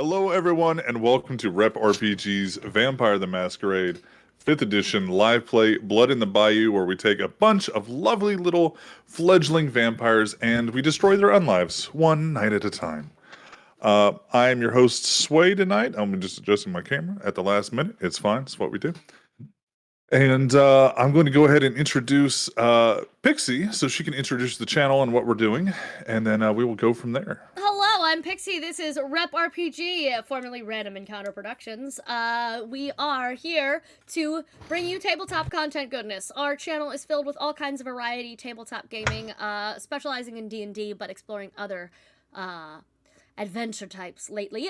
Hello, everyone, and welcome to Rep RPG's Vampire the Masquerade 5th edition live play Blood in the Bayou, where we take a bunch of lovely little fledgling vampires and we destroy their unlives one night at a time. I am your host, Sway, tonight. I'm just adjusting my camera at the last minute. It's fine. It's what we do. And I'm going to go ahead and introduce Pixie so she can introduce the channel and what we're doing, and then we will go from there. Hello, I'm Pixie. This is Rep RPG, formerly Random Encounter Productions. We are here to bring you tabletop content goodness. Our channel is filled with all kinds of variety tabletop gaming, specializing in D&D, but exploring other adventure types lately.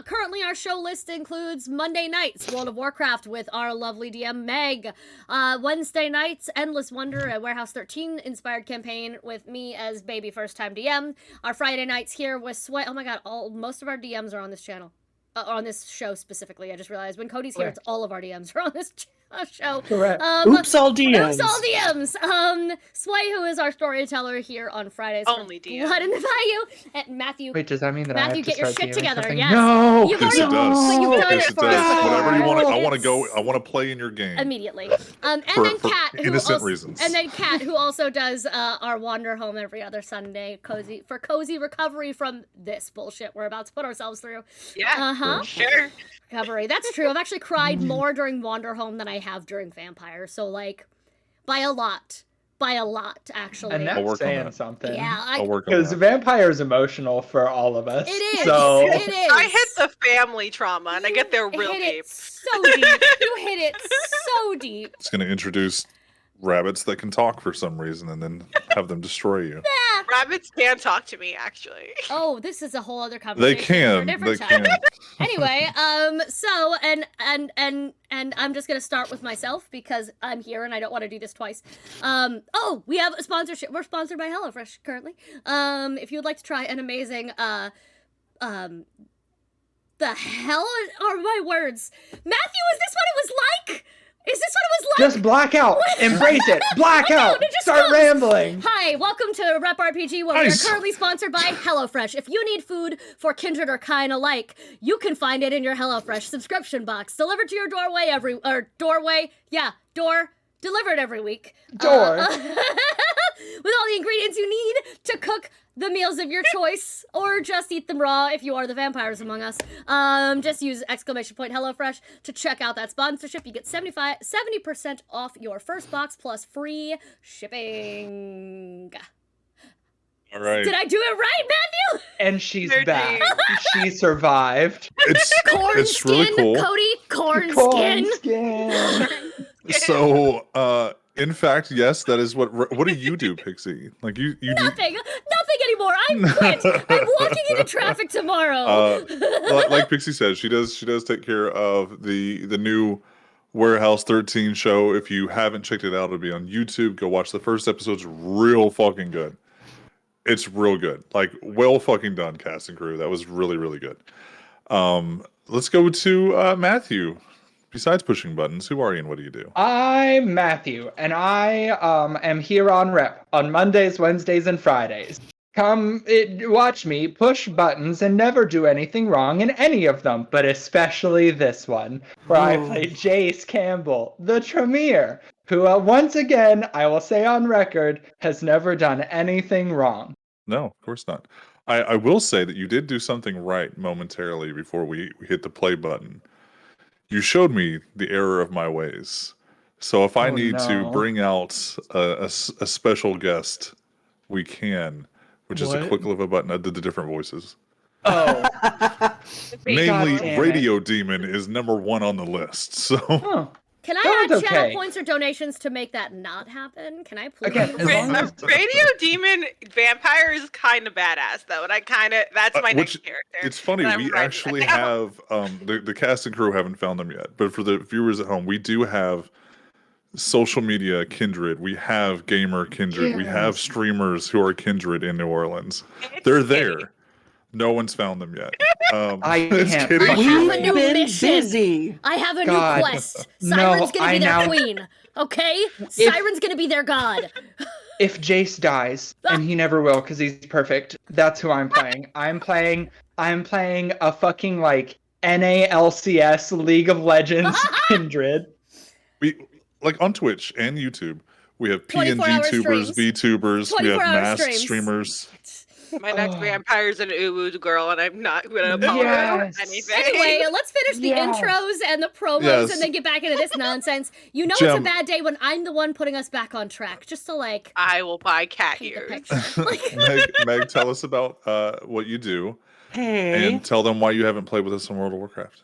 Currently our show list includes Monday nights, World of Warcraft with our lovely DM Meg. Wednesday nights, Endless Wonder, a Warehouse 13 inspired campaign with me as baby first time DM. Our Friday nights here with Sway. Oh my god, most of our DMs are on this channel. On this show specifically. I just realized when Cody's here, it's all of our DMs are on this show. Correct. Oops, all DMs. Oops, all DMs. Sway, who is our storyteller here on Fridays. Only DMs. Blood in the Bayou. And Matthew. Wait, does that mean that Matthew, I have to get your start shit DMing together. something? Yes. No, You've Yes, it already, does. but you've done Yes, it it for does. us. Whatever you want to. I want to It's- go. I want to play in your game Immediately. And for then Kat, who innocent also, reasons. And then Kat, who also does our Wander Home every other Sunday, cozy recovery from this bullshit we're about to put ourselves through. Yeah, sure. Recovery. That's true. I've actually cried more during Wander Home than I have during Vampire. So like, by a lot, actually. And I'll work that's on saying that. something. Yeah, I'll work on Because that. vampire is emotional for all of us. It is. So It is. I hit the family trauma and I get there real hit deep. it so deep. You hit it so deep. It's going to introduce rabbits that can talk for some reason, and then have them destroy you. Rabbits can talk to me, actually. Oh, this is a whole other They conversation. can. For a They different time. can. Anyway, so and I'm just gonna start with myself because I'm here and I don't want to do this twice. Oh, we have a sponsorship. We're sponsored by HelloFresh currently. If you would like to try an amazing the hell are my words? Matthew, is this what it was like? Is this what it was like? just black out. Embrace it. Black out. it just Start comes. rambling. Hi, welcome to Rep RPG, where Nice. we are currently sponsored by HelloFresh. If you need food for kindred or kind alike, you can find it in your HelloFresh subscription box, delivered to your door, delivered every week. Door. With all the ingredients you need to cook the meals of your choice, or just eat them raw if you are the vampires among us. Just use !HelloFresh to check out that sponsorship. You get 70% off your first box plus free shipping. All right. Did I do it right, Matthew? And she's They're back. deep. She survived. Corn It's skin, really cool. Cody. Corn Corn skin. skin. So, in fact, yes, that is what do you do, Pixie? Like you do. Nothing anymore. I'm quit. I'm walking into traffic tomorrow. Like Pixie says, she does take care of the new Warehouse 13 show. If you haven't checked it out, it'll be on YouTube. Go watch the first episode. It's real fucking good. It's real good. Like, well fucking done, cast and crew. That was really, really good. Let's go to Matthew. Besides pushing buttons, who are you and what do you do? I'm Matthew, and I am here on Rep on Mondays, Wednesdays, and Fridays. Watch me push buttons and never do anything wrong in any of them, but especially this one, where I play Jace Campbell, the Tremere, who, once again, I will say on record, has never done anything wrong. No, of course not. I will say that you did do something right momentarily before we hit the play button. You showed me the error of my ways. So if I need to no. bring out a special guest, we can, which is a What? quick of a button. I did the different voices. Oh, Namely, damn it. Radio Demon is #1 on the list. So huh. Can I That add was channel okay. points or donations to make that not happen? Can I please? Again, as long as- Radio Demon Vampire is kind of badass, though, and that's my next which- character. it's funny, and I'm we writing actually that down. have the cast and crew haven't found them yet. But for the viewers at home, we do have social media kindred. We have gamer kindred. We have Yes. streamers who are kindred in New Orleans. It's They're shitty. there. No one's found them yet. I just can't kidding. fucking have a wait. new We've been mission. busy. I have a God. new quest. No, Siren's gonna be I their now- queen. Okay? Siren's gonna be their god. If Jace dies, and he never will because he's perfect, that's who I'm playing. I'm playing a fucking like NALCS League of Legends Kindred. We like on Twitch and YouTube. We have 24-hour PNG tubers, streams. VTubers. We have 24-hour masked streams. streamers. My next Oh. vampire's an uwu girl, and I'm not gonna apologize Yes. for anything. Anyway, let's finish the Yes. intros and the promos Yes. and then get back into this nonsense. You know it's a Gem. bad day when I'm the one putting us back on track, just to like I will buy cat paint the ears. picture. Like, Meg, tell us about what you do Hey. and tell them why you haven't played with us in World of Warcraft.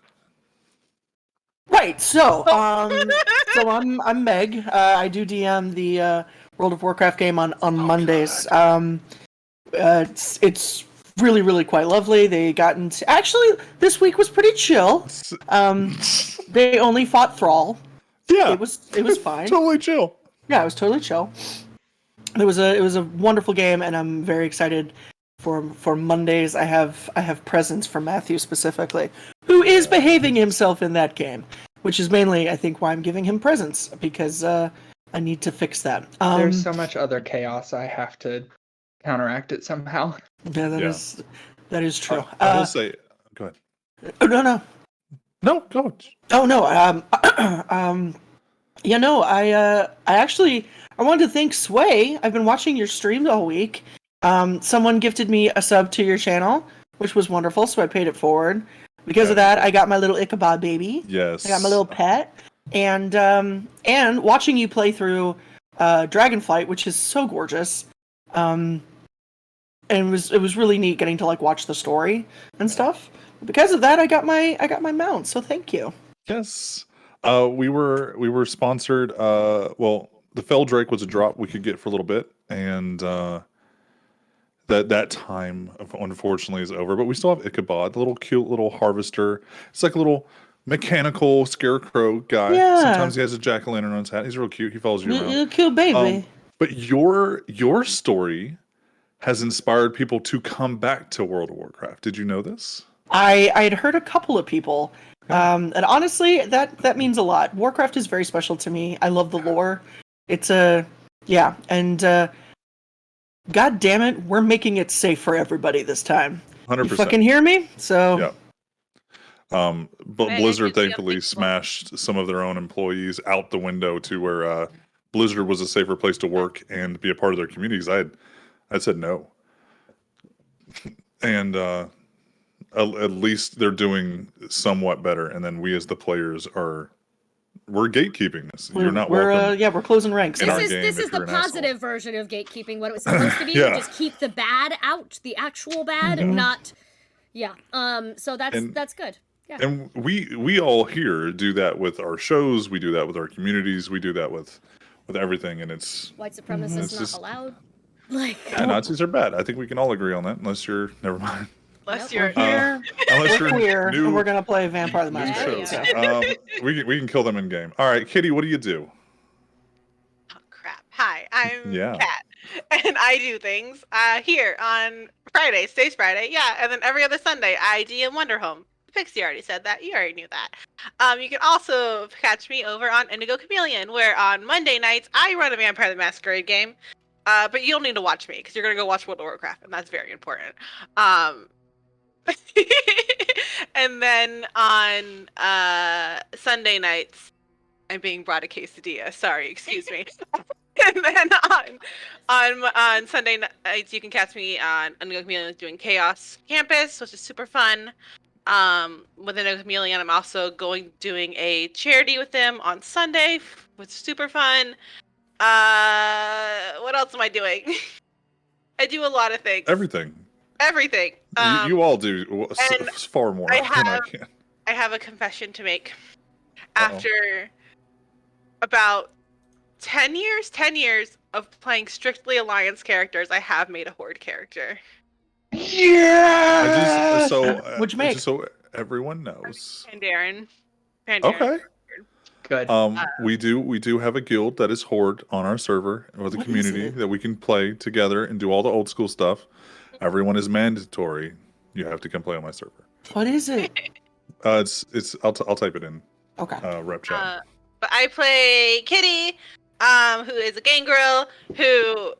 Right. So, I'm Meg. I do DM the World of Warcraft game on Mondays. It's really quite lovely. They got into actually this week was pretty chill. They only fought Thrall. Yeah, It was fine. totally chill. Yeah, it was totally chill. It was a wonderful game, and I'm very excited for Mondays. I have presents for Matthew specifically, who is behaving himself in that game, which is mainly I think why I'm giving him presents because I need to fix that. There's so much other chaos. I have to counteract it somehow. Yeah, Yeah. that is true. I will say, go ahead. Oh, no. No, go. Oh no. Yeah, no. I actually I wanted to thank Sway. I've been watching your streams all week. Someone gifted me a sub to your channel, which was wonderful, so I paid it forward. Because of that, I got my little Ichabod baby. Yes. I got my little pet, and watching you play through Dragonflight, which is so gorgeous, and it was really neat getting to like watch the story and stuff. Because of that, I got my mount, so thank you. Yes. We were sponsored. Well, the Fell Drake was a drop we could get for a little bit, and that time unfortunately is over. But we still have Ichabod, the little cute little harvester. It's like a little mechanical scarecrow guy. Yeah. Sometimes he has a jack-o'-lantern on his hat. He's real cute. He follows you around. Little cute baby. But your story has inspired people to come back to World of Warcraft. Did you know this? I had heard a couple of people, and honestly, that means a lot. Warcraft is very special to me. I love the lore. It's and God damn it, we're making it safe for everybody this time. 100%. You fucking hear me? So Yeah. But Man, Blizzard it gives you a thankfully big smashed some of their own employees out the window to where Blizzard was a safer place to work and be a part of their communities. I said no, and at least they're doing somewhat better. And then we as the players we're gatekeeping this. You're not welcome. we're closing ranks. In now. our this game is if the you're an asshole. positive version of gatekeeping, what it was supposed to be. Yeah. Just keep the bad out, the actual bad, Mhm. not. Yeah. So that's And- good. Yeah. And we all here do that with our shows. We do that with our communities. We do that with everything. And it's White supremacists It's not just- allowed. Like. yeah, Nazis are bad. I think we can all agree on that. Unless you're never mind. Unless Yep. you're Here, Unless we're you're queer, new. and we're gonna play Vampire the new There Masquerade. you shows. go. We can kill them in game. All right, Kitty, what do you do? Oh, crap. Hi, I'm Yeah. Kat, and I do things here on Friday, today's Friday, yeah, and then every other Sunday I DM Wonder Home. Pixie already said that. You already knew that. You can also catch me over on Indigo Chameleon, where on Monday nights I run a Vampire the Masquerade game. But you don't need to watch me because you're gonna go watch World of Warcraft, and that's very important. And then on Sunday nights, I'm being brought a quesadilla. Sorry, excuse me. And then on Sunday nights, you can catch me on Indigo Chameleon doing Chaos Campus, which is super fun. With Indigo Chameleon, I'm also doing a charity with them on Sunday, which is super fun. What else am I doing? I do a lot of things. Everything. Everything. You all do and far more I than I have- can. I have a confession to make. Uh-oh. After about 10 years of playing strictly Alliance characters, I have made a Horde character. Yeah. What'd you make? Just so everyone knows. Pandaren. Okay. Good. We do have a guild that is Horde on our server with a What is community it? that we can play together and do all the old school stuff. Everyone is mandatory You have to come play on my server. What is it? It's I'll type it in Okay. rep chat. But I play Kitty, who is a gangrel who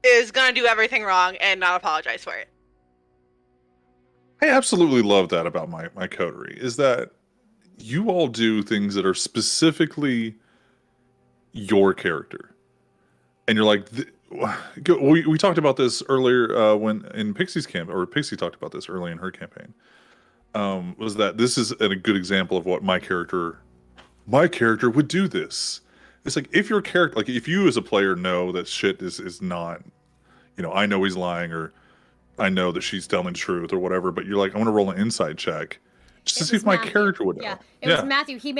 is gonna do everything wrong and not apologize for it. I absolutely love that about my coterie, is that you all do things that are specifically your character. And you're like, we talked about this earlier when in Pixie's camp, or Pixie talked about this early in her campaign. Was that this is a good example of what my character would do this. It's like if your character, like if you as a player know that shit is not, I know he's lying, or I know that she's telling the truth or whatever, but you're like, I want to roll an insight check just to see if my character would know. Yeah, it was Matthew. He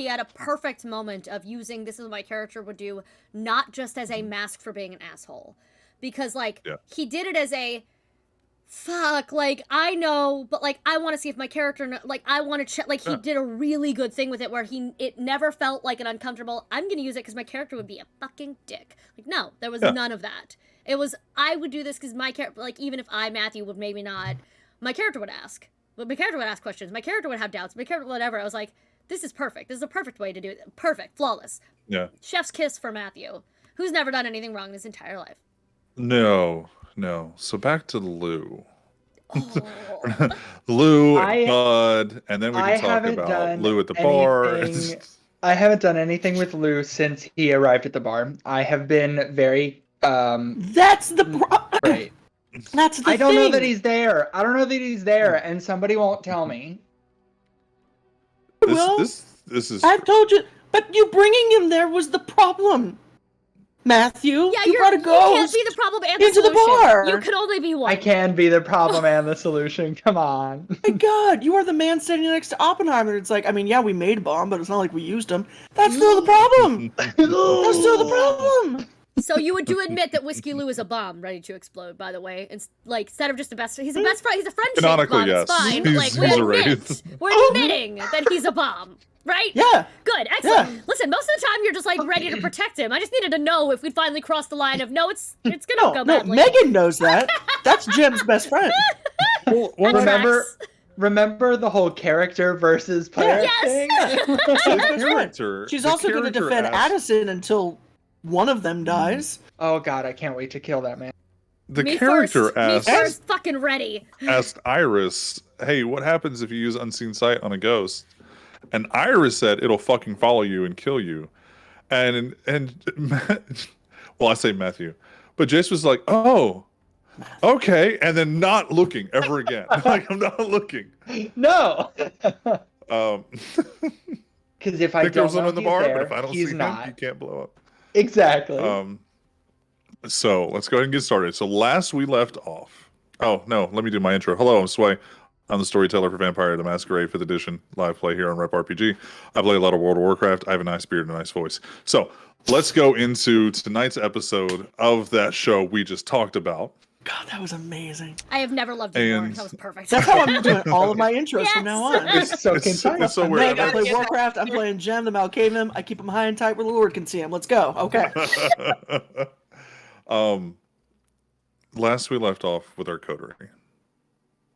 had a perfect moment of using this is what my character would do, not just as a mask for being an asshole. Because, he did it as a, fuck, I know, but, I want to see if my character, I want to check, he did a really good thing with it where it never felt like an uncomfortable, I'm going to use it because my character would be a fucking dick. No, there was none of that. It was, I would do this because my character, even if Matthew, would maybe not, my character would ask. But my character would ask questions. My character would have doubts. My character, whatever. I was like, this is perfect. This is a perfect way to do it. Perfect. Flawless. Yeah. Chef's kiss for Matthew, who's never done anything wrong in his entire life. No. So back to Lou. Oh. Lou and Bud, and then we can talk about Lou at the bar. I haven't done anything with Lou since he arrived at the bar. I have been very That's the right. That's the I don't thing. know that he's there. And somebody won't tell me. This is. I've told you, but you bringing him there was the problem. Matthew, Yeah, you brought a you ghost can't be the problem and the into solution. the bar. You can only be one. I can be the problem and the solution. Come on. My God, you are the man standing next to Oppenheimer. It's like, yeah, we made a bomb, but it's not like we used them. That's still the problem. That's still the problem. So you would admit that Whiskey Lou is a bomb ready to explode, by the way. It's instead of just he's a best friend, he's a friendship Canonically, bomb. yes. It's fine. He's We're admitting that he's a bomb. Right? Yeah. Good. Excellent. Yeah. Listen, most of the time you're just ready to protect him. I just needed to know if we'd finally crossed the line of no, it's gonna go badly. Megan knows that. That's Jim's best friend. Remember the whole character versus player thing? She's also going to defend Addison until one of them dies. Oh God, I can't wait to kill that man. Me first, fucking ready. Asked Iris, "Hey, what happens if you use unseen sight on a ghost?" And Iris said, "It'll fucking follow you and kill you." And well, I say Matthew, but Jace was like, "Oh, okay," and then not looking ever again. I'm not looking. No. Because if I don't know in the bar, there, but if I don't see not. him, you can't blow up. Exactly. So let's go ahead and get started. So last we left off. Oh no, let me do my intro. Hello, I'm Sway. I'm the storyteller for Vampire the Masquerade 5th edition live play here on Rep RPG. I play a lot of World of Warcraft. I have a nice beard and a nice voice. So let's go into tonight's episode of that show we just talked about. God, that was amazing. I have never loved you more. That was perfect. That's how I'm doing all of my intros from now on. It's so weird. I play Warcraft. I'm playing Gem, the Malkavian. I keep them high and tight where the Lord can see them. Let's go. Okay. Last we left off with our coterie.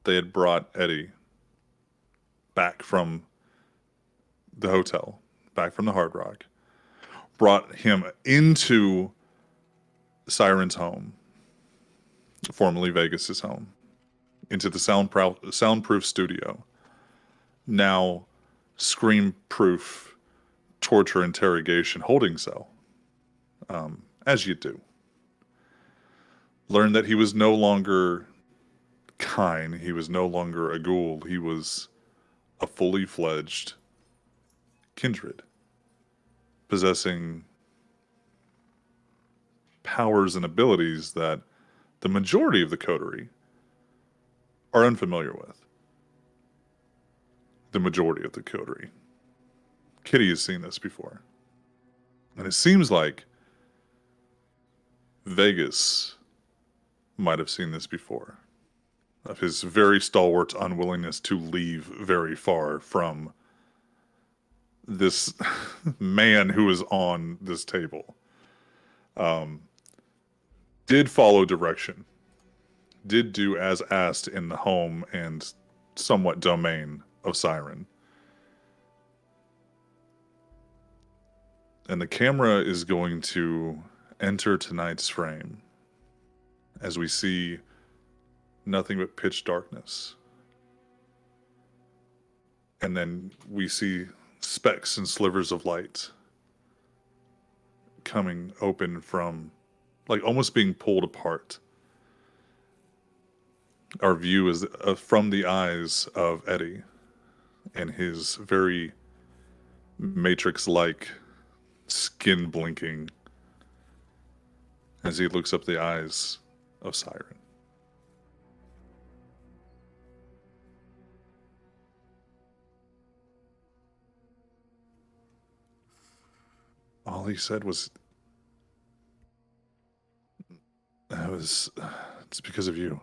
They had brought Eddie back from the hotel, back from the Hard Rock, brought him into Siren's home, formerly Vegas's home, into the soundproof studio, now scream-proof torture interrogation holding cell, as you do. Learned that he was no longer kind, he was no longer a ghoul, he was a fully fledged kindred, possessing powers and abilities that the majority of the coterie are unfamiliar with. The majority of the coterie. Kitty has seen this before. And it seems like Vegas might have seen this before. Of his very stalwart unwillingness to leave very far from this man who is on this table. Did follow direction did do as asked in the home and somewhat domain of Siren. And the camera is going to enter tonight's frame as we see nothing but pitch darkness. And then we see specks and slivers of light coming open from, like, almost being pulled apart. Our view is from the eyes of Eddie and his very Matrix-like skin blinking as he looks up the eyes of Siren. All he said was, it's because of you.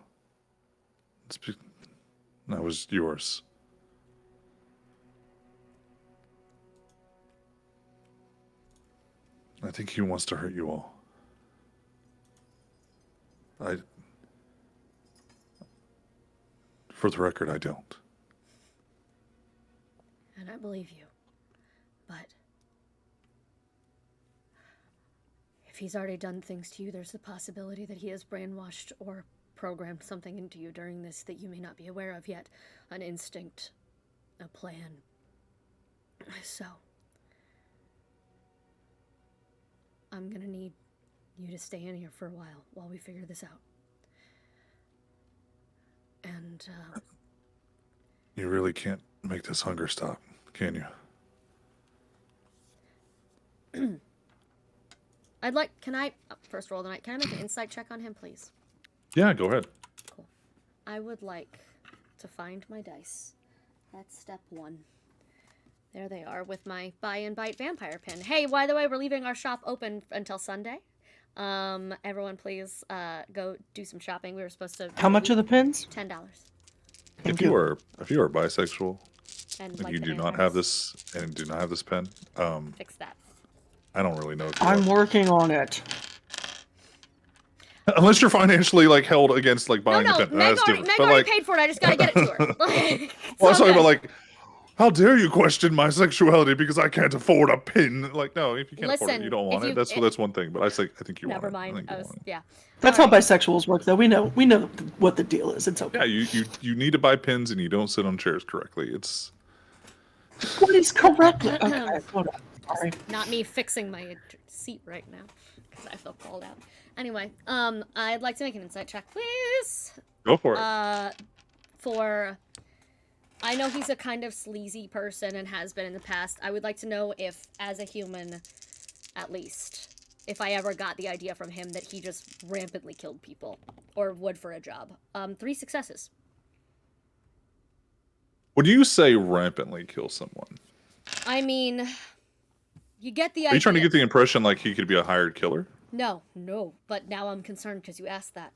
That was yours. I think he wants to hurt you all. For the record, I don't. And I believe you. But if he's already done things to you, there's the possibility that he has brainwashed or programmed something into you during this that you may not be aware of yet. An instinct, a plan. So, I'm gonna need you to stay in here for a while we figure this out. And, You really can't make this hunger stop, can you? can I, first roll of the night, can I make an insight check on him, please? Yeah, go ahead. Cool. I would like to find my dice. That's step 1. There they are with my buy and bite vampire pin. Hey, by the way, we're leaving our shop open until Sunday. Everyone please go do some shopping. We were supposed to... How much are the pins? $10. If you are bisexual And and like you the do not vampires. have this pen, Fix that. I don't really know if you I'm are. working on it. Unless you're financially like held against like buying No, the pen. Meg That's already, different. Meg But already like, paid for it. I just gotta get it to her. Like, well, I was talking good. about like, how dare you question my sexuality because I can't afford a pin? Like, no, if you can't afford it, Listen, you don't want if it. you- That's one thing. But I think you want Never it. mind. I think you want it. Yeah. That's All how right. bisexuals work, though. We know what the deal is. It's okay. Yeah, you need to buy pins and you don't sit on chairs correctly. It's What is correctly? Okay, hold on. Sorry. Not me fixing my seat right now because I feel called out. Anyway, I'd like to make an insight check, please. go for it. For I know he's a kind of sleazy person and has been in the past. I would like to know if, as a human, at least, if I ever got the idea from him that he just rampantly killed people or would for a job. 3 successes. When you say rampantly kill someone, I mean, you get the are idea. you trying to get the impression like he could be a hired killer? No, but now I'm concerned because you asked that.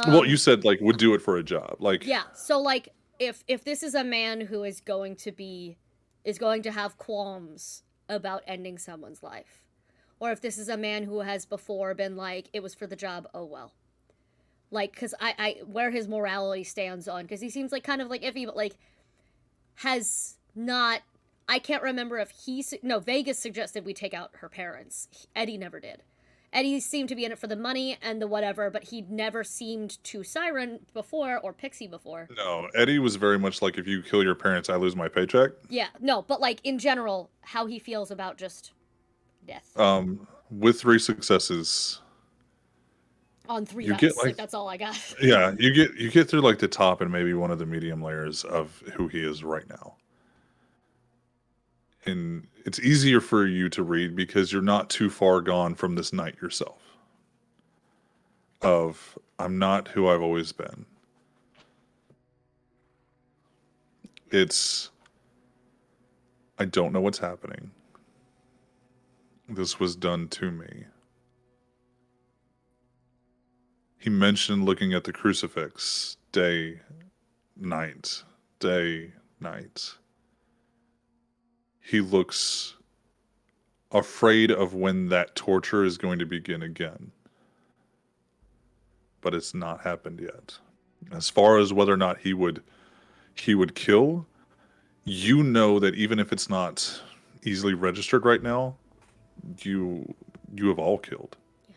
Well, you said like would do it for a job. Like Yeah, so like if this is a man who is going to have qualms about ending someone's life, or if this is a man who has before been like it was for the job, oh well. Like, cuz I where his morality stands on, cuz he seems like kind of like iffy, but like has not, I can't remember if Vegas suggested we take out her parents. Eddie never did. Eddie seemed to be in it for the money and the whatever, but he'd never seemed to Siren before or Pixie before. no, Eddie was very much like if you kill your parents, I lose my paycheck. Yeah, no, but like in general, how he feels about just death. With 3 successes, On 3 you dice, get, like like- that's all I got. yeah, you get through like the top and maybe one of the medium layers of who he is right now. And it's easier for you to read because you're not too far gone from this night yourself. Of I'm not who I've always been. It's I don't know what's happening. This was done to me. He mentioned looking at the crucifix day, night. He looks afraid of when that torture is going to begin again. But it's not happened yet. As far as whether or not he would kill, you know that even if it's not easily registered right now, you have all killed. Yeah.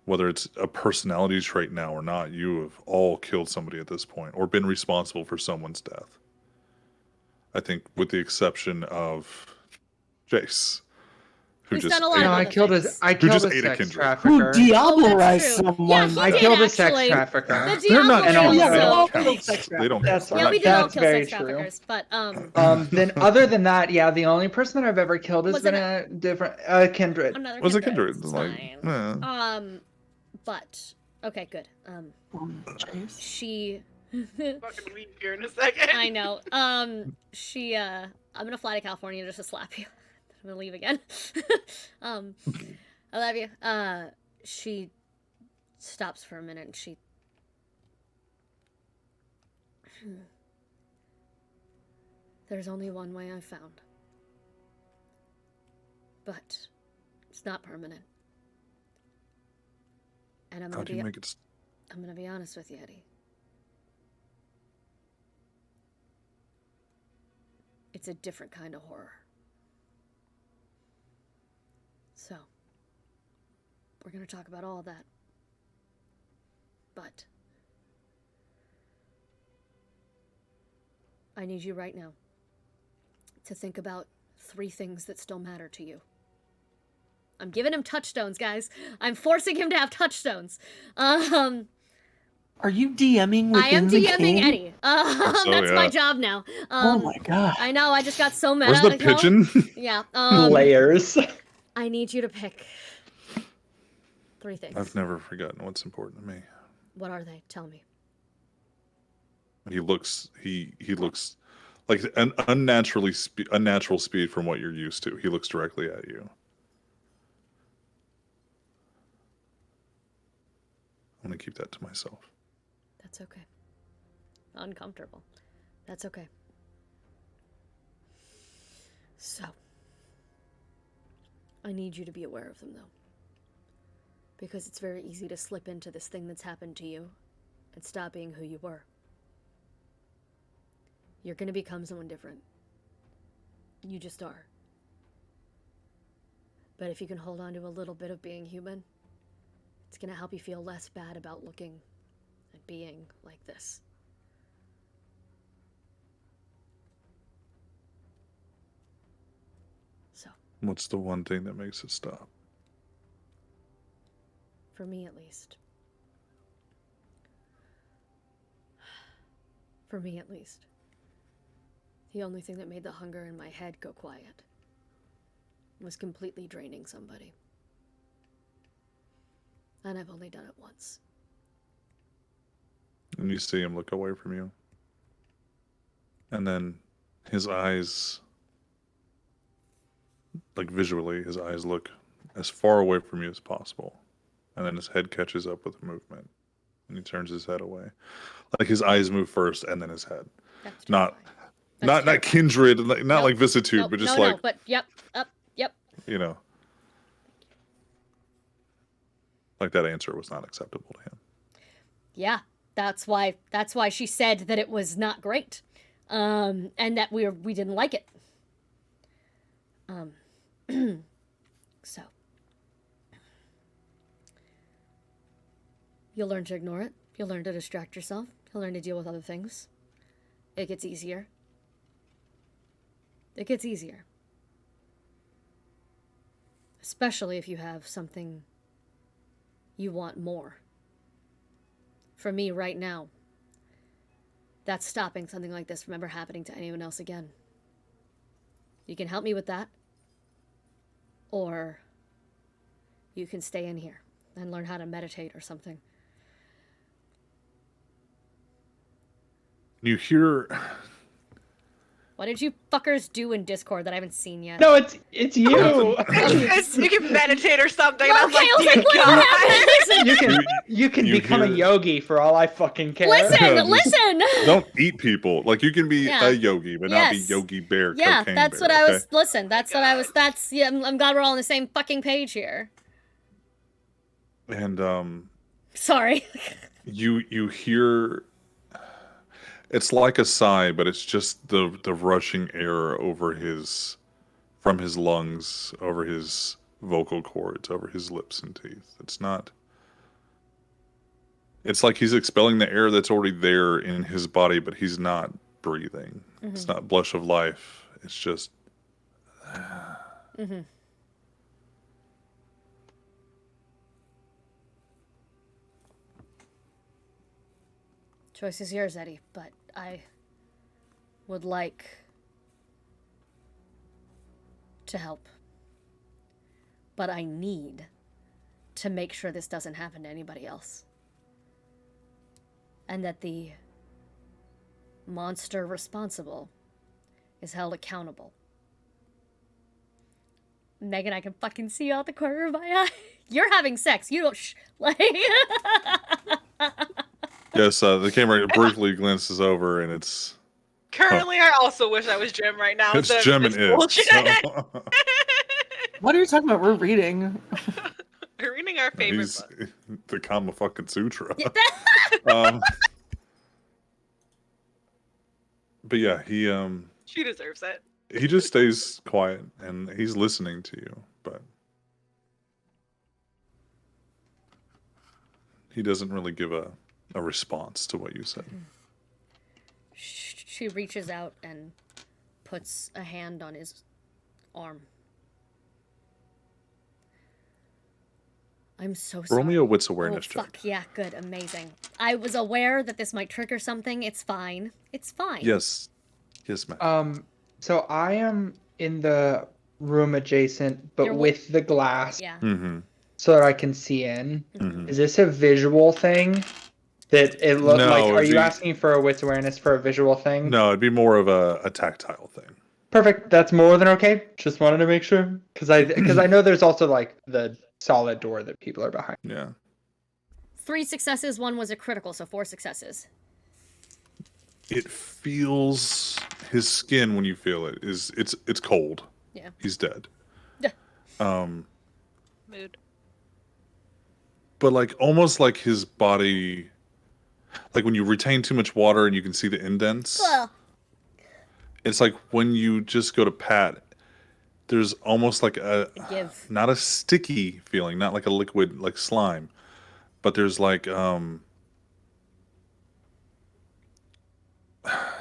Whether it's a personality trait now or not, you have all killed somebody at this point or been responsible for someone's death. I think with the exception of Jace, who Who's just done a lot ate, of No, I other killed things. I Who killed just a ate a sex kindred. Who trafficker. diablerized Oh, that's true. someone? Yeah, I he killed did, a sex actually. trafficker. The They're not Diablo And is, also- yeah, we all so- killed sex they don't traffickers. care. Yeah, we did all That's kill very sex true. traffickers, but Then other than that, yeah, the only person that I've ever killed has Was been it a different kindred. another Was a kindred. kindred, It's like, fine. eh. But okay, good. Jace. She. Fucking leave here in a second. I know. She. I'm gonna fly to California just to slap you. I'm gonna leave again. I love you. She stops for a minute and she. There's only one way I've found. But it's not permanent. And How do you make it? I'm gonna be honest with you, Eddie. It's a different kind of horror. So, we're gonna talk about all of that. But I need you right now to think about 3 things that still matter to you. I'm giving him touchstones, guys. I'm forcing him to have touchstones. Are you DMing within I am the DMing game? Eddie. so, That's my yeah. job now. Oh my god. I know, I just got so mad. Where's the pigeon? Yeah. Layers. I need you to pick 3 things. I've never forgotten what's important to me. What are they? Tell me. He looks like an unnatural speed from what you're used to. He looks directly at you. I'm gonna keep that to myself. That's okay. Uncomfortable. That's okay. So, I need you to be aware of them, though. Because it's very easy to slip into this thing that's happened to you and stop being who you were. You're gonna become someone different. You just are. But if you can hold on to a little bit of being human, it's gonna help you feel less bad about looking and being like this. So, What's the one thing that makes it stop? for me at least. For me at least. The only thing that made the hunger in my head go quiet was completely draining somebody. And I've only done it once. And you see him look away from you. And then his eyes, like visually, his eyes look as far away from you as possible. And then his head catches up with the movement. And he turns his head away. Like his eyes move first and then his head. That's Not terrifying. not terrifying. kindred, not Nope. like vicissitude, Nope, but just no, like, no, but yep, yep. you know. Like that answer was not acceptable to him. Yeah, that's why she said that it was not great. And that we didn't like it. So you'll learn to ignore it. You'll learn to distract yourself. You'll learn to deal with other things. It gets easier. It gets easier. Especially if you have something you want more. For me right now, that's stopping something like this from ever happening to anyone else again. You can help me with that. Or you can stay in here and learn how to meditate or something. You hear What did you fuckers do in Discord that I haven't seen yet? No, it's you. You can meditate or something. And I was Okay, I was like, like, dear what God. happened? You can You become a hear- yogi for all I fucking care. Listen. don't eat people. Like you can be Yeah. a yogi, but not be Yes. Yogi Bear. Yeah, Cocaine that's Bear, what I okay? was. Listen, that's what I was. That's yeah. I'm glad we're all on the same fucking page here. And Sorry. you hear. It's like a sigh, but it's just the rushing air over from his lungs, over his vocal cords, over his lips and teeth. It's not. It's like he's expelling the air that's already there in his body, but he's not breathing. It's not blush of life. It's just. Choice is yours, Eddie, but I would like to help. But I need to make sure this doesn't happen to anybody else. And that the monster responsible is held accountable. Megan, I can fucking see you out the corner of my eye. You're having sex. You don't like. Yes, the camera briefly glances over, and it's. Currently, I also wish I was Jim right now. It's instead of Gem and this it. bullshit. So. What are you talking about? We're reading. We're reading our favorite He's book. the Kama fucking Sutra. um, but yeah, She deserves it. he just stays quiet and he's listening to you, but he doesn't really give a response to what you said. She reaches out and puts a hand on his arm. I'm so sorry. Roll me a wits awareness check. Fuck, yeah, good, amazing. I was aware that this might trigger something. It's fine. It's fine. Yes, Matt. So I am in the room adjacent, but You're with the glass, Yeah. Mm-hmm. so that I can see in. Mm-hmm. Is this a visual thing? That it looked No, like? Are it'd you be- asking for a wits awareness for a visual thing? No, it'd be more of a tactile thing. Perfect. That's more than okay. Just wanted to make sure because I know there's also like the solid door that people are behind. Yeah. 3 successes, 1 was a critical, so 4 successes. It feels his skin when you feel it is it's cold. Yeah. He's dead. Yeah. Mood. But like almost like his body, like when you retain too much water and you can see the indents. Well, It's like when you just go to pat, there's almost like give. not a sticky feeling, not like a liquid like slime, but there's like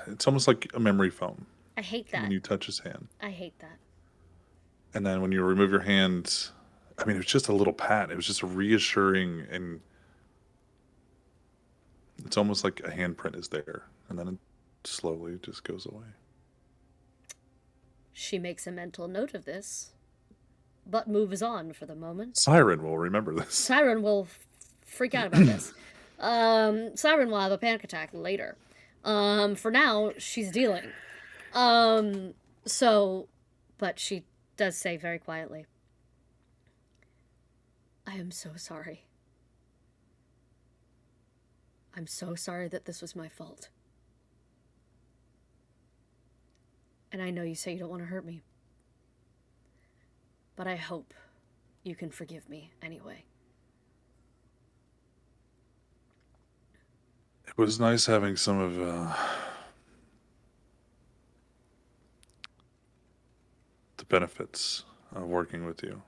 it's almost like a memory foam I hate when that. you touch his hand. I hate that. And then when you remove your hand, I mean, it was just a little pat. It was just a reassuring, and it's almost like a handprint is there, and then it slowly just goes away. She makes a mental note of this, but moves on for the moment. Siren will remember this. Siren will freak out about this. Siren will have a panic attack later. For now, she's dealing. But she does say very quietly, I am so sorry. I'm so sorry that this was my fault. And I know you say you don't want to hurt me. But I hope you can forgive me anyway. It was nice having some of the benefits of working with you.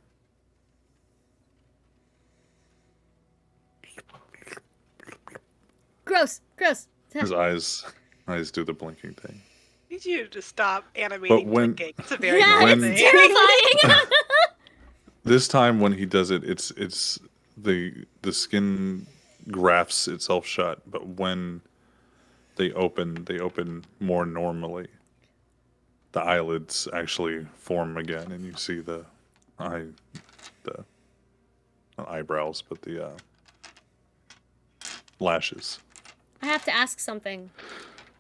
Gross! Gross! His eyes do the blinking thing. I need you to stop animating when- blinking. It's a very Yeah, normal when- it's terrifying! This time when he does it, it's the skin grafts itself shut, but when they open more normally. The eyelids actually form again, and you see the not eyebrows, but the lashes. I have to ask something.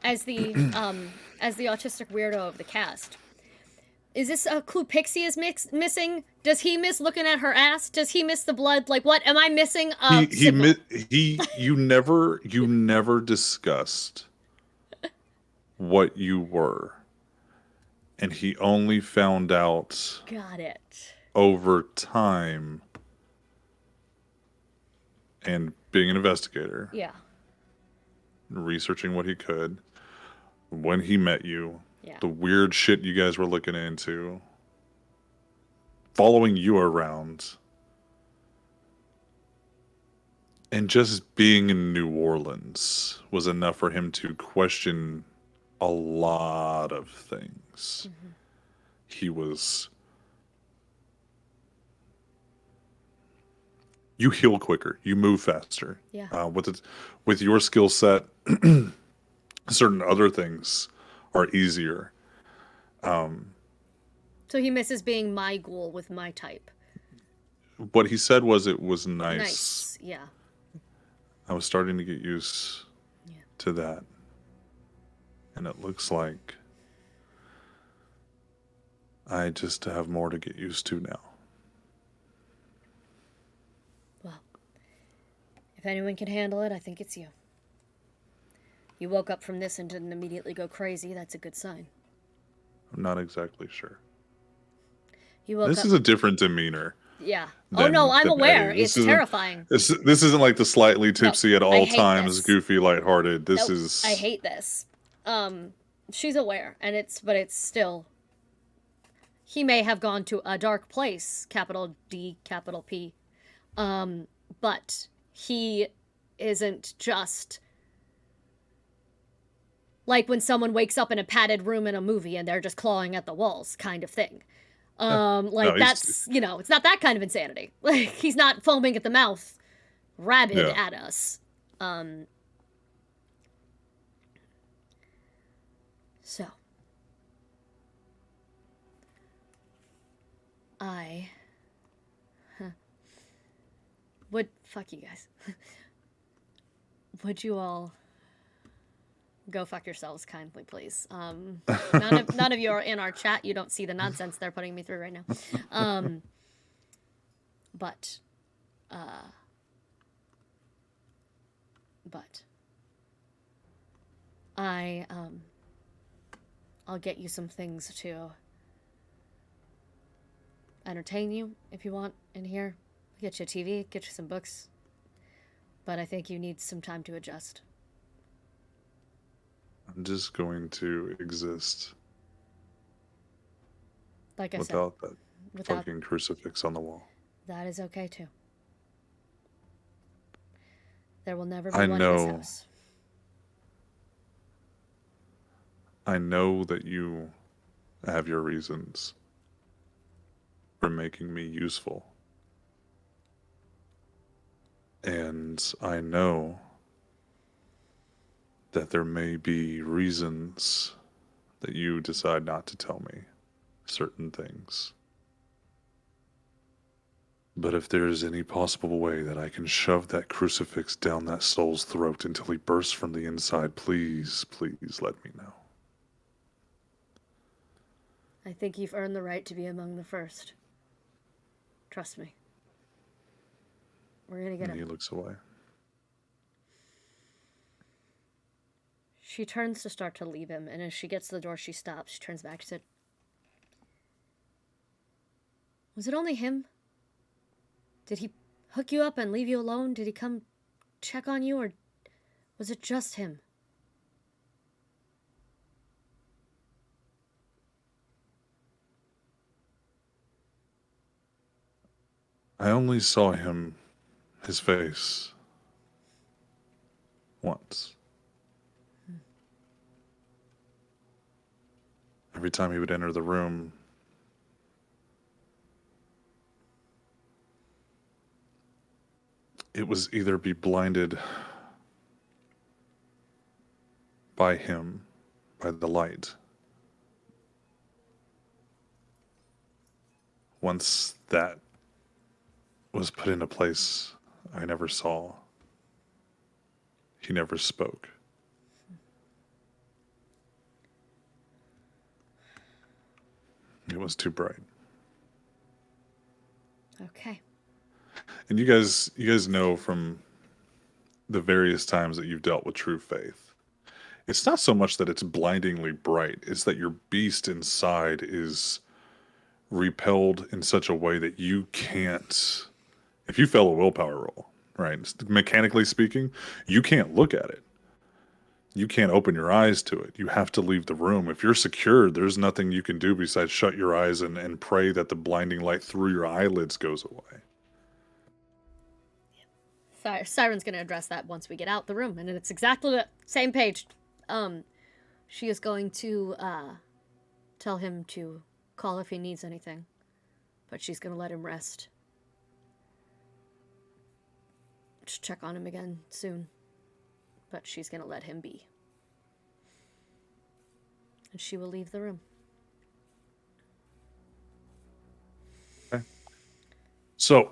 As the autistic weirdo of the cast, is this a clue Pixie is missing? Does he miss looking at her ass? Does he miss the blood? Like, what am I missing? You never discussed what you were, and he only found out Got it. over time and being an investigator Yeah. researching what he could. When he met you, Yeah. the weird shit you guys were looking into, following you around, and just being in New Orleans was enough for him to question a lot of things. He was. You heal quicker. You move faster. Yeah. With your skill set, certain other things are easier. So he misses being my ghoul with my type. What he said was it was nice. Nice. Yeah. I was starting to get used Yeah. to that. And it looks like I just have more to get used to now. Well, if anyone can handle it, I think it's you. You woke up from this and didn't immediately go crazy. That's a good sign. I'm not exactly sure. You woke This up. is a different demeanor. Yeah. than- No, I'm than aware. Eddie. It's terrifying. This isn't like the slightly tipsy at I all hate times, this. goofy, lighthearted. This Nope, is. I hate this. She's aware, but it's still. He may have gone to a dark place, capital D, capital P. But he isn't just like when someone wakes up in a padded room in a movie and they're just clawing at the walls kind of thing. No, That's, it's not that kind of insanity. Like, he's not foaming at the mouth, rabid Yeah. at us. So. Fuck you guys. Would you all go fuck yourselves kindly, please? None of you are in our chat. You don't see the nonsense they're putting me through right now. But I'll get you some things to entertain you if you want in here. Get you a TV, get you some books. But I think you need some time to adjust. I'm just going to exist Like I without that said, fucking crucifix on the wall. that is okay too. There will never be I one in this know. house. I know that you have your reasons for making me useful. And I know that there may be reasons that you decide not to tell me certain things. But if there is any possible way that I can shove that crucifix down that soul's throat until he bursts from the inside, please, please let me know. I think you've earned the right to be among the first. Trust me. We're gonna get And he him. looks away. She turns to start to leave him, and as she gets to the door, she stops. She turns back. She said, "Was it only him? Did he hook you up and leave you alone? Did he come check on you, or was it just him?" I only saw his face, once. Every time he would enter the room, it was either be blinded by him, by the light. Once that was put into place, I never saw. He never spoke. It was too bright. Okay. And you guys know from the various times that you've dealt with true faith, it's not so much that it's blindingly bright, it's that your beast inside is repelled in such a way that you can't, if you fail a willpower roll, right? Mechanically speaking, you can't look at it. you can't open your eyes to it. You have to leave the room. If you're secured, there's nothing you can do besides shut your eyes and pray that the blinding light through your eyelids goes away. Siren's gonna address that once we get out the room, and it's exactly the same page. She is going to tell him to call if he needs anything, but she's gonna let him rest. Just check on him again soon, but she's gonna let him be. And she will leave the room. Okay. So,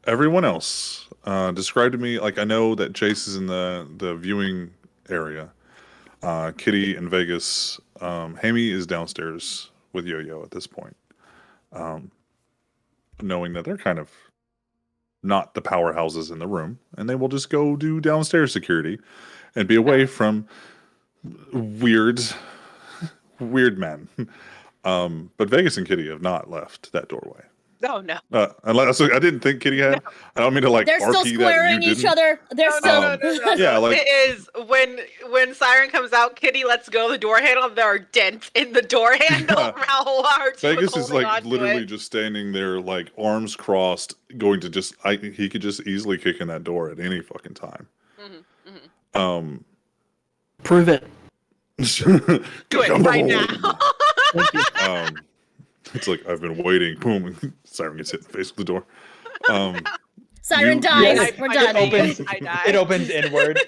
everyone else, describe to me, like, I know that Jace is in the viewing area. Kitty and Vegas. Hammy is downstairs with Yo-Yo at this point. Knowing that they're kind of not the powerhouses in the room, and they will just go do downstairs security and be away from weird men. But Vegas and Kitty have not left that doorway. No, no. Unless I didn't think Kitty had. I don't mean to like They're RP still that you squaring each didn't. other. They're still. No. Yeah, like- it is when Siren comes out, Kitty lets go of the door handle. There are dents in the door handle Yeah. from how hard she was Vegas is holding like onto literally it. just standing there, like arms crossed, going to just. He could just easily kick in that door at any fucking time. Prove it. Do it right now. Thank you. It's like I've been waiting. Boom! And Siren gets hit in the face with the door. Siren You- dies. Yeah, We're I done. opens- I die. It opens inward.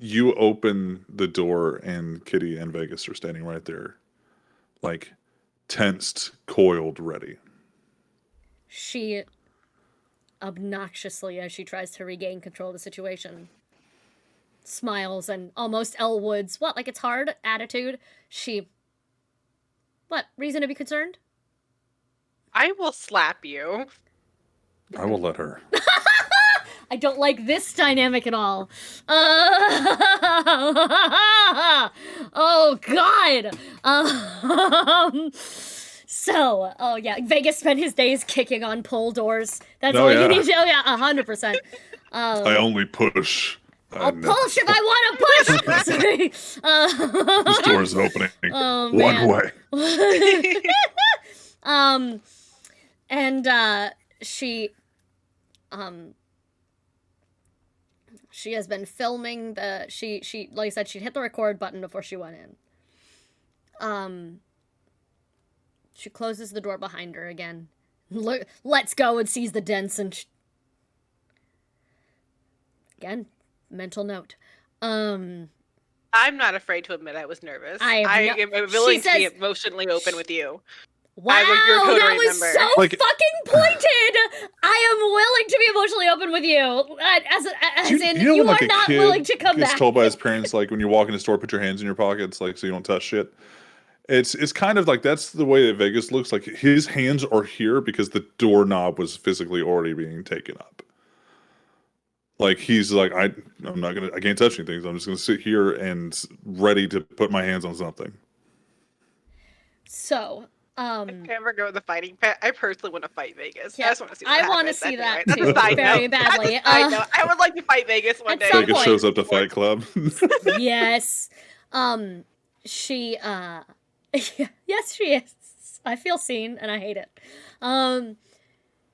You open the door and Kitty and Vegas are standing right there, like tensed, coiled, ready. She obnoxiously, as she tries to regain control of the situation, smiles and almost Elwood's, what, like it's hard attitude. What, reason to be concerned? I will slap you. I will let her. I don't like this dynamic at all. Oh, God. Oh yeah, Vegas spent his days kicking on pole doors. That's Oh, all yeah. you need to. Oh yeah, 100%. I only push. I'll push if I want to push. Sorry. This door is opening Oh, one man. way. And she has been filming she like I said, she hit the record button before she went in. She closes the door behind her again. Let's go and sees the dents and again, mental note. I'm not afraid to admit I was nervous. I am she willing to be says- emotionally open with you. Wow, I was your coterie that was member. so Like- fucking pointed. I am willing to be emotionally open with you. As you when, are like, a not kid willing to come gets back. told by his parents, like when you walk in the store, put your hands in your pockets, like so you don't touch shit. It's kind of like that's the way that Vegas looks. Like his hands are here because the doorknob was physically already being taken up. Like he's like I can't touch anything. So I'm just gonna sit here and ready to put my hands on something. So, If I ever go to the fighting pit, I personally want to fight Vegas. Yeah, I just want to see what I wanna happens. see That's that right. That's too, a side very note. badly. That's a side note. I would like to fight Vegas one At day. some Vegas point. shows up to Fight Club. yes. She yes, she is. I feel seen and I hate it.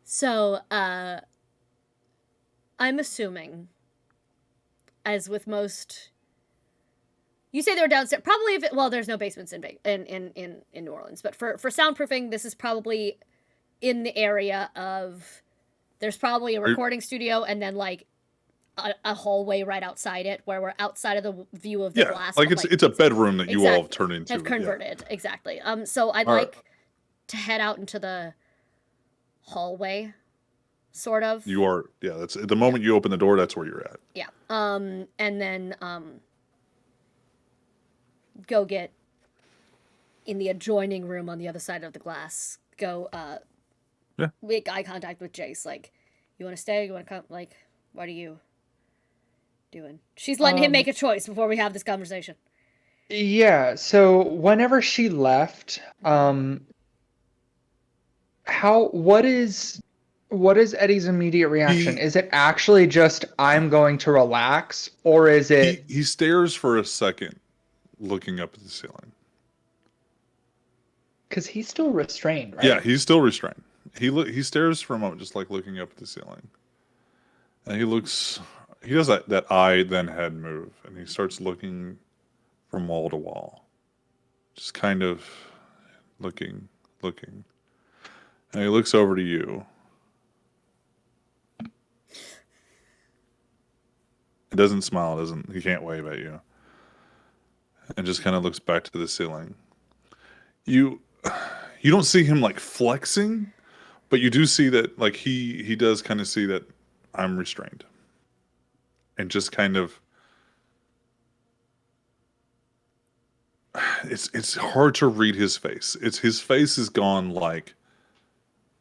So, I'm assuming, as with most, you say they're downstairs. Probably, there's no basements in New Orleans, but for soundproofing, this is probably in the area of. There's probably a recording studio and then like a hallway right outside it, where we're outside of the view of the Yeah, glass. like but, it's a bedroom that you all have exactly, turned into. have Yeah. converted exactly. So I'd All right. like to head out into the hallway, sort of. You are, yeah. That's the moment you open the door. That's where you're at. Yeah. And then go get in the adjoining room on the other side of the glass. Go Yeah. make eye contact with Jace. Like, you want to stay? You want to come? Like, what are you doing? She's letting him make a choice before we have this conversation. Yeah, so whenever she left, what is Eddie's immediate reaction? He- Is it actually just I'm going to relax, or is it He stares for a second, looking up at the ceiling. because he's still restrained, right? Yeah, he's still restrained. He stares for a moment, just like looking up at the ceiling, and he looks. He does that eye then head move, and he starts looking from wall to wall, just kind of looking, and he looks over to you. He doesn't smile. He can't wave at you, and just kind of looks back to the ceiling. You you don't see him like flexing, but you do see that like he does kind of see that I'm restrained. And just kind of it's hard to read his face. It's his face is gone like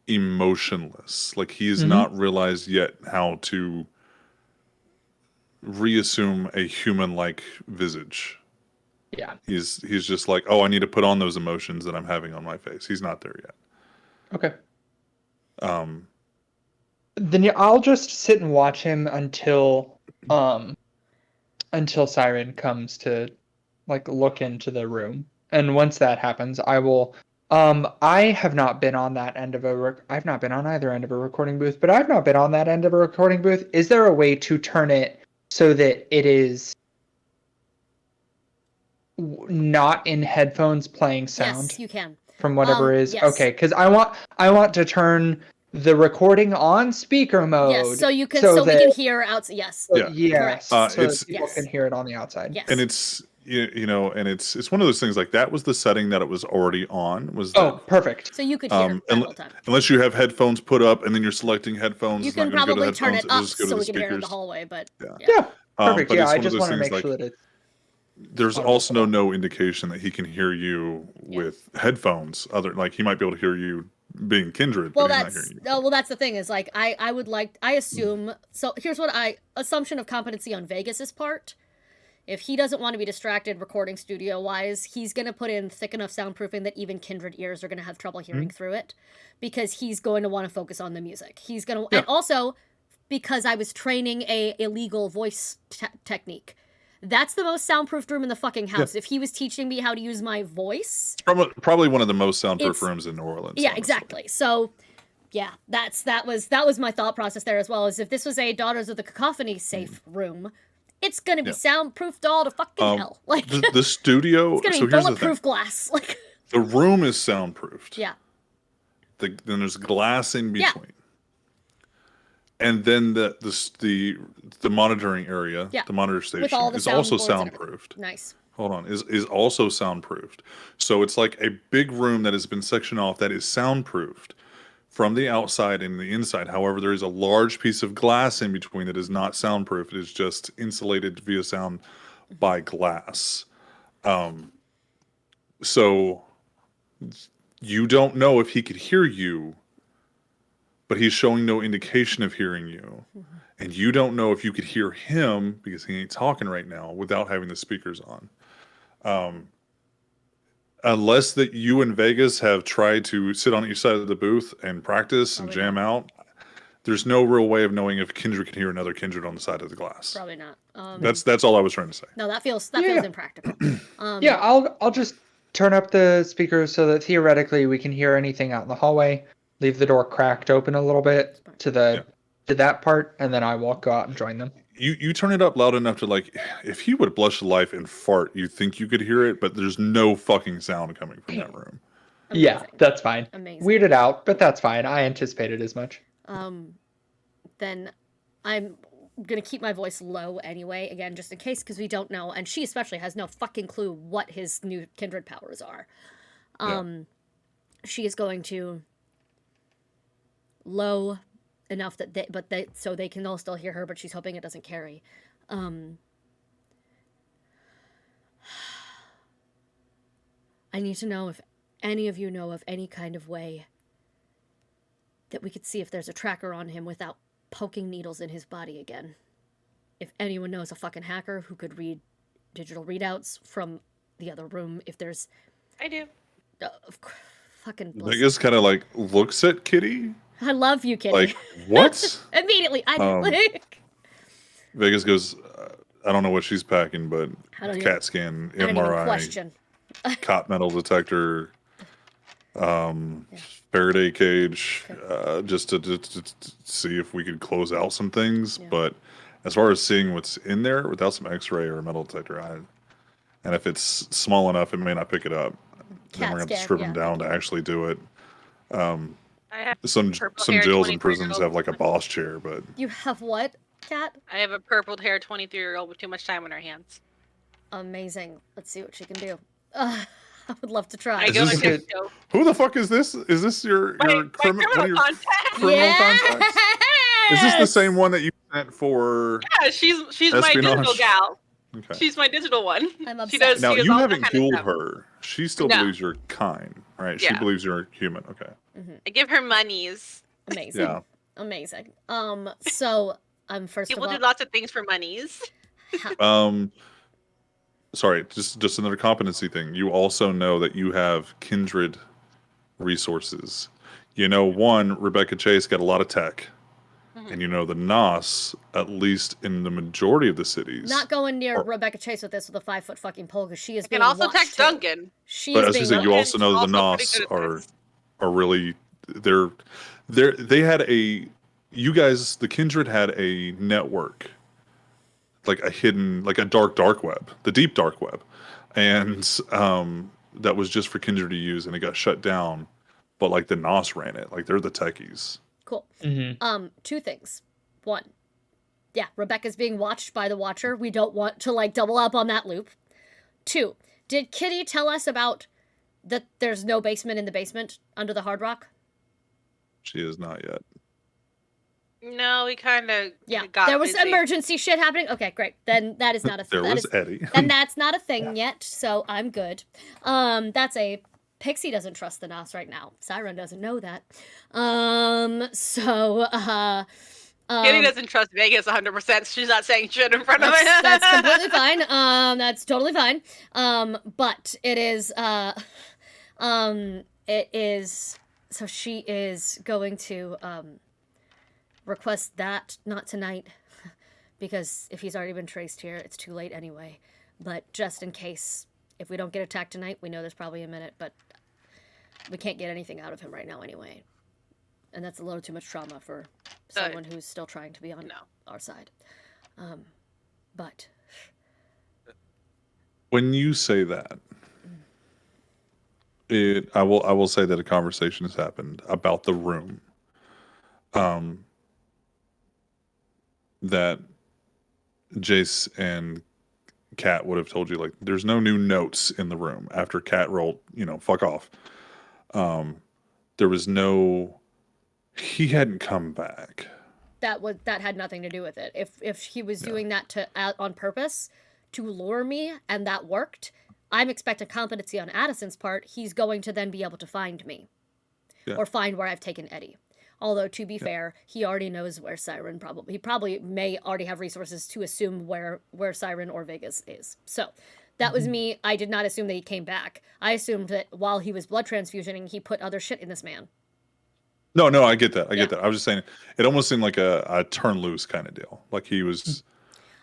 emotionless. Like he has not realized yet how to reassume a human like visage. Yeah. He's just like, oh, I need to put on those emotions that I'm having on my face. He's not there yet. Okay. Um, Then I'll just sit and watch him until Siren comes to like look into the room. And once that happens, I will I have not been on that end of I've not been on either end of a recording booth, but I've not been on that end of a recording booth. Is there a way to turn it so that it is not in headphones playing sound Yes, you can. from whatever is? Yes. Okay, because I want to turn the recording on speaker mode. Yes, so you can so we that can hear out. Yes. Yeah. yes, Correct. so It's- that people Yes. can hear it on the outside. Yes. and it's you know, and it's one of those things like that was the setting that it was already on. Was that Oh, perfect. So you could hear that whole time. unless you have headphones put up and then you're selecting headphones, You it's not can gonna go to probably turn headphones, it it'll up just go to so the we can hear it in the speakers. hallway, but Yeah. Yeah, perfect. But Yeah, it's I one of just those want to things, make like, sure that it's there's audible. also no indication that he can hear you with headphones. Other like he might be able to hear you being kindred, well, but he's not that's hearing you. well, that's the thing is like I assume so. Here's what assumption of competency on Vegas's part. If he doesn't want to be distracted recording studio wise, he's going to put in thick enough soundproofing that even kindred ears are going to have trouble hearing through it because he's going to want to focus on the music. He's going to, and also because I was training a illegal voice technique. That's the most soundproofed room in the fucking house. If he was teaching me how to use my voice, Probably one of the most soundproof It's- rooms in New Orleans. yeah, honestly. exactly. So, yeah, that was my thought process there as well. As if this was a Daughters of the Cacophony safe room, it's gonna be soundproofed all to fucking hell. Like The studio. it's gonna So be here's the thing: bulletproof glass. Like the room is soundproofed. yeah, Then there's glass in Yeah. between. And then the monitoring area, Yeah. the monitor station, with all the is also soundboards and everything. soundproofed. Nice. Hold on, is also soundproofed. So it's like a big room that has been sectioned off that is soundproofed from the outside and the inside. However, there is a large piece of glass in between that is not soundproof. It is just insulated via sound by glass. So you don't know if he could hear you, but he's showing no indication of hearing you. And you don't know if you could hear him because he ain't talking right now without having the speakers on. Unless that you and Vegas have tried to sit on each side of the booth and practice and Probably jam out, there's no real way of knowing if Kindred can hear another Kindred on the side of the glass. Probably not. That's all I was trying to say. No, that feels Yeah. impractical. Yeah, I'll just turn up the speakers so that theoretically we can hear anything out in the hallway. Leave the door cracked open a little bit to that part, and then I will go out and join them. You turn it up loud enough to like, if he would blush life and fart, you think you could hear it, but there's no fucking sound coming from that room. Yeah, Amazing. that's fine. Amazing. Weirded out, but that's fine. I anticipated as much. Then I'm gonna keep my voice low anyway, again, just in case, because we don't know, and she especially has no fucking clue what his new kindred powers are. She is going to low enough that so they can all still hear her, but she's hoping it doesn't carry. I need to know if any of you know of any kind of way that we could see if there's a tracker on him without poking needles in his body again. If anyone knows a fucking hacker who could read digital readouts from the other room, if there's... I do. Fucking bless. Vegas kind of like looks at Kitty. I love you, Kitty. Like, what? Immediately, I Um, like. Vegas goes, I don't know what she's packing, but I don't CAT scan, I don't even MRI, question. cot metal detector, Faraday cage, just to see if we could close out some things. Yeah. But as far as seeing what's in there without some X-ray or a metal detector, and if it's small enough, it may not pick it up. Then we're CAT gonna have to scan, strip yeah, them down to actually do it. I have Some purple some hair jails and 23-year-old prisons have like a boss chair, but You have what, Cat? I have a purple hair 23-year-old with too much time on her hands. Amazing. Let's see what she can do. I would love to try. I Is go this to good? Costco. who the fuck is this? Is this your My one of your contact. criminal contacts? Is this the Yes! same one that you sent for Yeah, she's my espionage? digital gal. Okay. She's my digital one. I'm She obsessed. does. Now she does you all haven't that kind of ghouled stuff. her. She still No. believes you're kind, right? She Yeah. believes you're human. Okay. I give her monies. Amazing. Yeah. Amazing. So first People of do all, lots of things for monies. Sorry, just another competency thing. You also know that you have kindred resources. You know, one, Rebecca Chase got a lot of tech. And you know the NOS, at least in the majority of the cities. not going near Or- Rebecca Chase with this with a 5-foot fucking pole because she is I being can also watched text too. Duncan. She But is as you being said, you watched. also know that the Also pretty NOS good at are this. really they had a you guys the kindred had a network, like a hidden, like a dark web, the deep dark web, and that was just for kindred to use, and it got shut down. But like the NOS ran it, like they're the techies. Cool. Mm-hmm. Two things. One, yeah, Rebecca's being watched by the Watcher. We don't want to like double up on that loop. Two, did Kitty tell us about that there's no basement in the basement under the Hard Rock? She is not yet. No, we kind of Yeah, got there was busy. emergency shit happening. Okay, great. Then that is not a There that was is- Eddie. and that's not a thing yet, so I'm good. That's a Pixie doesn't trust the NOS right now. Siren doesn't know that. Kitty doesn't trust Vegas 100%. She's not saying shit in front of it. That's completely fine. That's totally fine. But it is so she is going to request that not tonight because if he's already been traced here, it's too late anyway. But just in case, if we don't get attacked tonight, we know there's probably a minute, but we can't get anything out of him right now anyway. And that's a little too much trauma for someone who's still trying to be on our side. But When you say that, I will say that a conversation has happened about the room. That Jace and Kat would have told you, like, there's no new notes in the room after Kat rolled, fuck off. There was no, he hadn't come back. that had nothing to do with it. If he was doing that on purpose to lure me and that worked, I'm expecting competency on Addison's part. He's going to then be able to find me. Yeah. Or find where I've taken Eddie. Although, to be fair, he already knows where Siren he probably may already have resources to assume where Siren or Vegas is. So, that was me. I did not assume that he came back. I assumed that while he was blood transfusioning, he put other shit in this man. No, I get that. I get that. I was just saying, it almost seemed like a turn loose kind of deal. Like he was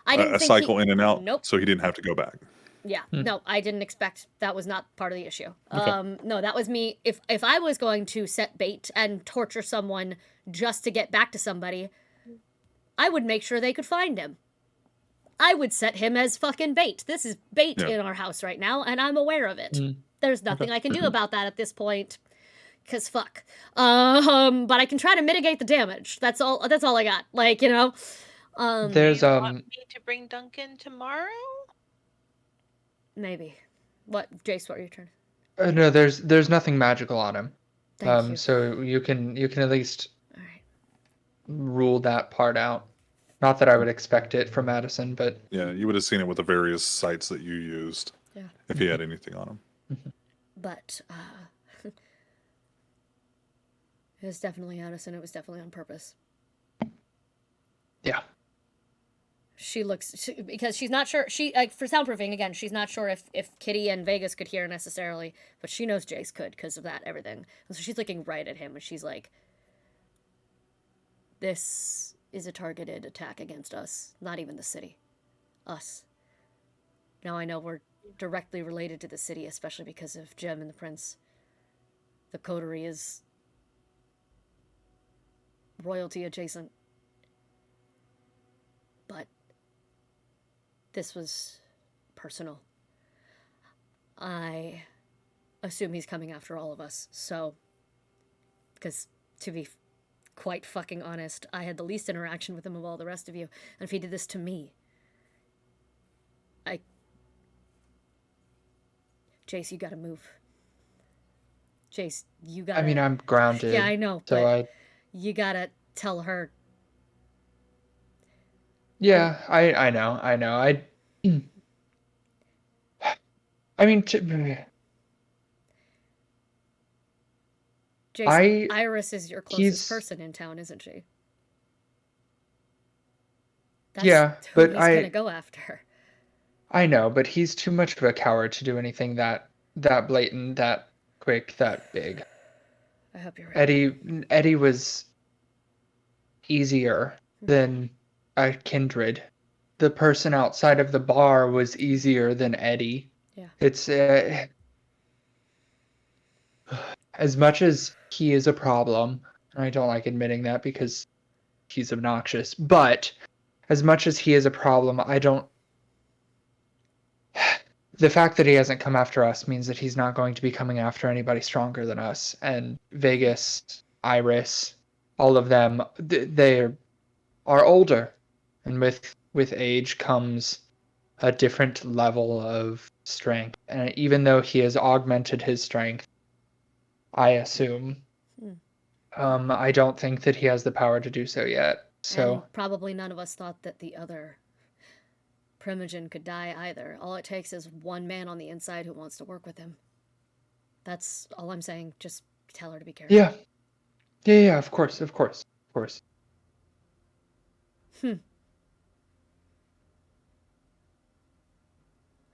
a cycle in and out, Nope. so he didn't have to go back. Yeah, no, I didn't expect that was not part of the issue. Okay. No, that was me. If I was going to set bait and torture someone just to get back to somebody, I would make sure they could find him. I would set him as fucking bait. This is bait in our house right now, and I'm aware of it. There's nothing I can do about that at this point. 'Cause fuck. But I can try to mitigate the damage. That's all I got. Like, There's Do you want me to bring Duncan tomorrow? maybe. What, Jace, what are you trying no, there's nothing magical on him. Thank you. So you can at least All right. rule that part out. Not that I would expect it from Madison, but Yeah, you would have seen it with the various sites that you used. Yeah. If he had anything on him. But it was definitely Addison. It was definitely on purpose. yeah. She looks because she's not sure. She like for soundproofing again. She's not sure if Kitty and Vegas could hear necessarily, but she knows Jace could because of that everything. And so she's looking right at him, and she's like, "This is a targeted attack against us. Not even the city, us. Now I know we're directly related to the city, especially because of Jem and the Prince. The coterie is royalty adjacent, but." This was personal. I assume he's coming after all of us, so... Because, to be quite fucking honest, I had the least interaction with him of all the rest of you, and if he did this to me... Jace, you gotta move. Jace, you gotta... I mean, I'm grounded. Yeah, I know, so but you gotta tell her... Yeah, I know. I mean, Jace, Iris is your closest he's- person in town, isn't she? Yeah, who but he's gonna go after. I know, but he's too much of a coward to do anything that blatant, that quick, that big. I hope you're right. Eddie was easier than a kindred. The person outside of the bar was easier than Eddie. Yeah. It's as much as he is a problem, and I don't like admitting that because he's obnoxious, but as much as he is a problem, I don't. The fact that he hasn't come after us means that he's not going to be coming after anybody stronger than us. And Vegas, Iris, all of them, they are older, and with age comes a different level of strength. And even though he has augmented his strength, I assume, I don't think that he has the power to do so yet. So and probably none of us thought that the other Primogen could die either. All it takes is one man on the inside who wants to work with him. That's all I'm saying. Just tell her to be careful. Yeah, of course.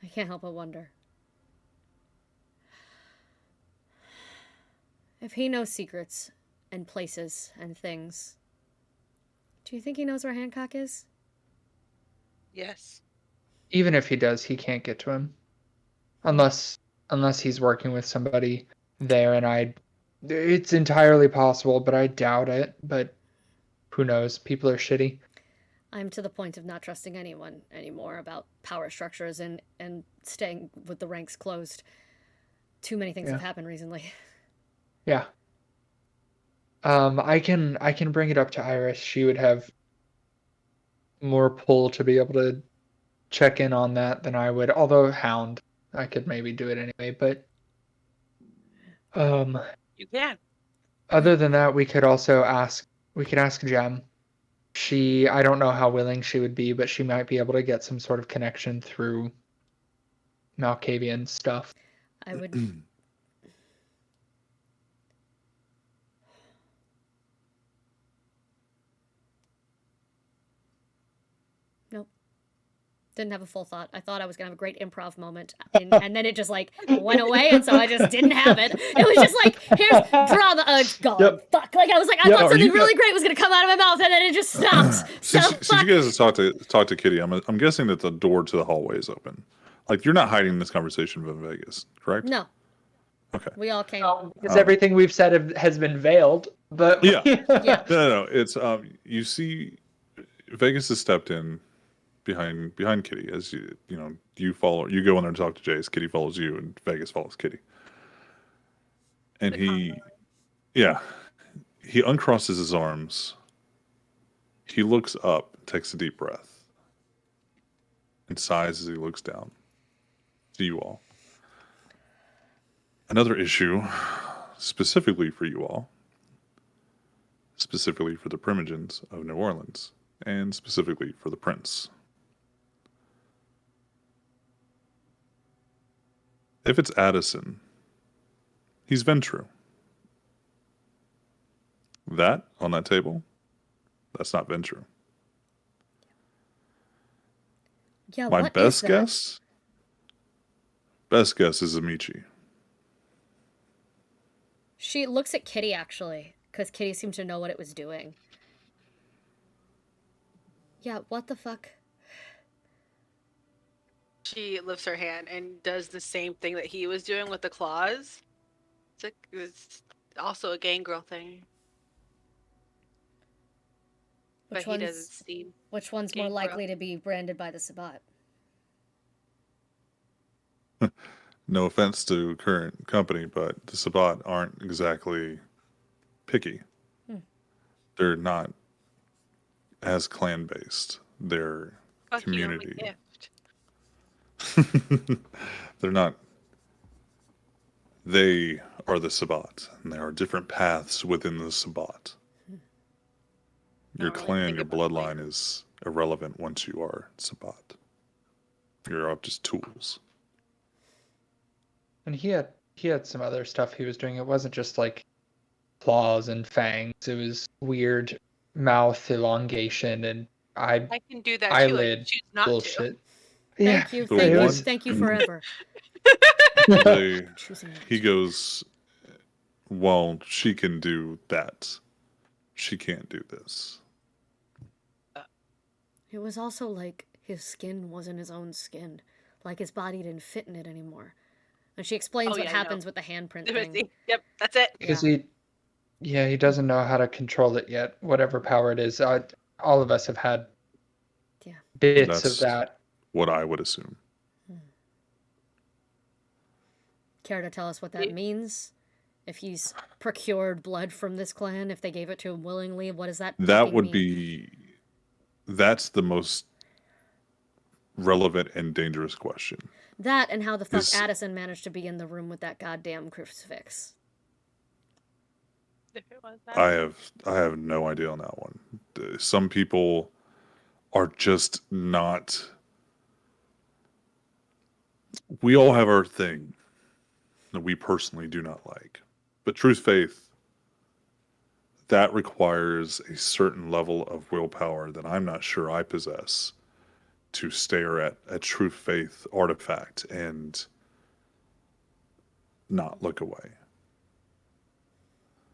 I can't help but wonder. If he knows secrets and places and things, do you think he knows where Hancock is? Yes. Even if he does, he can't get to him. Unless he's working with somebody there, and it's entirely possible, but I doubt it. But who knows? People are shitty. I'm to the point of not trusting anyone anymore about power structures and staying with the ranks closed. Too many things have happened recently. Yeah. I can bring it up to Iris. She would have more pull to be able to check in on that than I would. Although Hound, I could maybe do it anyway. But You can. other than that, we could ask Jem. I don't know how willing she would be, but she might be able to get some sort of connection through Malkavian stuff. I would... Nope. Didn't have a full thought. I thought I was going to have a great improv moment, and then it just, like, went away, and so I just didn't have it. It was just like, here's drama. Gone. Yep. Fuck. Like, I was like, I thought something really great was going to come out of my mouth, and then it just stopped. Since you guys have talked to Kitty, I'm guessing that the door to the hallway is open. Like, you're not hiding this conversation from Vegas, correct? No. Okay. We all came. Because everything we've said has been veiled. But Yeah. Yeah. No. It's you see, Vegas has stepped in behind Kitty as you follow. You go in there to talk to Jace. Kitty follows you, and Vegas follows Kitty. And he uncrosses his arms. He looks up, takes a deep breath, and sighs as he looks down to you all. Another issue, specifically for you all, specifically for the Primogens of New Orleans, and specifically for the Prince. If it's Addison, he's Ventru. That on that table, that's not Ventru. Yeah, My what is best that? guess? Best guess is Amici. She looks at Kitty, actually, because Kitty seemed to know what it was doing. Yeah, what the fuck? She lifts her hand and does the same thing that he was doing with the claws. It's also a gangrel thing. But he doesn't seem Which one's more gangrel. likely to be branded by the Sabbat? No offense to current company, but the Sabbat aren't exactly picky. They're not as clan based. They're Fuck you, I'm a community. gift. They're not. They are the Sabbat, and there are different paths within the Sabbat. Your don't really clan, think your about bloodline is irrelevant once you are Sabbat. You're up just tools. And he had some other stuff he was doing. It wasn't just like claws and fangs. It was weird mouth elongation and I can do that too. I eyelid choose not to. bullshit. Yeah, Thank you, The thank you, one- thank you forever. Choosing not He to. goes, well, she can do that. She can't do this. It was also like his skin wasn't his own skin. Like his body didn't fit in it anymore. And she explains Oh, what yeah, I know. happens with the handprint thing. Yep, that's it. because Yeah. he doesn't know how to control it yet. Whatever power it is, all of us have had Yeah. bits That's of that. what I would assume. Care to tell us what that means? If he's procured blood from this clan, if they gave it to him willingly, what does that That fucking would mean? be. That's the most relevant and dangerous question. That and how the fuck Is- Addison managed to be in the room with that goddamn crucifix. If it was that. I have no idea on that one. Some people are just not. We all have our thing that we personally do not like, but truth faith, that requires a certain level of willpower that I'm not sure I possess to stare at a true faith artifact and not look away.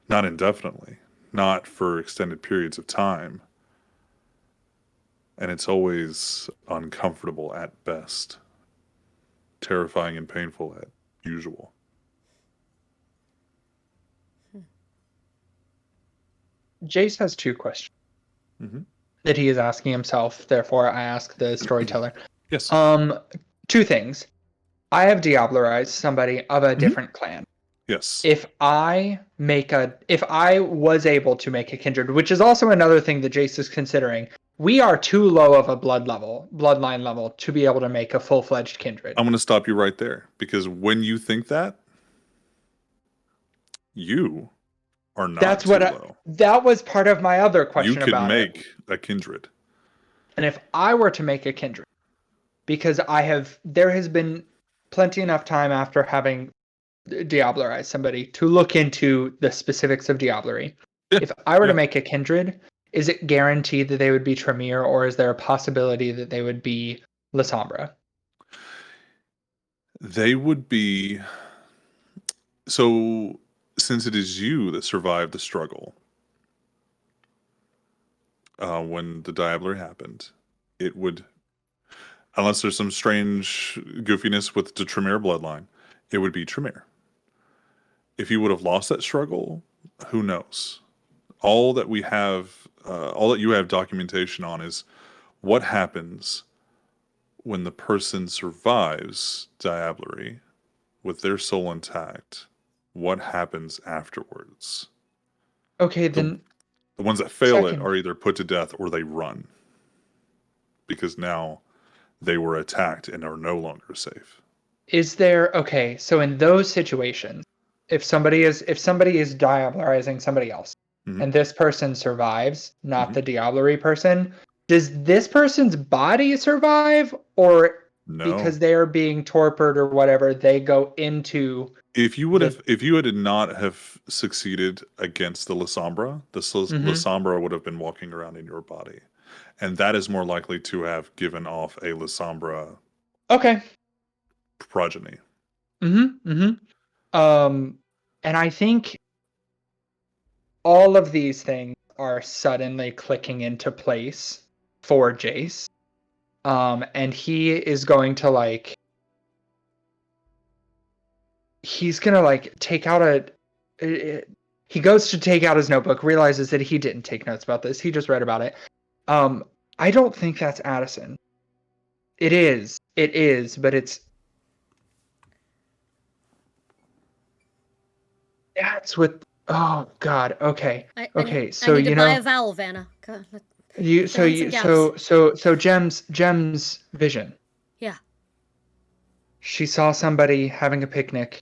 Not indefinitely, not for extended periods of time. And it's always uncomfortable at best, terrifying and painful at usual. Jace has two questions Mhm. that he is asking himself. Therefore, I ask the storyteller. Yes. Two things. I have diablerized somebody of a different clan. Yes. If I was able to make a kindred, which is also another thing that Jace is considering, we are too low of a bloodline level to be able to make a full-fledged kindred. I'm going to stop you right there because when you think that, you are not That's too what low. that was part of my other question You could about it. make a kindred. And if I were to make a kindred, because there has been plenty enough time after having diablerized somebody to look into the specifics of diablerie. Yeah, If I were to yeah. make a kindred, is it guaranteed that they would be Tremere, or is there a possibility that they would be La Sombra? They would be. So, since it is you that survived the struggle when the diablerie happened, it would, unless there's some strange goofiness with the Tremere bloodline, it would be Tremere. If you would have lost that struggle, who knows? All that we have, all that you have documentation on is what happens when the person survives diablerie with their soul intact. What happens afterwards? Okay, then The ones that fail Second. it are either put to death or they run because now they were attacked and are no longer safe. so in those situations, if somebody is diablerizing somebody else, Mhm. and this person survives, not Mhm. the diablerie person, does this person's body survive, or No. because they are being tortured or whatever, they go into If you had not have succeeded against the La Sombra, the La Mhm. Sombra would have been walking around in your body. and that is more likely to have given off a Lasombra Okay. progeny. And I think all of these things are suddenly clicking into place for Jace. And he is going to like he's gonna like take out he goes to take out his notebook, realizes that he didn't take notes about this, he just read about it. I don't think that's Addison. It is, but that's what. Oh God. Okay. Okay. So I need to you buy know a vowel, Vanna. God, so Gem's vision. yeah. She saw somebody having a picnic.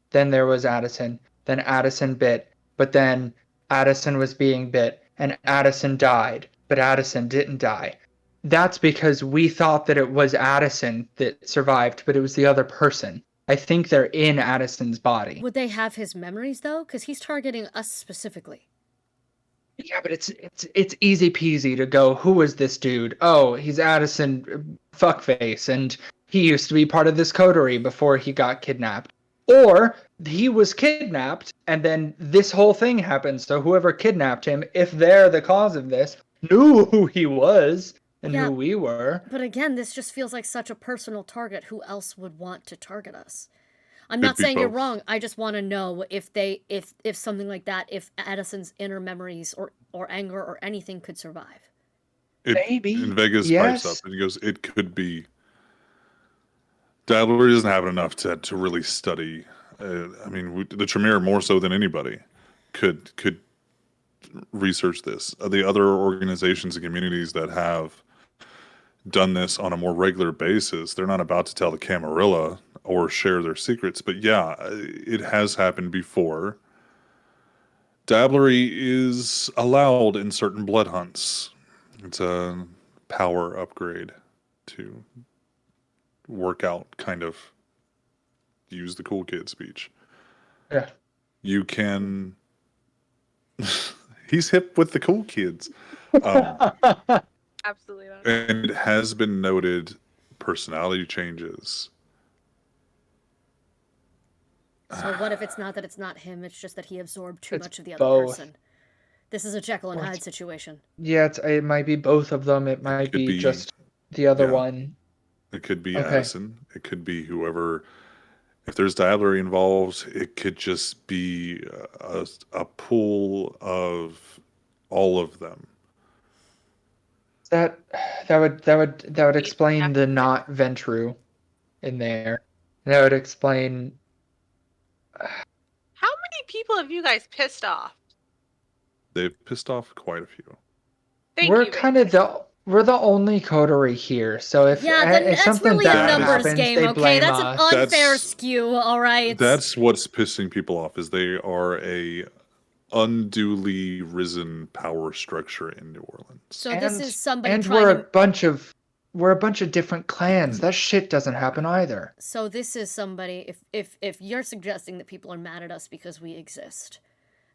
Then there was Addison. Then Addison bit. But then Addison was being bit, and Addison died. But Addison didn't die. That's because we thought that it was Addison that survived, but it was the other person. I think they're in Addison's body. Would they have his memories though? Because he's targeting us specifically. Yeah, but it's easy peasy to go, who is this dude? Oh, he's Addison fuckface, and he used to be part of this coterie before he got kidnapped. Or he was kidnapped, and then this whole thing happened, so whoever kidnapped him, if they're the cause of this, knew who he was and Yeah, who we were. But again, this just feels like such a personal target. Who else would want to target us? I'm Could not be saying you're both. wrong. I just want to know if something like that, if Addison's inner memories or anger or anything could survive. Maybe, And Vegas yes. pipes up and he goes, it could be. Dabbler doesn't have enough to really study. I mean, the Tremere more so than anybody could research this. The other organizations and communities that have done this on a more regular basis, they're not about to tell the Camarilla or share their secrets. But yeah, it has happened before. Dabblery is allowed in certain blood hunts. It's a power upgrade to work out, kind of use the cool kid speech. Yeah. You can. He's hip with the cool kids. Absolutely not. And it has been noted personality changes. So what if it's not that it's not him? It's just that he absorbed too It's much of the other both. person. This is a Jekyll and Or Hyde situation. Yeah, it might be both of them. It might could be be- just the other yeah. one. It could be Okay. Addison. It could be whoever. If there's diablery involved, it could just be a pool of all of them. That would explain Yeah. the not Ventru in there. That would explain. How many people have you guys pissed off? They've pissed off quite a few. Thank We're you. kind of we're the only coterie here, so if Yeah, then if that's something really a bad numbers happens, game, they okay? blame That's us. an unfair That's- skew, all right? That's what's pissing people off is they are a unduly risen power structure in New Orleans. So this is somebody and trying we're a bunch of different clans. That shit doesn't happen either. So this is somebody, if you're suggesting that people are mad at us because we exist,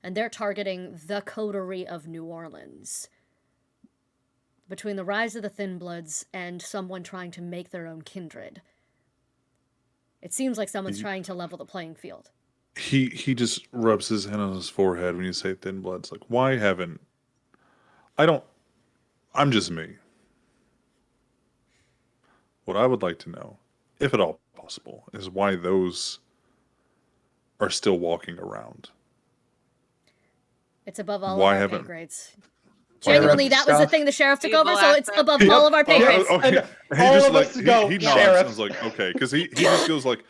and they're targeting the coterie of New Orleans, between the rise of the Thin Bloods and someone trying to make their own kindred, it seems like someone's trying to level the playing field. He just rubs his hand on his forehead when you say Thin Bloods. Like, why haven't... I'm just me. What I would like to know, if at all possible, is why those are still walking around. It's above all Why of our pay haven't- grades. Why Genuinely, haven't that was the stuff- thing the sheriff took People over, so ask it's that. above all of our pay grades. Okay. And He all just of like us go, he nods "Sheriff." and was like, okay, because he just goes like,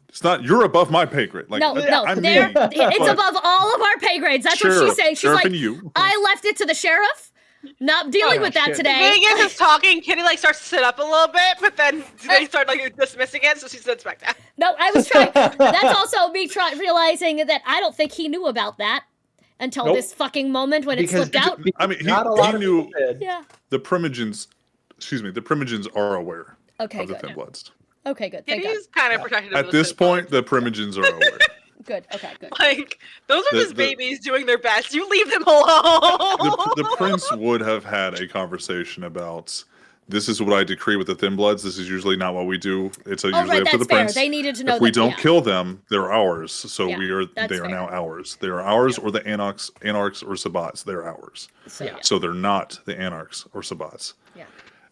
it's not, you're above my pay grade. Like, No, I'm they're, me, it's but above all of our pay grades. That's what she's saying. She's Sheriff like, and you. I left it to the sheriff. Not dealing Oh, with that shit. today. Vegas is talking. Kitty like starts to sit up a little bit, but then they start like dismissing it, so she sits back down. No, I was trying. That's also me realizing that I don't think he knew about that until Nope. this fucking moment when Because- it slipped out. I mean, Not a lot he of knew people did. Yeah. the Primogens are aware Okay, of the good. Thin Bloods. Okay, good. Thank God. Kitty's kind of protective of At the this Thin point, Bloods. the Primogens are aware. Good. Okay. Good. Like, those are The- just the- babies doing their best. You leave them alone. The prince would have had a conversation about this is what I decree with the thin bloods. This is usually not what we do. It's usually right. up to the That's fair. prince. They needed to know If we that. don't Yeah. kill them, they're ours. So Yeah, they that's are fair. now ours. They are ours, or the anarchs or sabbats. They're ours. So, Yeah. yeah. So they're not the anarchs or sabbats. Yeah.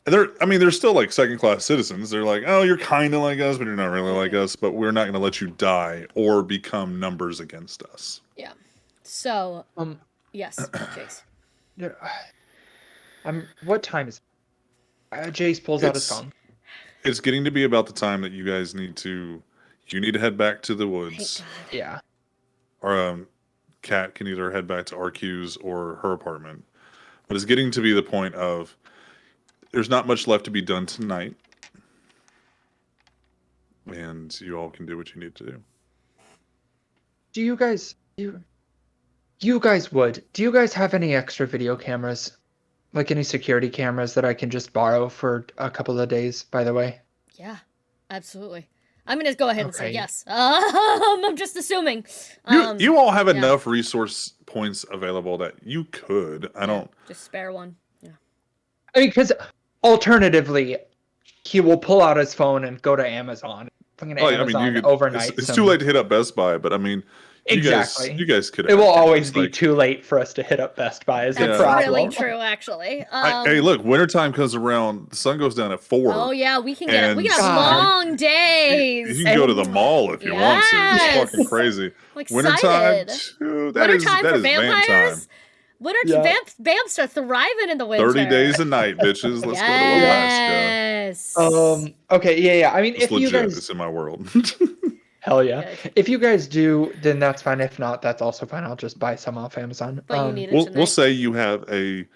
And they're still like second class citizens. They're like, oh, you're kind of like us, but you're not really like us. But we're not going to let you die or become numbers against us. Yeah. So, Um, yes, Jace. yeah, what time is? Jace pulls out his It's- phone. It's getting to be about the time that you guys need to head back to the Thank woods. God. Yeah. Or Kat can either head back to RQ's or her apartment. But it's getting to be the point of there's not much left to be done tonight. And you all can do what you need to do. Do you guys you guys would? Do you guys have any extra video cameras? Like any security cameras that I can just borrow for a couple of days, by the way? Yeah, absolutely. I'm gonna go ahead and say Okay. yes. I'm just assuming. You all have yeah. enough resource points available that you could. I don't. Just spare one. Yeah. I mean, because alternatively, he will pull out his phone and go to Amazon. Fucking Oh, Amazon you could. overnight. It's some- too late to hit up Best Buy, but I mean, Exactly. You guys could. It will have always things be like- too late for us to hit up Best Buy is the That's problem. really true, actually. Hey, look! Wintertime comes around. The sun goes down at 4. Oh yeah, we can get it. We and- can have God. long days. You can go to the mall if you want to. It's Yes. fucking crazy. I'm Wintertime, excited. too, that is Wintertime that for is vamp vampires. time. Winter Yeah. vamps are thriving in the winter. 30 days a night, bitches. Let's go to Alaska. Yes. Okay, yeah. I mean, It's if legit. you guys, It's in my world. hell yeah. Good. If you guys do, then that's fine. If not, that's also fine. I'll just buy some off Amazon. But you need it we'll tonight. say you have a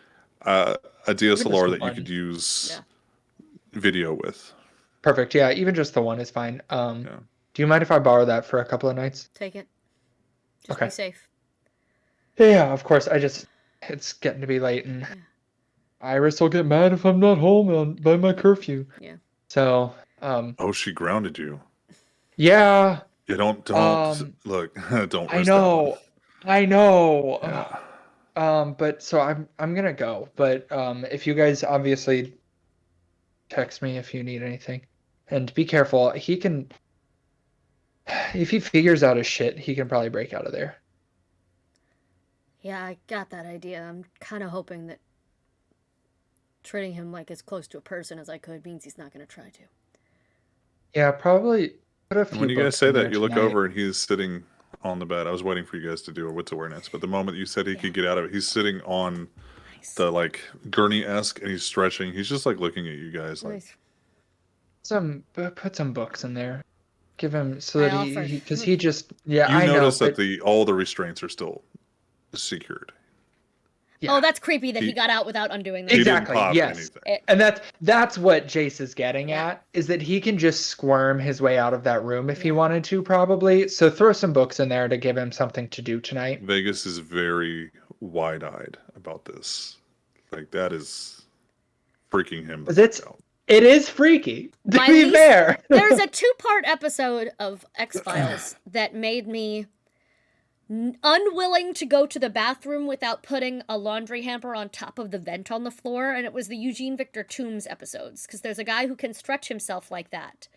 DSLR that you one. could use Yeah. video with. Perfect. Yeah, even just the one is fine. Yeah. Do you mind if I borrow that for a couple of nights? Take it. Just Okay. be safe. Yeah, of course. It's getting to be late, and Iris will get mad if I'm not home by my curfew. Yeah. So, Oh, she grounded you. yeah, Yeah, don't look. Don't. I risk know, I know. That one. But so I'm gonna go. But if you guys obviously text me if you need anything, and be careful. He can, if he figures out his shit, he can probably break out of there. Yeah, I got that idea. I'm kind of hoping that treating him like as close to a person as I could means he's not going to try to. Yeah, probably. Put a And few when you guys books say in that, there you look tonight. over and he's sitting on the bed. I was waiting for you guys to do a wits awareness, but the moment you said he could get out of it, he's sitting on Nice. the like gurney-esque and he's stretching. He's just like looking at you guys like Nice. Put some books in there. Give him so I that offered. because he just yeah you I know notice but, that all the restraints are still secured. yeah. Oh, that's creepy that he He- got out without undoing He them. didn't Exactly, pop yes. anything. And that's what Jace is getting Yeah. at is that he can just squirm his way out of that room if he wanted to probably. So throw some books in there to give him something to do tonight. Vegas is very wide-eyed about this. Like that is freaking him. the Is it- fuck out. It is freaky. To My be least- fair. There's a 2-part episode of X-Files that made me unwilling to go to the bathroom without putting a laundry hamper on top of the vent on the floor, and it was the Eugene Victor Toombs episodes, because there's a guy who can stretch himself like that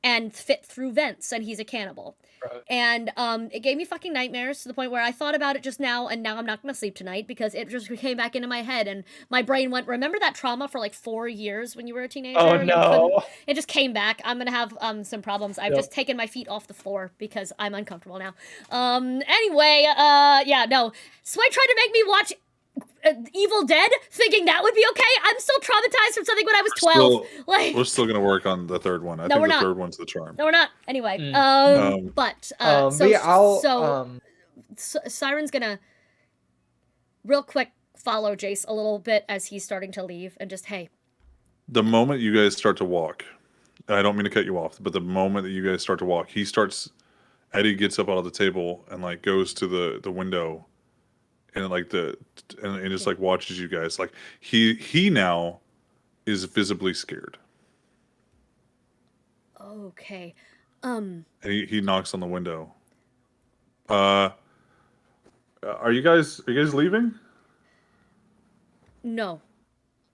and fit through vents, and he's a cannibal. Right. And it gave me fucking nightmares to the point where I thought about it just now, and now I'm not going to sleep tonight because it just came back into my head, and my brain went, remember that trauma for like 4 years when you were a teenager? Oh You couldn't- no. It just came back. I'm gonna have some problems. I've Yep. just taken my feet off the floor because I'm uncomfortable now. Anyway, yeah, no. Sway tried to make me watch Evil Dead, thinking that would be okay. I'm still traumatized from something when I was 12. Like, We're still gonna work on the third one. I No, think we're the not. third one's the charm. no, we're not. Anyway, Mm. but yeah, I'll Siren's gonna real quick follow Jace a little bit as he's starting to leave, and just hey, The moment you guys start to walk, I don't mean to cut you off, but the moment that you guys start to walk, Eddie gets up out of the table and like goes to the window and like and just like watches you guys. Like he now is visibly scared. okay, And he knocks on the window. Are you guys leaving? No.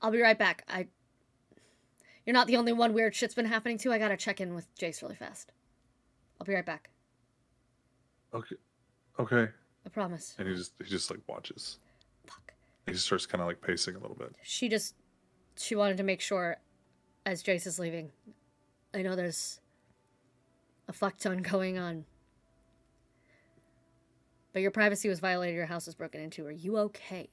I'll be right back. You're not the only one weird shit's been happening to. I gotta check in with Jace really fast. I'll be right back. Okay. I promise. And he just like watches. Fuck. He just starts kind of like pacing a little bit. She wanted to make sure, as Jace is leaving, I know there's a fuck ton going on. But your privacy was violated, your house was broken into. Are you okay?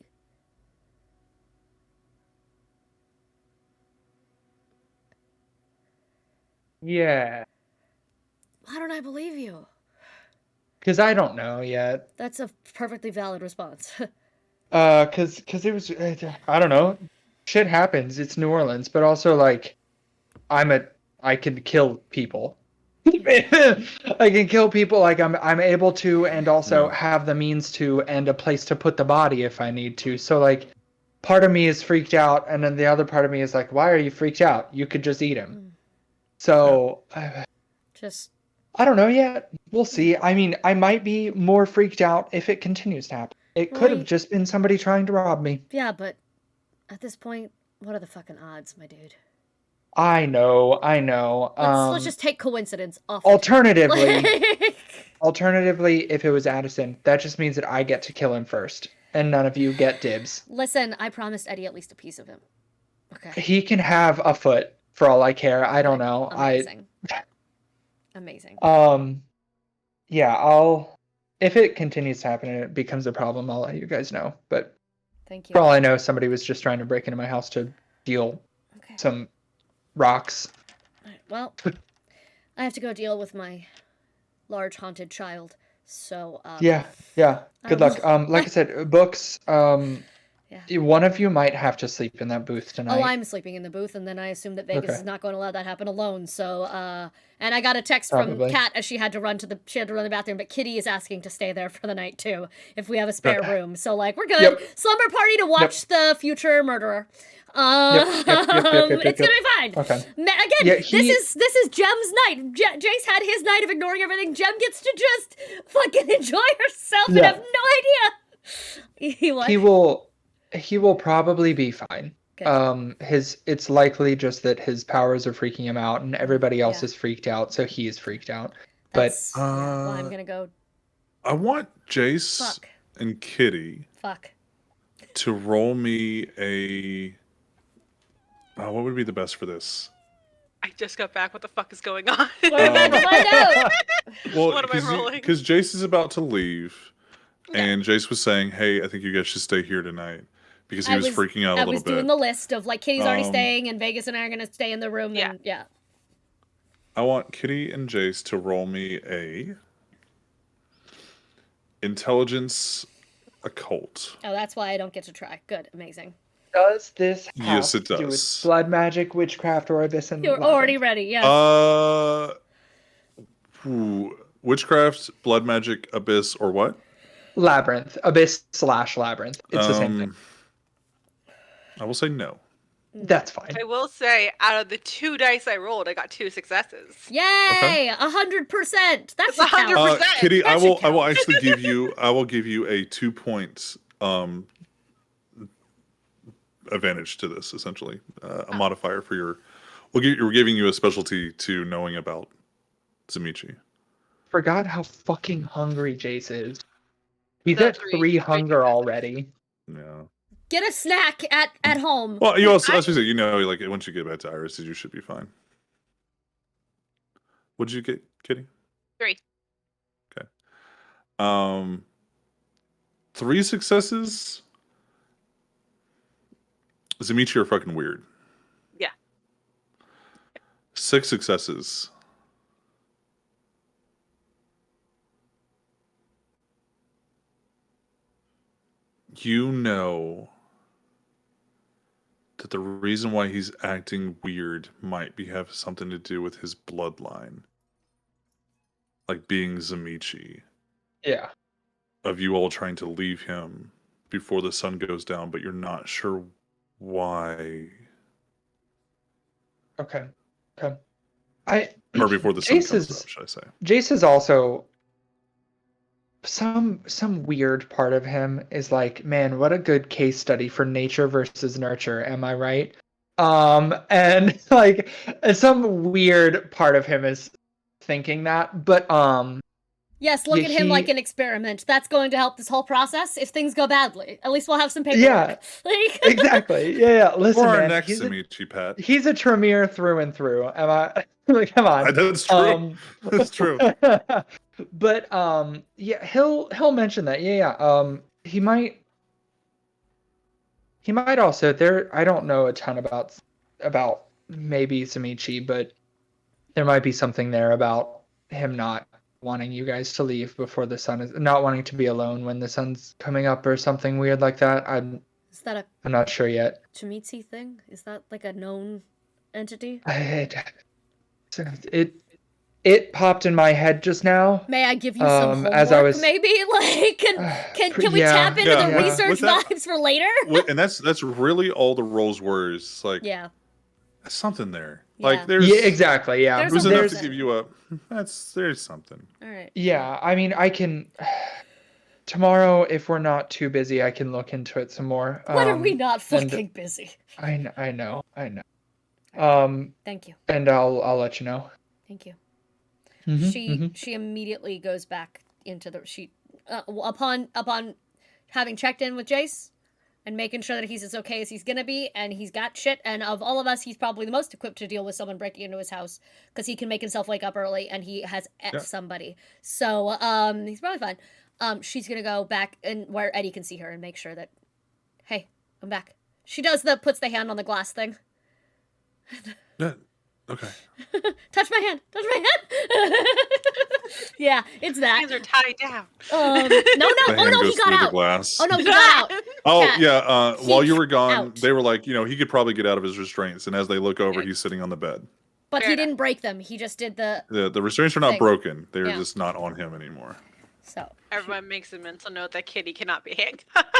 Yeah. Why don't I believe you? Because I don't know yet. That's a perfectly valid response. Because it was, I don't know. Shit happens. It's New Orleans, but also like, I can kill people. I can kill people. Like I'm able to, and also have the means to, and a place to put the body if I need to. So like, part of me is freaked out, and then the other part of me is like, why are you freaked out? You could just eat him. So, I don't know yet. We'll see. I mean, I might be more freaked out if it continues to happen. It could have just been somebody trying to rob me. Yeah, but at this point, what are the fucking odds, my dude? I know. Let's just take coincidence off. Alternatively, if it was Addison, that just means that I get to kill him first, and none of you get dibs. Listen, I promised Eddie at least a piece of him. Okay. He can have a foot for all I care. I don't know. Amazing. Amazing. Yeah, if it continues to happen and it becomes a problem, I'll let you guys know. But thank you. For all I know, somebody was just trying to break into my house to steal some rocks. Well, I have to go deal with my large haunted child. So yeah. Good luck. Like I said, books. One of you might have to sleep in that booth tonight. Oh, I'm sleeping in the booth, and then I assume that Vegas is not going to let that happen alone. So, and I got a text from Kat as she had to run to the bathroom, but Kitty is asking to stay there for the night too, if we have a spare room. So, like, we're good. Slumber party to watch the future murderer. It's gonna be fine. Okay. Again, this is Jem's night. Jace had his night of ignoring everything. Jem gets to just fucking enjoy herself and have no idea. He will probably be fine. It's likely just that his powers are freaking him out, and everybody else is freaked out, so he is freaked out. Well, I'm gonna go. I want Jace and Kitty to roll me a. What would be the best for this? I just got back. What the fuck is going on? What about to find out? Well, what am I rolling? Because Jace is about to leave, and Jace was saying, "Hey, I think you guys should stay here tonight," because he was freaking out a little bit. I was doing the list of like Kitty's already staying, and Vegas and I are gonna stay in the room. And, I want Kitty and Jace to roll me a intelligence occult. Oh, that's why I don't get to try. Good, amazing. Does this have Yes, it to do does. with blood magic, witchcraft, or abyss and You're already ready, yes. Witchcraft, blood magic, abyss, or what? Labyrinth. Abyss/labyrinth. It's the same thing. I will say no. That's fine. I will say, out of the 2 dice I rolled, I got 2 successes. Yay! 100%. That's 100%. Kitty, I will actually give you a 2-point advantage to this, essentially. A modifier for your. We're giving you a specialty to knowing about Zamichi. Forgot how fucking hungry Jace is. He's at 3 hunger already. Yeah. Get a snack at home. Well, you also, as we said, like once you get back to Iris, you should be fine. What did you get, Kitty? 3. Okay. 3 successes. Zamichi are fucking weird. Yeah. 6 successes. You know that the reason why he's acting weird might have something to do with his bloodline. Like being Zamichi. Yeah. Of you all trying to leave him before the sun goes down, but you're not sure why. Okay. Or before the sun comes up, should I say. Jace is also some weird part of him is like, man, what a good case study for nature versus nurture. Am I right? And like some weird part of him is thinking that, but Yes, look Yeah, at him like he- an experiment. That's going to help this whole process if things go badly. At least we'll have some paperwork. Yeah. Like, exactly. Yeah. Listen, Or our man, next he's a, Amici pet. he's a Tremere through and through. Am I? Like, come on. That's true. That's true. But yeah, he'll mention that. Yeah, yeah. He might also there. I don't know a ton about maybe Samichi, but there might be something there about him not wanting you guys to leave before the sun is not wanting to be alone when the sun's coming up or something weird like that. I'm is that a not sure yet. Chamitsi thing? Is that like a known entity? It popped in my head just now. May I give you some homework, as I was- maybe? Like, can we Yeah, tap into yeah, the with- research with that- vibes for later? And that's really all the roles were. Is like Yeah. there's something there. Yeah. Like there's Yeah, exactly. Yeah, There's It was a enough reason. to give you a. There's something. All right. Yeah, I mean, I can tomorrow if we're not too busy, I can look into it some more. When are we not and- fucking busy? I know. Thank you. And I'll let you know. Thank you. Mhm, She immediately goes back into the upon having checked in with Jace and making sure that he's as okay as he's gonna be, and he's got shit, and of all of us he's probably the most equipped to deal with someone breaking into his house because he can make himself wake up early and he has somebody, so he's probably fine. She's gonna go back and where Eddie can see her and make sure that, hey, I'm back. She puts the hand on the glass thing. Yeah. Okay. Touch my hand. Yeah, it's that. Hands are tied down. No. The Oh hand no, he goes got through the out. glass. Oh no, he got out. Oh Cat. yeah. While you were gone, out. they were like, he could probably get out of his restraints. And as they look over, Yeah. he's sitting on the bed. But Fair he enough. didn't break them. He just did the The restraints are not Thing. broken. They're Yeah. just not on him anymore. so. Everyone makes a mental note that Kitty cannot be handcuffed.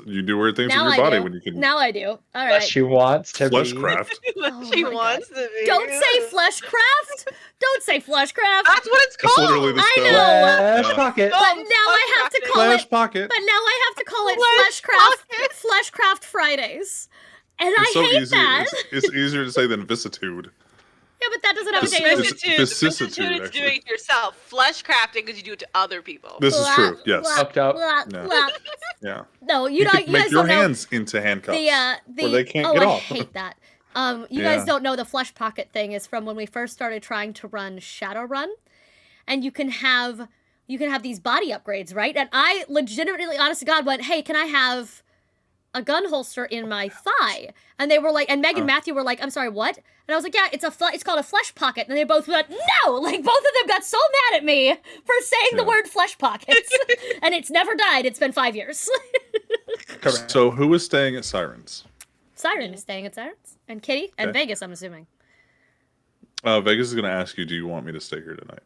You do weird things Now with I your body do. when you can Now I do. All right. She wants to be. fleshcraft. Oh she my wants to be. Don't say fleshcraft. Don't say fleshcraft. That's what it's That's called. literally the I spell. know. Flash Yeah. pocket. But now I have to call Flash it. pocket. But now I have to call it Flesh Fleshcraft Fridays, and It's I so hate easy. that. It's easier to say than vicitude. Yeah, but that doesn't have a It's- daily. it's- vicissitude, Vicissitude is actually. doing it yourself. Flesh crafting is you do it to other people. This is true. Yes. Blah, Fucked up. blah, Yeah. blah. Yeah. No, you You know, could you make guys your don't know. hands into handcuffs. The where they can't oh, get I off. hate that. You Yeah. guys don't know the flesh pocket thing is from when we first started trying to run Shadowrun, and you can have these body upgrades, right? And I legitimately, honest to God, went, "Hey, can I have a gun holster in my thigh?" And they were like, and Meg and Matthew were like, "I'm sorry, what?" And I was like, "Yeah, it's called a flesh pocket." And they both went, "No!" Like both of them got so mad at me for saying the Yeah. word flesh pockets, and it's never died. It's been 5 years. Correct. So who is staying at Sirens? Siren is staying at Siren's, and Kitty and Okay. Vegas. I'm assuming. Vegas is going to ask you, do you want me to stay here tonight?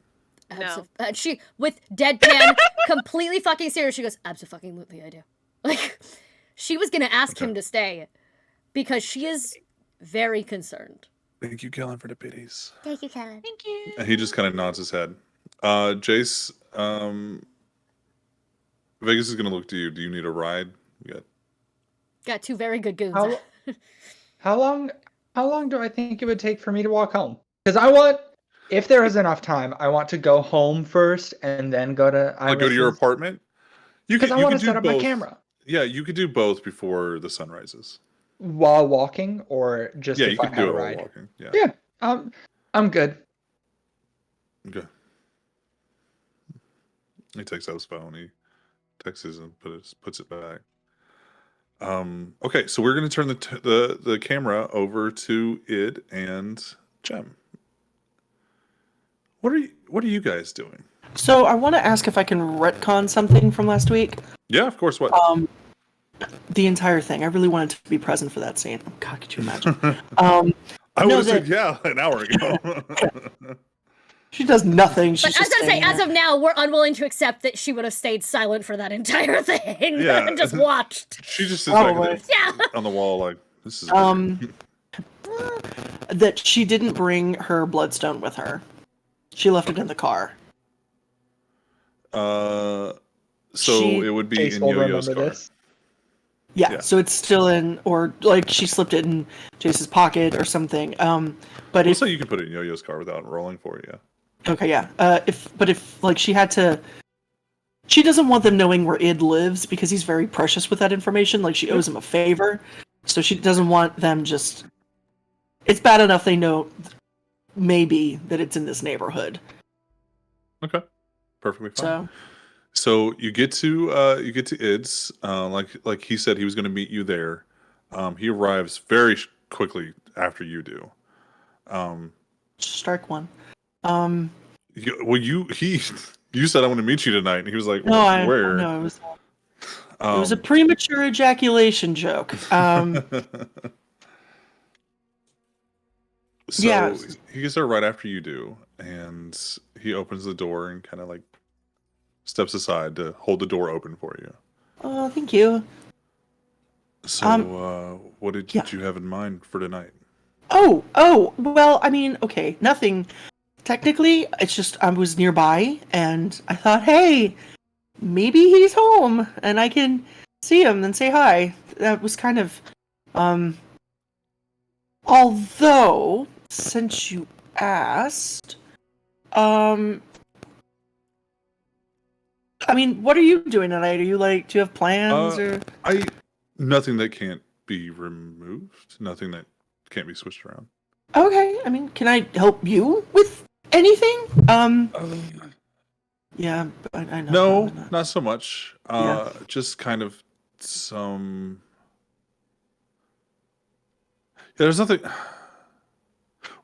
No. She with deadpan, completely fucking serious. She goes, "Absolutely, I do." Like, she was gonna ask him to stay because she is very concerned. Thank you, Kellen, for the pities. Thank you, Kellen. Thank you. And he just kind of nods his head. Jace, Vegas is going to look to you. Do you need a ride? We got Got two very good goons. How long do I think it would take for me to walk home? Because if there is enough time, I want to go home first and then go to go to your apartment? Because I want to do set up my both. camera Yeah, you could do both before the sun rises. while walking, or just Yeah, if you I can had do a it while ride. walking. Yeah. Yeah, I'm good. Okay. He takes out his phone. He texts and puts it back. Okay, so we're gonna turn the camera over to Id and Jem. What are you guys doing? So I want to ask if I can retcon something from last week. Yeah, of course. What? The entire thing. I really wanted to be present for that scene. Oh, God, could you imagine? I would no, have said yeah an hour ago. She does nothing. She's But just as I say, standing as there. of now, we're unwilling to accept that she would have stayed silent for that entire thing Yeah. and just watched. She just sits back Probably. Yeah. on the wall like this is. That she didn't bring her bloodstone with her. She left it in the car. So it would be Chase in will Yo-Yo's remember car. this. Yeah, Yeah. so it's still in, or like she slipped it in Jace's pocket or something. But We'll if say you can put it in Yo-Yo's car without rolling for it, yeah. okay, yeah. If like she had to, she doesn't want them knowing where Id lives because he's very precious with that information. Like she owes him a favor, so she doesn't want them just. It's bad enough they know maybe that it's in this neighborhood. Okay. Perfectly fine. So So you get to Id's, like he said he was going to meet you there. He arrives very quickly after you do. Um, strike one. you said I want to meet you tonight, and he was like, No, I where? know it was a Um, premature ejaculation joke. so Yeah. he gets there right after you do, and he opens the door and kind of like steps aside to hold the door open for you. Oh, thank you. So, what did yeah. you have in mind for tonight? Oh, well, I mean, okay, nothing. Technically, it's just I was nearby and I thought, hey, maybe he's home and I can see him and say hi. That was kind of, although, since you asked, I mean, what are you doing tonight? Are you like, do you have plans or? Nothing that can't be removed. Nothing that can't be switched around. Okay, I mean, can I help you with anything? Yeah, I know. No, probably not. not so much. Yeah. Just kind of some. Yeah, there's nothing.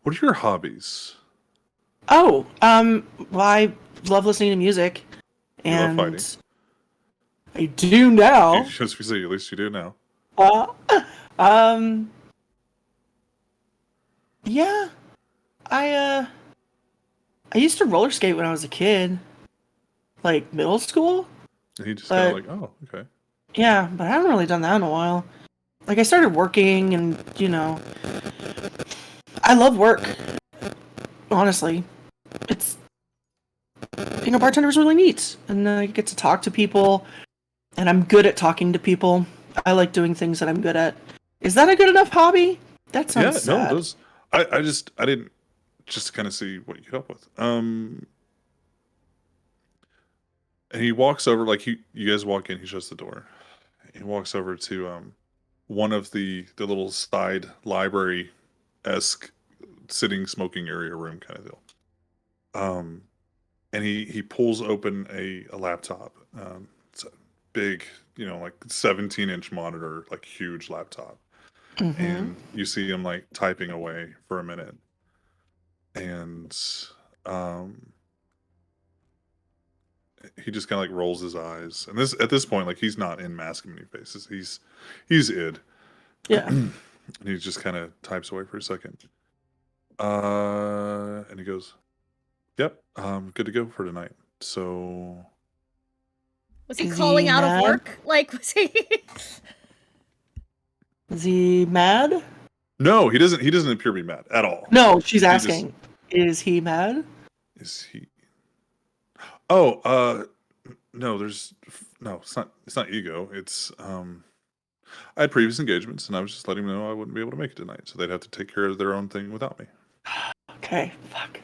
What are your hobbies? Oh, well, I love listening to music, You love fighting. and I do now. Just say at least you do now. Uh, um, yeah, I used to roller skate when I was a kid, like middle school. And he just kind of But like, oh, okay. yeah, but I haven't really done that in a while. Like I started working, and I love work. Honestly, it's being a bartender is really neat, and I get to talk to people, and I'm good at talking to people. I like doing things that I'm good at. Is that a good enough hobby? That Yeah, sounds no, sad. those. I didn't just kind of see what you could help with. And he walks over, like you guys walk in, he shuts the door. He walks over to one of the little side library esque sitting smoking area room kind of deal. And he pulls open a laptop. It's a big, like 17-inch monitor, like huge laptop. Mm-hmm. And you see him like typing away for a minute. And he just kind of like rolls his eyes. And at this point, like he's not in Mask of Many Faces. He's Id. Yeah. And he just kind of types away for a second. And he goes, "Yep, good to go for tonight." So Was he Is calling he out mad? of work? Like, was he? Is he mad? no, he doesn't. He doesn't appear to be mad at all. No, she's just- asking. Is he mad? Is he? Oh, no. No. It's not ego. It's I had previous engagements, and I was just letting them know I wouldn't be able to make it tonight, so they'd have to take care of their own thing without me. Okay, fuck.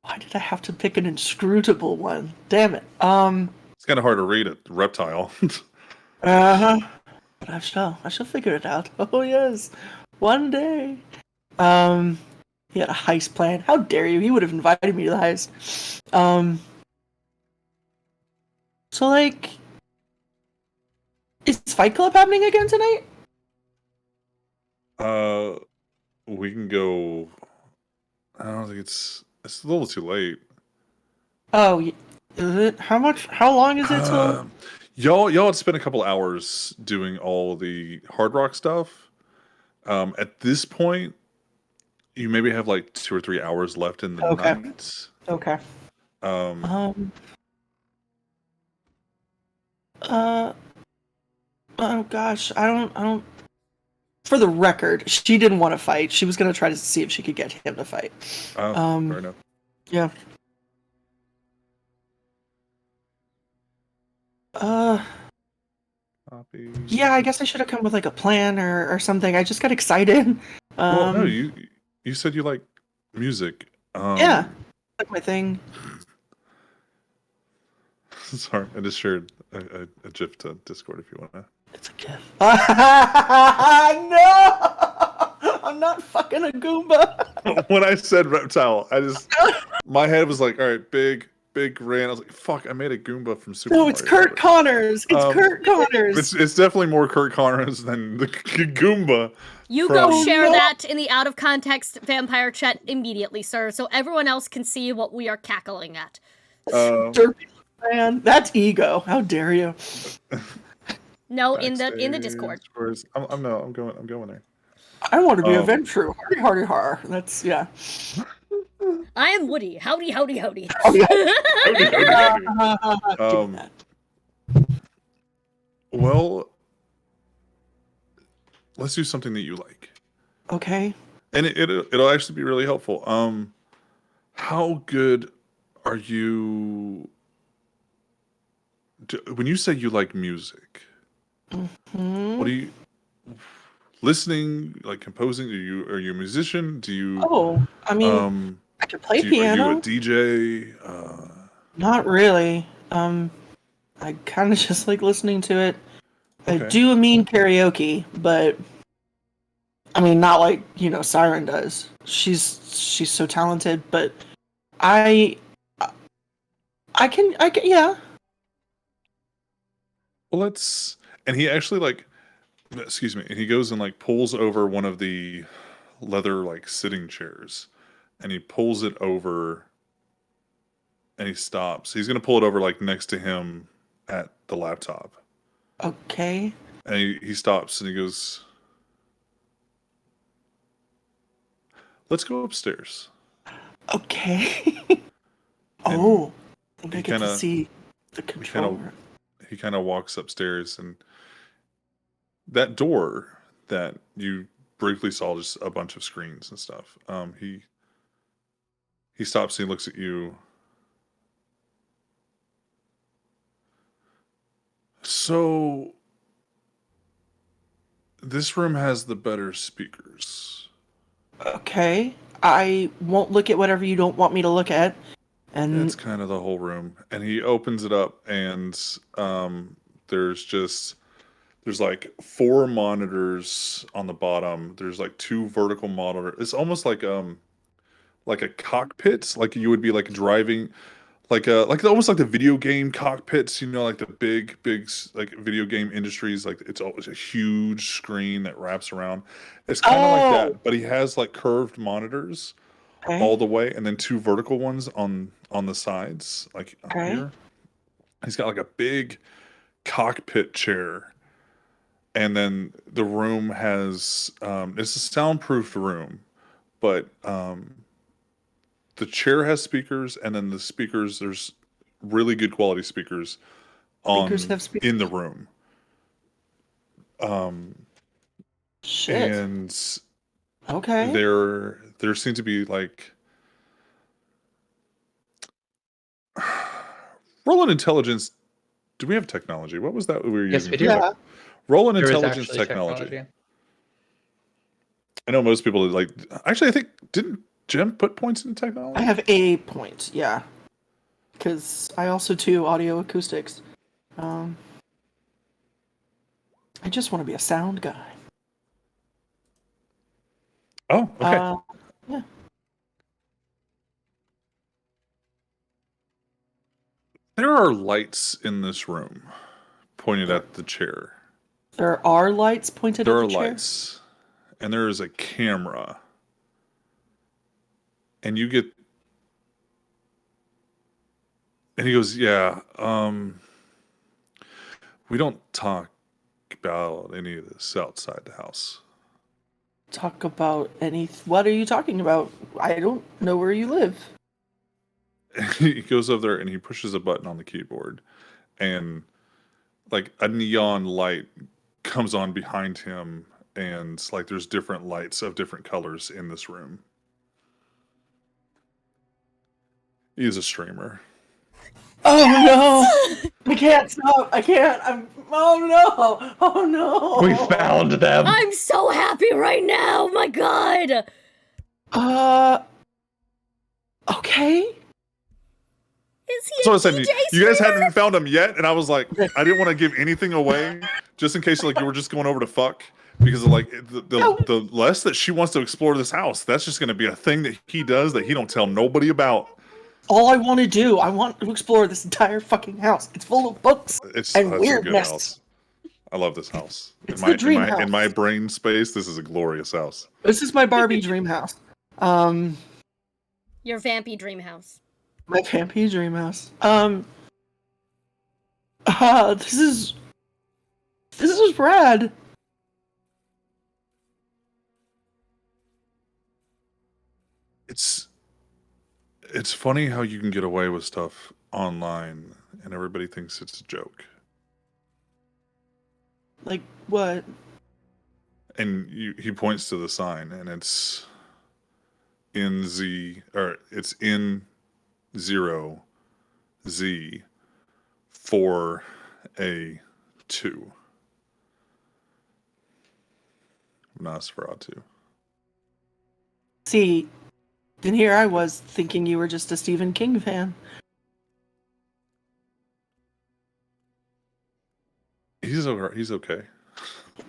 Why did I have to pick an inscrutable one? Damn it. It's kind of hard to read a reptile. Uh-huh. But I shall figure it out. Oh yes. One day. He had a heist plan. How dare you? He would have invited me to the heist. So like, is Fight Club happening again tonight? We can go. I don't think it's a little too late. Oh, is it? How long is it till? Y'all had spent a couple hours doing all the hard rock stuff. At this point, you maybe have like 2 or 3 hours left in the Okay. night. Okay. Um, Oh gosh, I don't. For the record, she didn't want to fight. She was gonna try to see if she could get him to fight. fair enough. Yeah. Copy. Yeah, I guess I should have come with like a plan or something. I just got excited. Well, no, you said you like music. Yeah, like my thing. Sorry, I just shared a GIF to Discord if you want to. It's a gift. No, I'm not fucking a Goomba. When I said reptile, my head was like, all right, big grin. I was like, fuck, I made a Goomba from Super No, Mario. it's Kurt Connors. It's Kurt Connors. It's definitely more Kurt Connors than the Goomba. You from- go share no. that in the out of context vampire chat immediately, sir, so everyone else can see what we are cackling at. Derpy man, that's ego. How dare you? No, in the Discord. I'm going there. I want to be a Ventru. Hardy har. That's yeah. I am Woody. Howdy, howdy, howdy. Well, let's do something that you like. Okay. And it'll actually be really helpful. How good are you when you say you like music? Mm-hmm. What do you listening, like composing? Are you a musician? Do you Oh, I mean, I can play piano. Are you a DJ? Not really. I kind of just like listening to it. Okay. I do mean karaoke, but I mean not like Siren does. She's so talented, but I can yeah. Well, and he actually excuse me, and he goes and like pulls over one of the leather like sitting chairs, and he pulls it over, and he stops. He's gonna pull it over like next to him at the laptop. Okay. And he stops and he goes, "Let's go upstairs." Okay. Oh, I think I get to see the controller. He kind of walks upstairs, and that door that you briefly saw just a bunch of screens and stuff. He stops and he looks at you. So this room has the better speakers. Okay. I won't look at whatever you don't want me to look at. And It's kind of the whole room. And he opens it up, and there's like 4 monitors on the bottom. There's like 2 vertical monitors. It's almost like a cockpit, like you would be like driving like almost like the video game cockpits, like the big like video game industries, like it's always a huge screen that wraps around. It's kind of like that, but he has like curved monitors all the way, and then 2 vertical ones on the sides, like here. He's got like a big cockpit chair, and then the room has it's a soundproofed room, but the chair has speakers, and then the speakers, there's really good quality speakers in the room. Shit. And okay. There seems to be like roll an intelligence. Do we have technology? What was that we were Yes, using? we do. Yeah. Roll an There is intelligence actually technology. I know most people like. Actually, I think didn't Jim put points in technology? I have a point, yeah. Because I also do audio acoustics. I just want to be a sound guy. Oh, okay. Yeah. There are lights in this room pointed at the chair. There are lights pointed at the chair? There are lights. And there is a camera. And you get... And he goes, yeah, we don't talk about any of this outside the house. Talk about what are you talking about? I don't know where you live. He goes over there and he pushes a button on the keyboard, and like a neon light comes on behind him, and like there's different lights of different colors in this room. He is a streamer. Oh no! I can't stop. I can't. Oh no! Oh no! We found them. I'm so happy right now. My God. Okay. Is he So I a was saying, DJ you guys streamer? hadn't found him yet, and I was like, I didn't want to give anything away, just in case like you were just going over to fuck, because of, like the less that she wants to explore this house, that's just going to be a thing that he does that he don't tell nobody about. All I want to do, I want to explore this entire fucking house. It's full of books It's and that's a good weirdness. house. I love this house. It's the dream house. In my brain space, this is a glorious house. This is my Barbie dream house. Your vampy dream house. My vampy dream house. This is rad. It's funny how you can get away with stuff online and everybody thinks it's a joke. Like what? And he points to the sign, and it's it's in 0 Z 4A2. Nosferatu. See, then here I was thinking you were just a Stephen King fan. He's okay.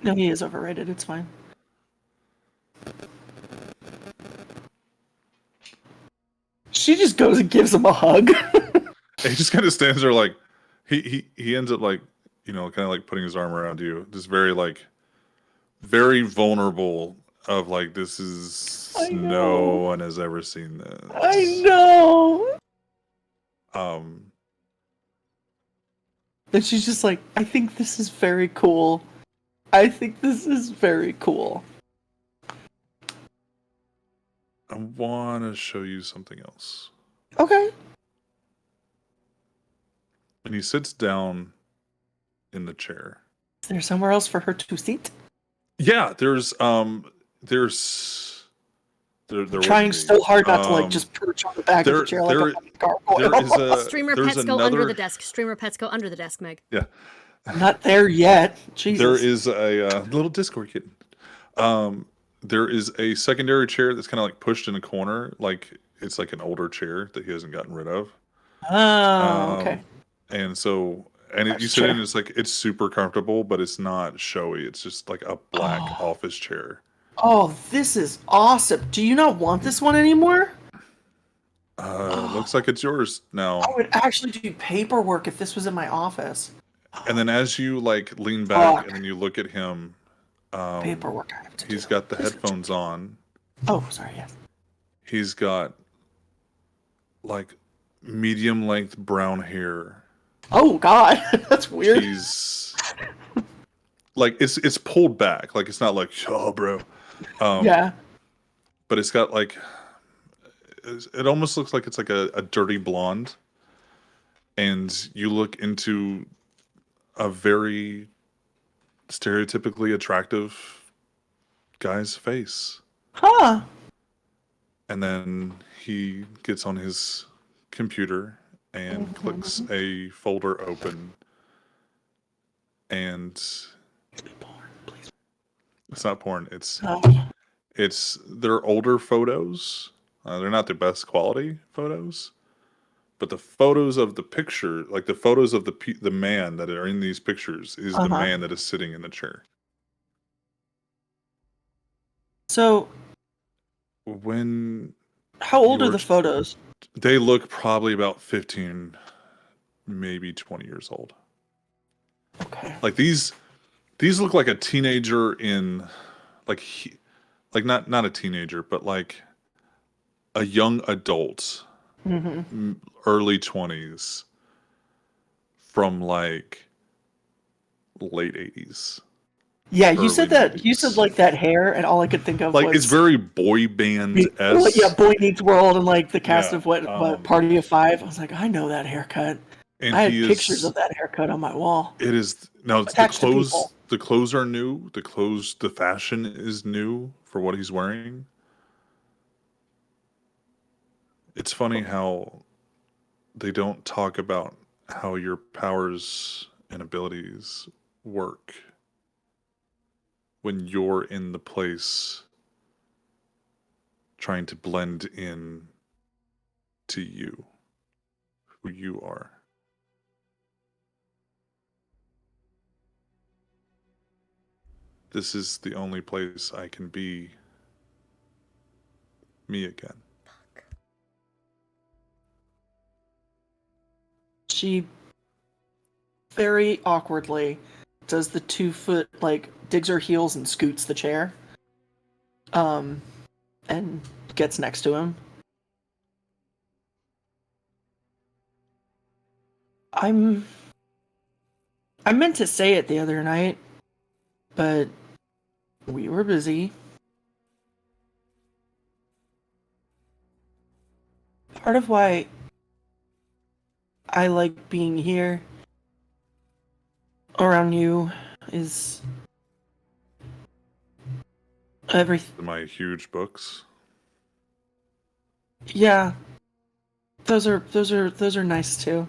No, he is overrated. It's fine. She just goes and gives him a hug. He just kind of stands there like he ends up like, kind of like putting his arm around you, just very vulnerable of like, this is I know. no one has ever seen this. I know. And she's just like, I think this is very cool. I think this is very cool. I want to show you something else. Okay. And he sits down in the chair. Is there somewhere else for her to sit? Yeah, they're Trying so hard not to like just perch on the back of the chair like a fucking gargoyle. There is a Streamer there's pets go another, under the desk. Streamer pets go under the desk, Meg. Yeah. Not there yet. Jesus. There is a little Discord kitten. There is a secondary chair that's kind of like pushed in a corner, like it's like an older chair that he hasn't gotten rid of. Oh, okay. And so, you sit in, it's like it's super comfortable, but it's not showy. It's just like a black office chair. Oh, this is awesome. Do you not want this one anymore? Looks like it's yours now. I would actually do paperwork if this was in my office. And then as you like lean back and then you look at him, paperwork I have to he's do. got the headphones on. Oh, sorry, yes. He's got like medium length brown hair. Oh God, that's weird. He's like it's pulled back, like it's not like, oh bro. Yeah. But it's got like, it almost looks like it's like a dirty blonde. And you look into a very stereotypically attractive guy's face. Huh. And then he gets on his computer and clicks a folder open. And it's not porn. It's their older photos. They're not the best quality photos, but the photos of the picture, like the photos of the man that are in these pictures, is the man that is sitting in the chair. So, how old are the photos? They look probably about 15, maybe 20 years old. Okay. Like these look like a teenager in, like not a teenager, but like a young adult, early 20s, from like late 80s. Yeah, you said that. 90s. You said like that hair, and all I could think of like was it's very boy band-esque. yeah, Boy Meets World, and like the cast of what Party of Five. I was like, I know that haircut. And I had pictures of that haircut on my wall. It is no, it's Attached to people. The clothes are new. The fashion is new for what he's wearing. It's funny how they don't talk about how your powers and abilities work when you're in the place trying to blend in to you, who you are. This is the only place I can be me again. She very awkwardly does the 2 foot, like, digs her heels and scoots the chair. And gets next to him. I meant to say it the other night, but we were busy. Part of why I like being here around you is everything. My huge books. Yeah, those are nice too.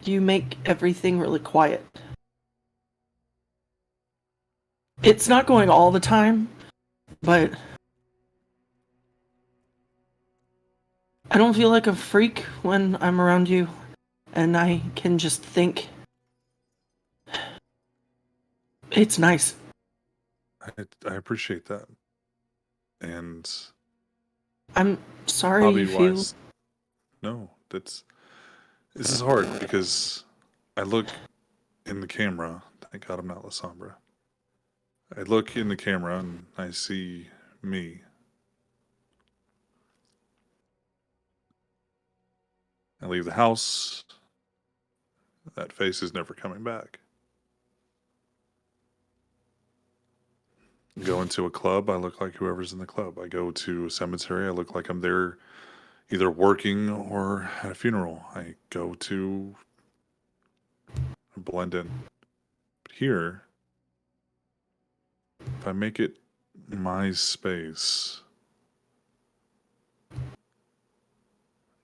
You make everything really quiet. It's not going all the time, but I don't feel like a freak when I'm around you, and I can just think. It's nice. I appreciate that. And I'm sorry hobby you feel. wise, no, this is hard because I look in the camera. Thank God I'm not La Sombra. I look in the camera and I see me. I leave the house. That face is never coming back. Go into a club, I look like whoever's in the club. I go to a cemetery, I look like I'm there either working or at a funeral. I go to blend in. But here, if I make it my space, I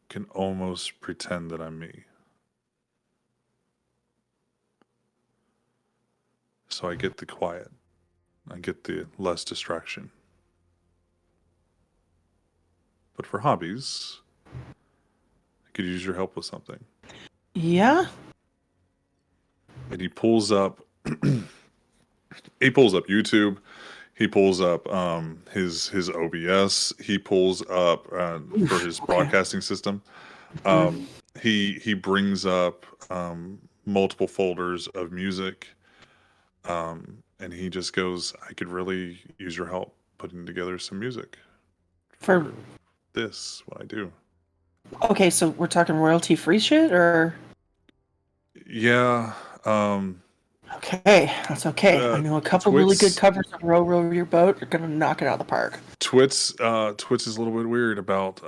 can almost pretend that I'm me. So I get the quiet. I get the less distraction. But for hobbies, I could use your help with something. Yeah? And he pulls up YouTube. He pulls up his OBS. He pulls up for his okay. broadcasting system. He brings up multiple folders of music. And he just goes, I could really use your help putting together some music For this, what I do. okay, so we're talking royalty free shit, or Yeah. okay, that's okay. I know a couple really good covers of "Row Row Your Boat" are gonna knock it out of the park. Twits is a little bit weird about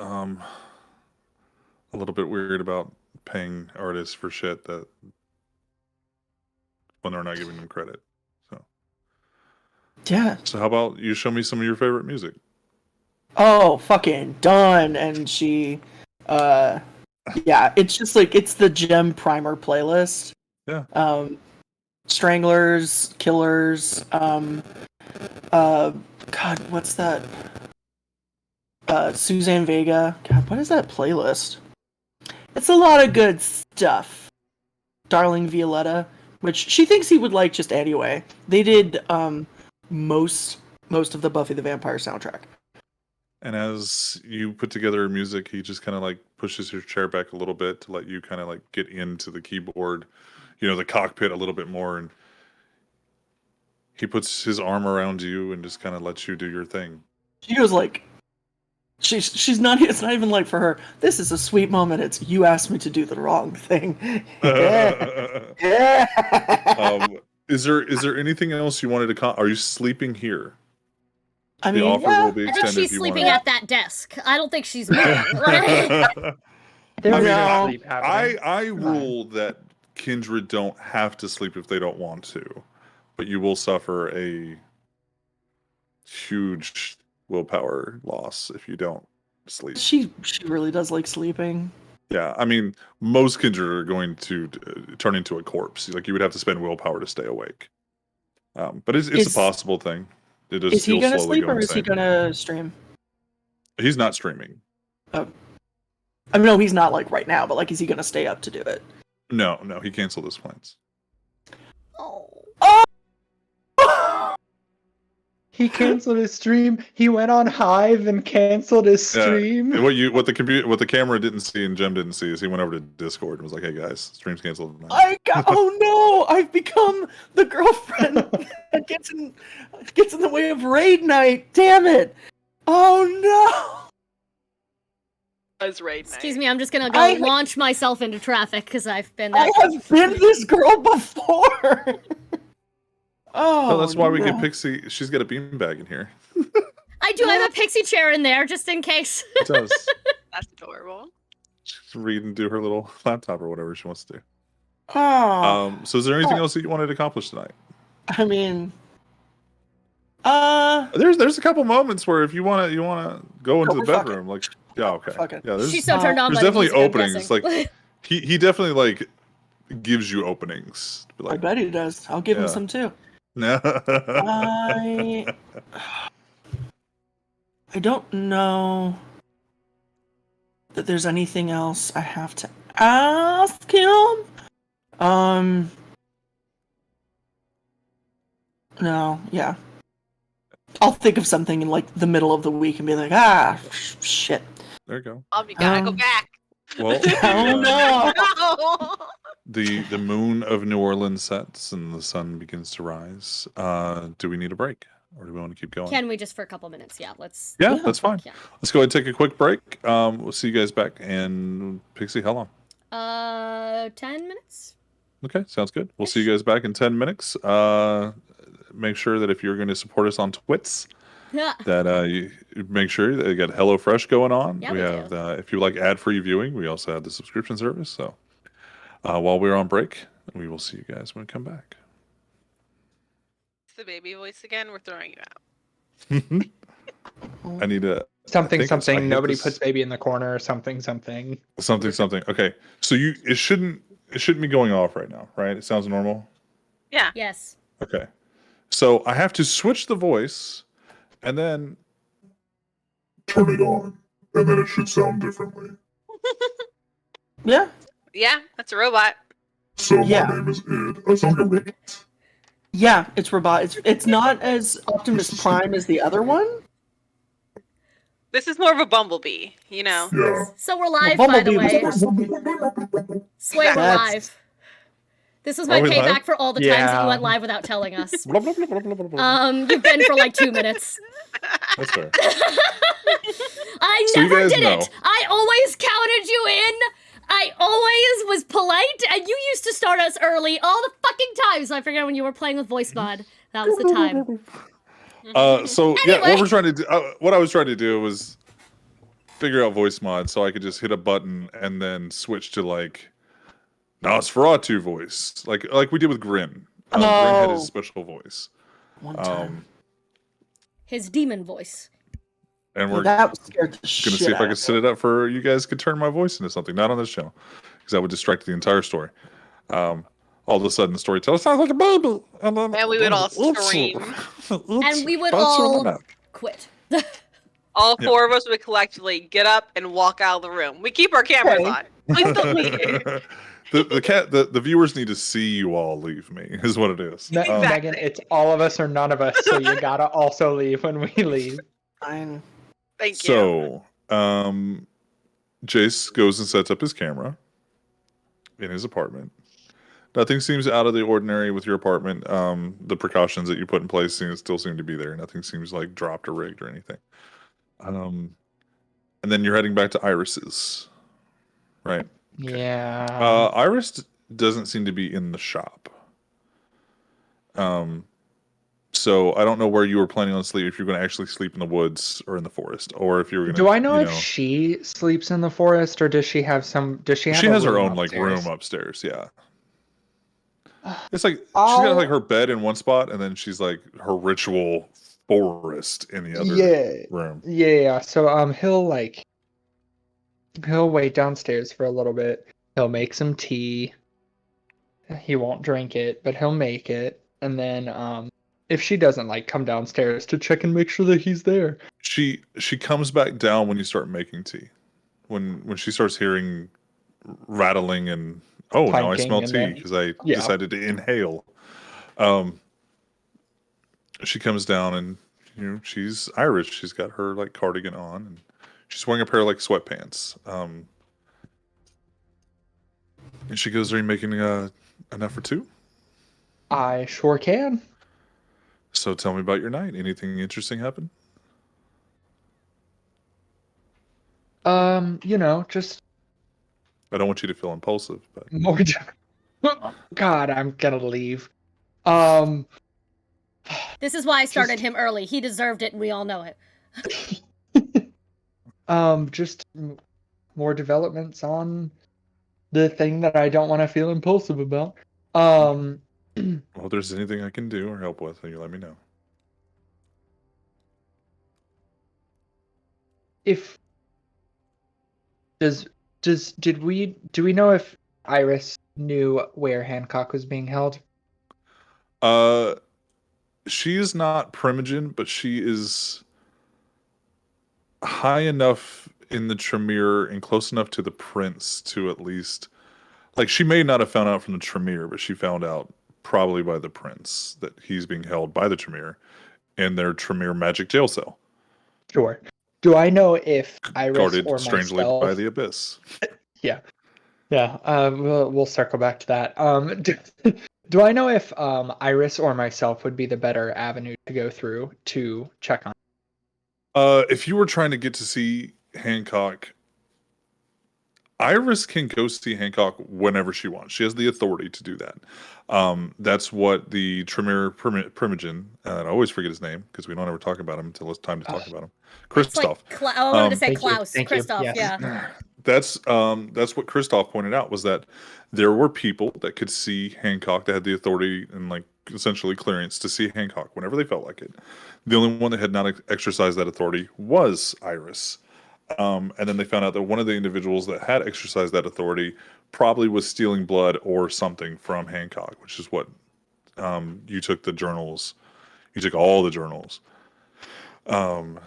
paying artists for shit that when they're not giving them credit. So Yeah. So how about you show me some of your favorite music? Oh, fucking done. And she, yeah, it's just like it's the gem primer playlist. Yeah. Stranglers, Killers, God, what's that? Suzanne Vega. God, what is that playlist? It's a lot of good stuff. Darling Violetta, which she thinks he would like just anyway. They did most of the Buffy the Vampire soundtrack. And as you put together music, he just kind of like pushes your chair back a little bit to let you kind of like get into the keyboard, the cockpit a little bit more, and he puts his arm around you and just kind of lets you do your thing. She goes like, she's not. It's not even like for her. This is a sweet moment. It's you asked me to do the wrong thing. Yeah. Is there anything else you wanted to? Are you sleeping here? I The mean, offer yeah. will be I extended. think she's if you sleeping wanna... at that desk. I don't think she's moving. Like, There I is mean, no sleep happening. I rule that kindred don't have to sleep if they don't want to, but you will suffer a huge willpower loss if you don't sleep. She really does like sleeping. Yeah, I mean, most Kindred are going to turn into a corpse. Like you would have to spend willpower to stay awake. But it's a possible thing. Is he you'll gonna slowly sleep go or is he insane. gonna stream? He's not streaming. Oh. I mean, no, he's not like right now, but like, is he gonna stay up to do it? No, he canceled his plans. Oh. He canceled his stream. He went on Hive and canceled his stream. What the camera didn't see and Jem didn't see is he went over to Discord and was like, "Hey guys, stream's canceled tonight." Oh no! I've become the girlfriend that gets in the way of raid night. Damn it! Oh Was right. Excuse me, I'm just gonna go I- launch myself into traffic because I've been no! I that. have been this girl before. Oh, Well, that's why we no. get Pixie. She's got a beanbag in here. I do have a pixie chair in there just in case. It does. That's adorable. She's read and do her little laptop or whatever she wants to do. Oh, So is there anything else that you wanted to accomplish tonight? I mean, There's a couple moments where if you wanna go into No, the fuck bedroom, like yeah, okay. Fuck it. Yeah, there's She's so turned on there's by the definitely music, I'm openings. guessing. Like he definitely like gives you openings. I Like, bet he does. I'll give him Yeah. some too. no. I don't know that there's anything else I have to ask him. No, yeah. I'll think of something in like the middle of the week and be like, shit. There you go. You gotta go Um, back. Well, Oh no. No. the moon of New Orleans sets and the sun begins to rise. Do we need a break, or do we want to keep going? Can we just for a couple minutes? Yeah, let's. Yeah, that's fine. Yeah. Let's go ahead and take a quick break. We'll see you guys back in Pixie. How long? 10 minutes. Okay, sounds good. We'll see you guys back in 10 minutes. Make sure that if you're going to support us on Twits, Yeah. that you make sure that you got HelloFresh going on. Yeah, we we have, do. if you like ad-free viewing, we also have the subscription service. So while we're on break, we will see you guys when we come back. It's the baby voice again. We're throwing you out. I need a Something, I think I something. hit Nobody this- puts baby in the corner or something, something. something. Okay, so it shouldn't be going off right now, right? It sounds normal. Yeah. Yes. Okay, so I have to switch the voice, and then turn it on, and then it should sound differently. Yeah. Yeah, that's a robot. So Yeah. my name is Id. I sound like a robot. Yeah, it's robot. It's not as Optimus Prime as the other one. This is more of a bumblebee, you know. Yeah. So we're live, by the Bumblebee way. was Swear we're That's- live. This was my Are we payback live? for all the times that Yeah. you went live without telling us. blah, blah, blah, blah, blah, blah, blah. You've been for like 2 minutes. That's fair. I So you never guys did know. it. I always counted you in. I always was polite, and you used to start us early all the fucking time. So I forget when you were playing with voice mod. That was the time. So yeah, Anyway. what I was trying to do was figure out voice mod so I could just hit a button and then switch to like Nosferatu voice, like we did with Grim. Grim had his Oh. special voice, One time. His demon voice. and we're that was scared the gonna shit see if out I of can me. set it up for you guys could turn my voice into something, not on this channel, because that would distract the entire story. All of a sudden, the storyteller sounds like a baby, and then And we would all scream. And we would all quit. All Yeah. 4 of us would collectively get up and walk out of the room. We keep our cameras Okay. on. Please don't leave. the viewers need to see you all leave me, is what it is. Exactly. Megan, it's all of us or none of us, so you gotta also leave when we leave. Fine. Thank you. So, Jace goes and sets up his camera in his apartment. Nothing seems out of the ordinary with your apartment. The precautions that you put in place still seem to be there. Nothing seems like dropped or rigged or anything. And then you're heading back to Iris's, right? Yeah. Iris doesn't seem to be in the shop. So I don't know where you were planning on sleep. If you're going to actually sleep in the woods or in the forest, or if you were going to. Do I know if she sleeps in the forest or does she have some? Does she have? She a has her room own like upstairs? room upstairs. Yeah. It's like she's got I'll- like her bed in one spot, and then she's like her ritual forest in the other Yeah. room. Yeah. So he'll like. He'll wait downstairs for a little bit. He'll make some tea. He won't drink it, but he'll make it. And then if she doesn't like come downstairs to check and make sure that he's there. She comes back down when you start making tea. When she starts hearing rattling and now I Clanking smell and tea then- because I Yeah. decided to inhale. She comes down and she's Irish. She's got her like cardigan on and she's wearing a pair of like sweatpants. And she goes, "Are you making enough for two?" I sure can. So tell me about your night. Anything interesting happen? Just I don't want you to feel impulsive, but more. God, I'm gonna leave. Um, This is why I started him early. He deserved it, and we all know it. just more developments on the thing that I don't want to feel impulsive about. well, if there's anything I can do or help with, you let me know. If do we know if Iris knew where Hancock was being held? She is not Primogen, but she is high enough in the Tremere and close enough to the prince to at least, like, she may not have found out from the Tremere, but she found out probably by the prince that he's being held by the Tremere in their Tremere magic jail cell, Sure. Do I know if Iris guarded or strangely myself? by the abyss. Yeah. We'll circle back to that. Do I know if Iris or myself would be the better avenue to go through to check on? If you were trying to get to see Hancock, Iris can go see Hancock whenever she wants. She has the authority to do that. That's what the Tremere Primogen, and I always forget his name because we don't ever talk about him until it's time to talk about him. It's like Christoph. I wanted to say Thank you, Klaus. thank you, Christoph, yes. yeah. That's what Christoph pointed out, was that there were people that could see Hancock, that had the authority and like essentially clearance to see Hancock whenever they felt like it. The only one that had not exercised that authority was Iris. And then they found out that one of the individuals that had exercised that authority probably was stealing blood or something from Hancock, which is what you took the journals. You took all the journals. And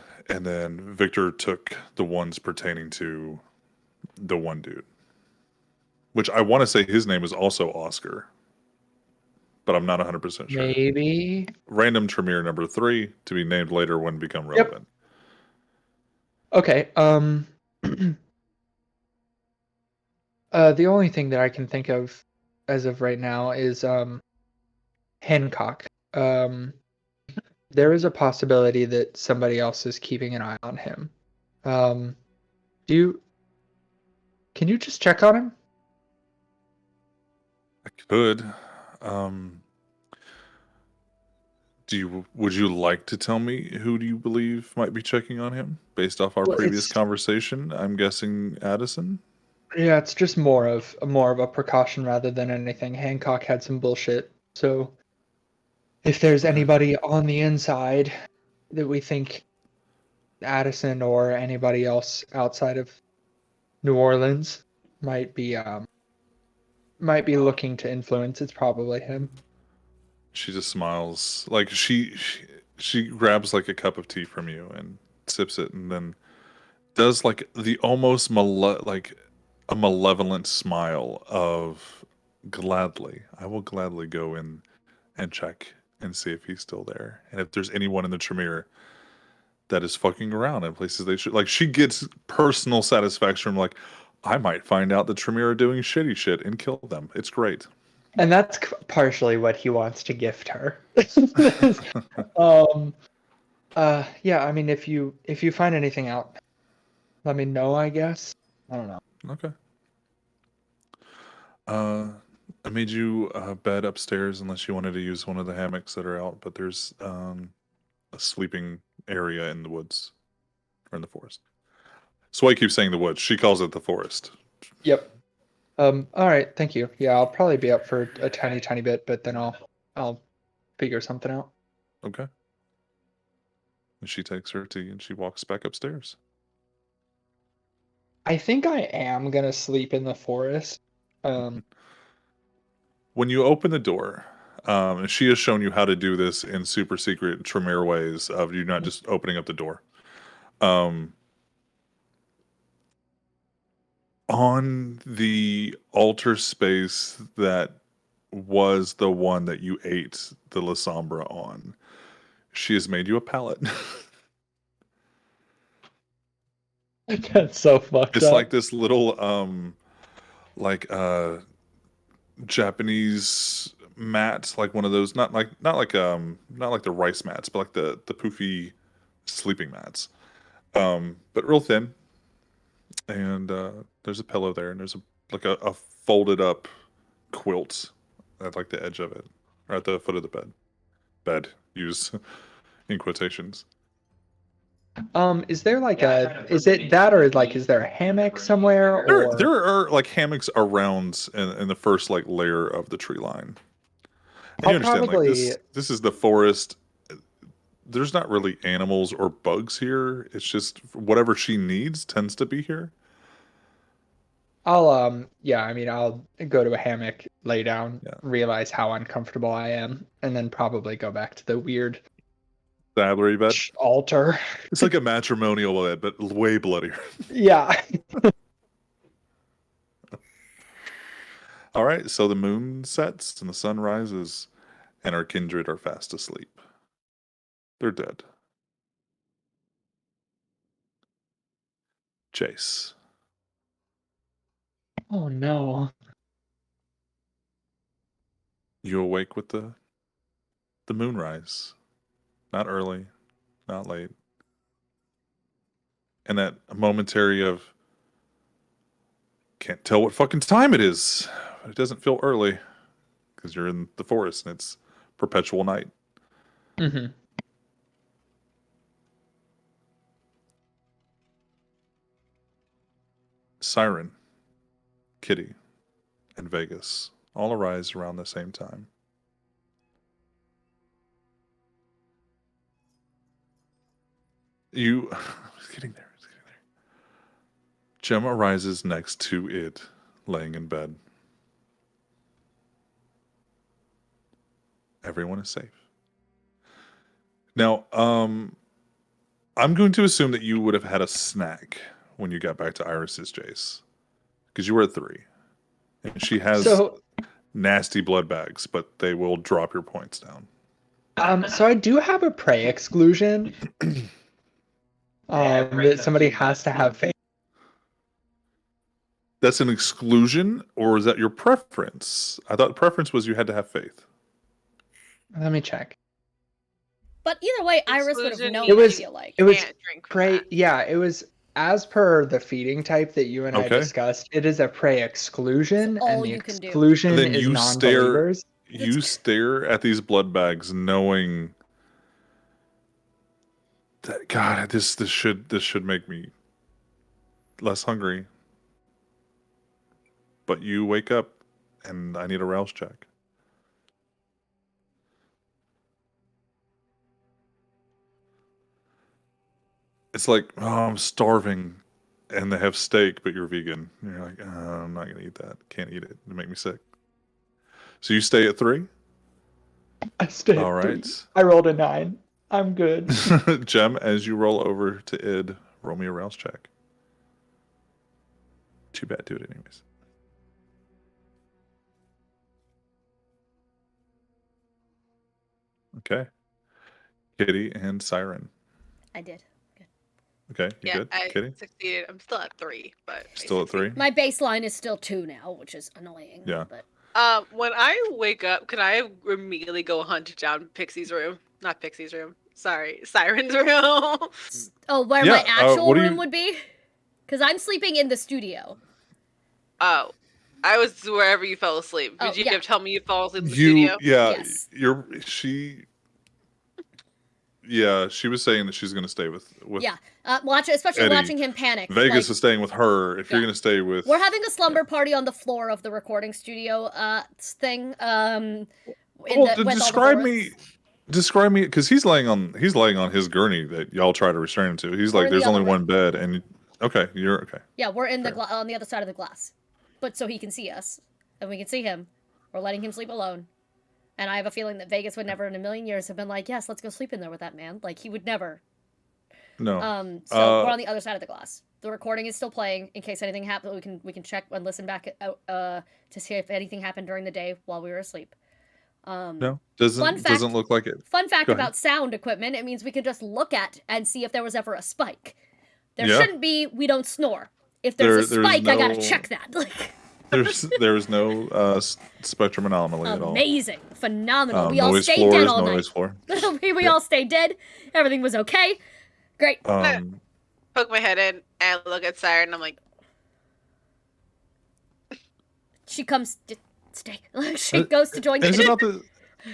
then Victor took the ones pertaining to the one dude, which I want to say his name is also Oscar, but I'm not 100% sure. Maybe. Random Tremere number 3 to be named later when become relevant. Okay. The only thing that I can think of as of right now is Hancock. There is a possibility that somebody else is keeping an eye on him. Can you just check on him? I could. Would you like to tell me who do you believe might be checking on him based off our Well, previous it's- conversation? I'm guessing Addison. Yeah, it's just more of a precaution rather than anything. Hancock had some bullshit, so if there's anybody on the inside that we think Addison or anybody else outside of New Orleans might be looking to influence, it's probably him. She just smiles, like she grabs like a cup of tea from you and sips it, and then does like the almost like a malevolent smile of gladly. I will gladly go in and check and see if he's still there, and if there's anyone in the Tremere that is fucking around in places they should. Like, she gets personal satisfaction from like, I might find out the Tremere are doing shitty shit and kill them. It's great. And that's partially what he wants to gift her. Yeah, I mean, if you find anything out, let me know, I guess. I don't know. Okay. I made you a bed upstairs unless you wanted to use one of the hammocks that are out, but there's a sleeping area in the woods or in the forest. So I keep saying the woods. She calls it the forest. Yep. All right, thank you. Yeah, I'll probably be up for a tiny bit, but then I'll figure something out. Okay. And she takes her tea and she walks back upstairs. I think I am gonna sleep in the forest. When you open the door, and she has shown you how to do this in super secret Tremere ways of you not just opening up the door. On the altar space that was the one that you ate the La Sombra on, she has made you a pallet. That's so fucked It's up. like this little like Japanese mat, like one of those, not like the rice mats, but like the poofy sleeping mats. But real thin. And there's a pillow there, and there's a folded up quilt at like the edge of it, or at the foot of the bed. Bed used in quotations. Is there like is it that, or like is there a hammock somewhere, or There are like hammocks around in the first like layer of the tree line. And I'll you understand, probably like this is the forest. There's not really animals or bugs here. It's just whatever she needs tends to be here. yeah, I mean, I'll go to a hammock, lay down, Yeah. realize how uncomfortable I am, and then probably go back to the weird Saddlery bed. altar. It's like a matrimonial bed, but way bloodier. Yeah. All right, so the moon sets and the sun rises, and our kindred are fast asleep. They're dead. Chase, Oh no. you awake with the moonrise. Not early, not late. And that momentary of can't tell what fucking time it is, but it doesn't feel early because you're in the forest and it's perpetual night. Mm-hmm. Siren, Kitty, and Vegas all arise around the same time. You, I was getting there. Jem arises next to it, laying in bed. Everyone is safe. Now, I'm going to assume that you would have had a snack when you got back to Iris's, Jace, because you were at 3, and she has nasty blood bags, but they will drop your points down. So I do have a prey exclusion. That somebody has to have faith. That's an exclusion, or is that your preference? I thought the preference was you had to have faith. Let me check. But either way, Iris would have Exclusion known. It was- I feel like. It was Can't drink from prey. that. Yeah, it was as per the feeding type that you and I Okay. discussed. It is a prey exclusion, It's all and the you can do. exclusion And then is you non-believers. You stare at these blood bags, knowing that God, this should make me less hungry. But you wake up, and I need a rouse check. It's like, oh, I'm starving, and they have steak, but you're vegan. And you're like, I'm not gonna eat that. Can't eat it. It'll make me sick. So you stay at 3. I stayed. All at 3. right. I rolled a 9. I'm good. Jem, as you roll over to Id, roll me a rouse check. Too bad, do it anyways. Okay. Kitty and Siren. I did. Okay, you Yeah, good? I Kitty? succeeded. I'm still at 3, but I Still at 3? My baseline is still 2 now, which is annoying. Yeah. But When I wake up, can I immediately go hunt down Pixie's room? Not Pixie's room. Sorry, Siren's room. where Yeah, my actual what do room you- would be? Because I'm sleeping in the studio. Oh, I was wherever you fell asleep. Oh, Did you yeah. tell me you fell asleep in the You, studio? yeah, Yes. she was saying that she's going to stay with Yeah. Especially Eddie. watching him panic. Vegas like, is staying with her. If you're Yeah. going to stay with, we're having a slumber party on the floor of the recording studio thing. describe me, because he's laying on his gurney that y'all try to restrain him to. He's Or like, in the there's other only room. one bed, and Okay, you're okay. Yeah, we're in the Fair. on the other side of the glass, but so he can see us, and we can see him. We're letting him sleep alone. And I have a feeling that Vegas would never in a million years have been like, yes, let's go sleep in there with that man. Like, he would never. No. So we're on the other side of the glass. The recording is still playing. In case anything happens, we can check and listen back to see if anything happened during the day while we were asleep. No, fun fact, doesn't look like it. Fun fact Go ahead. about sound equipment, it means we can just look at and see if there was ever a spike. There Yeah. shouldn't be, we don't snore. If there's a There's spike, I gotta no- check that. Like, There's no spectrum anomaly at all. amazing. Phenomenal. We all Noise stayed floor dead is all noise night. floor. we all stayed dead. Everything was okay. Great. Poke my head in and look at Siren. And I'm like, She comes to stay. She goes to join And it's the about the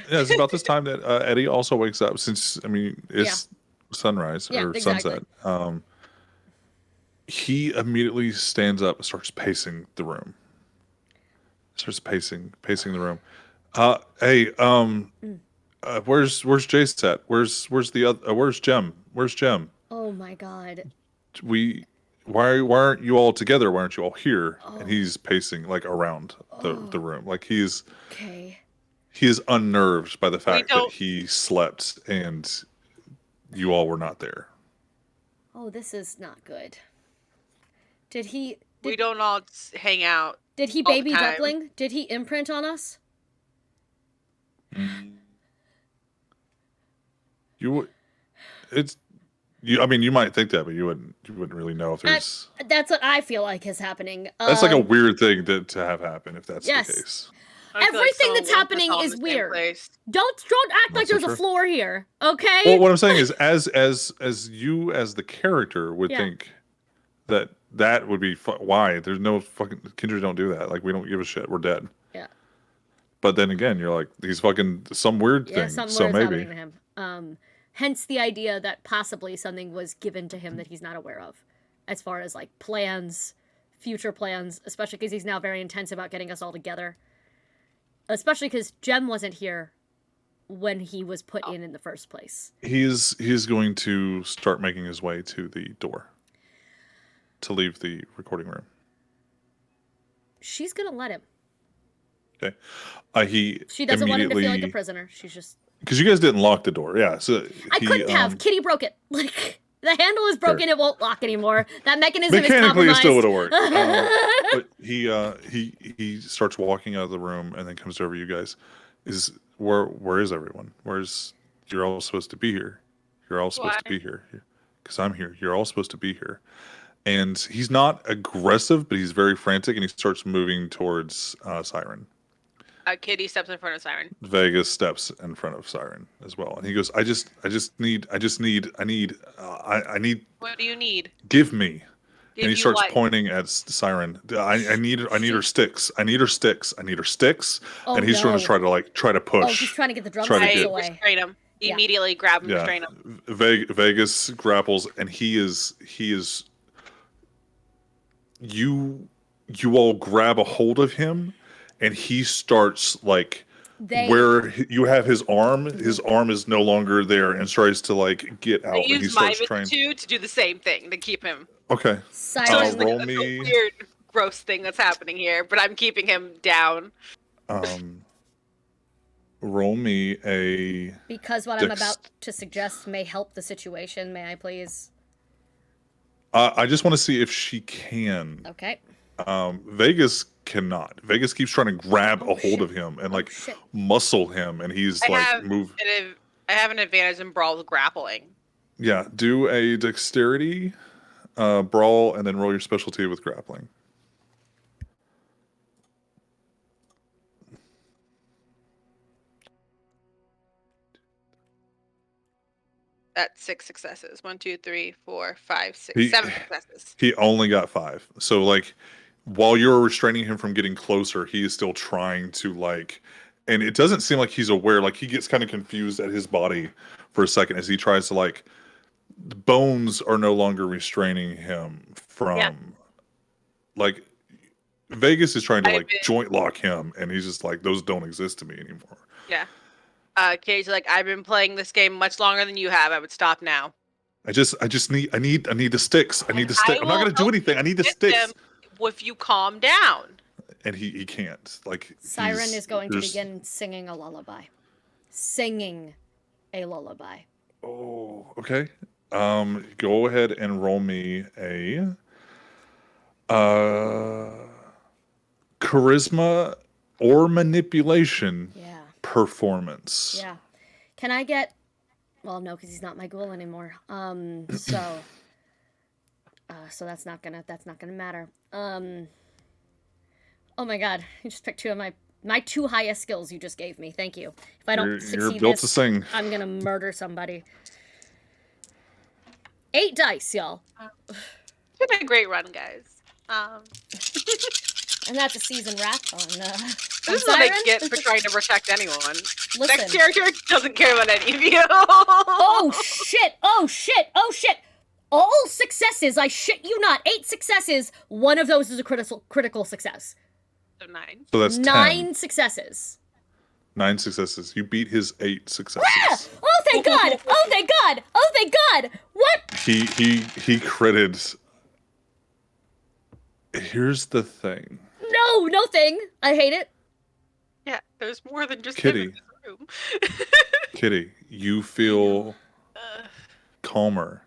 it's about this time that Eddie also wakes up, since I mean it's sunrise Yeah, or exactly. sunset. He immediately stands up and starts pacing the room. Starts pacing the room. Hey, where's Jace at? Where's the other? Where's Jem? Where's Jem? Oh my god. Why aren't you all together? Why aren't you all here? Oh. And he's pacing like around the room, like he is unnerved by the fact that he slept and you all were not there. Oh, this is not good. we don't all hang out. Did he all the baby time. duckling? Did he imprint on us? I mean, you might think that, but you wouldn't really know if there's. That's what I feel like is happening. That's like a weird thing to have happen if that's Yes. the case. I feel Everything someone that's wants us happening all in is the same weird. place. Don't act like so there's a true. floor here, okay? Well, what I'm saying is, as you as the character would Yeah. think that would be why there's no fucking Kindred don't do that. Like, we don't give a shit. We're dead. Yeah. But then again, you're like, he's fucking some weird Yeah, thing. something So weird's maybe. happening to him. Hence the idea that possibly something was given to him that he's not aware of, as far as like plans, future plans, especially because he's now very intense about getting us all together. Especially because Jem wasn't here when he was put in the first place. He's going to start making his way to the door to leave the recording room. She's gonna let him. Okay. She doesn't want him to feel like a prisoner. She's just, because you guys didn't lock the door. Yeah. So I couldn't have. Kitty broke it. Like, the handle is broken. Fair. It won't lock anymore. That mechanism is mechanically it compromised. still would have worked. But he starts walking out of the room and then comes over to you guys. Where is everyone? You're all supposed to be here. You're all supposed to be here. Because I'm here. You're all supposed to be here. And he's not aggressive, but he's very frantic, and he starts moving towards Siren. Kitty steps in front of Siren. Vegas steps in front of Siren as well, and he goes, I need. What do you need? Give me. Give And he you starts what? pointing at Siren. I need her sticks. I need her sticks. Oh, and he's no. trying to push. Oh, he's trying to get the Try to drumsticks get- away. Restrain him. Yeah. Immediately grab him, Yeah. restrain him. Vegas grapples, and he is. You all grab a hold of him, and he starts like where you have his arm. His arm is no longer there, and tries to like get out. I And he use my starts trying. to do the same thing to keep him. Okay. Siren, roll That's me. a weird, gross thing that's happening here, but I'm keeping him down. Roll me a. because what I'm about to suggest may help the situation. May I please? I just want to see if she can. Okay. Vegas cannot. Vegas keeps trying to grab a hold shit. of him and like shit. muscle him, and he's I like have an advantage in brawl grappling. Yeah, do a dexterity brawl, and then roll your specialty with grappling. That's 6 successes. 1, 2, 3, 4, 5, 6, He- 7 successes. He only got 5. So like, while you're restraining him from getting closer, he is still trying to like, and it doesn't seem like he's aware. Like, he gets kind of confused at his body for a second as he tries to like. The bones are no longer restraining him from, like, Vegas is trying to like joint lock him, and he's just like, those don't exist to me anymore. Yeah. Katie's like, I've been playing this game much longer than you have. I would stop now. I need the sticks. I need the stick. I'm not will gonna do help anything. I need the get sticks. them if you calm down. And he can't. Like Siren he's- is going to there's- begin singing a lullaby. Singing a lullaby. Oh, okay. Go ahead and roll me a charisma or manipulation Yeah. performance. Yeah. Can I get? Well, no, because he's not my ghoul anymore. So that's not gonna matter. Oh my god, you just picked two of my two highest skills you just gave me. Thank you. If I don't You're succeed built to this, sing. I'm gonna murder somebody. 8 dice, y'all. It's been a great run, guys. And that's a season wrap on This is what I get for trying to protect anyone. Next Listen. character doesn't care about any of you. Oh shit! Oh shit! Oh shit! All successes, I shit you not. 8 successes. One of those is a critical success. So 9. So that's 9 10. successes. 9 successes. You beat his 8 Ah! successes. Oh thank God! Oh thank God! Oh thank God! What? He critted. Here's the thing. No, no thing. I hate it. Yeah, there's more than just Kitty. him in this room. Kitty, you feel calmer,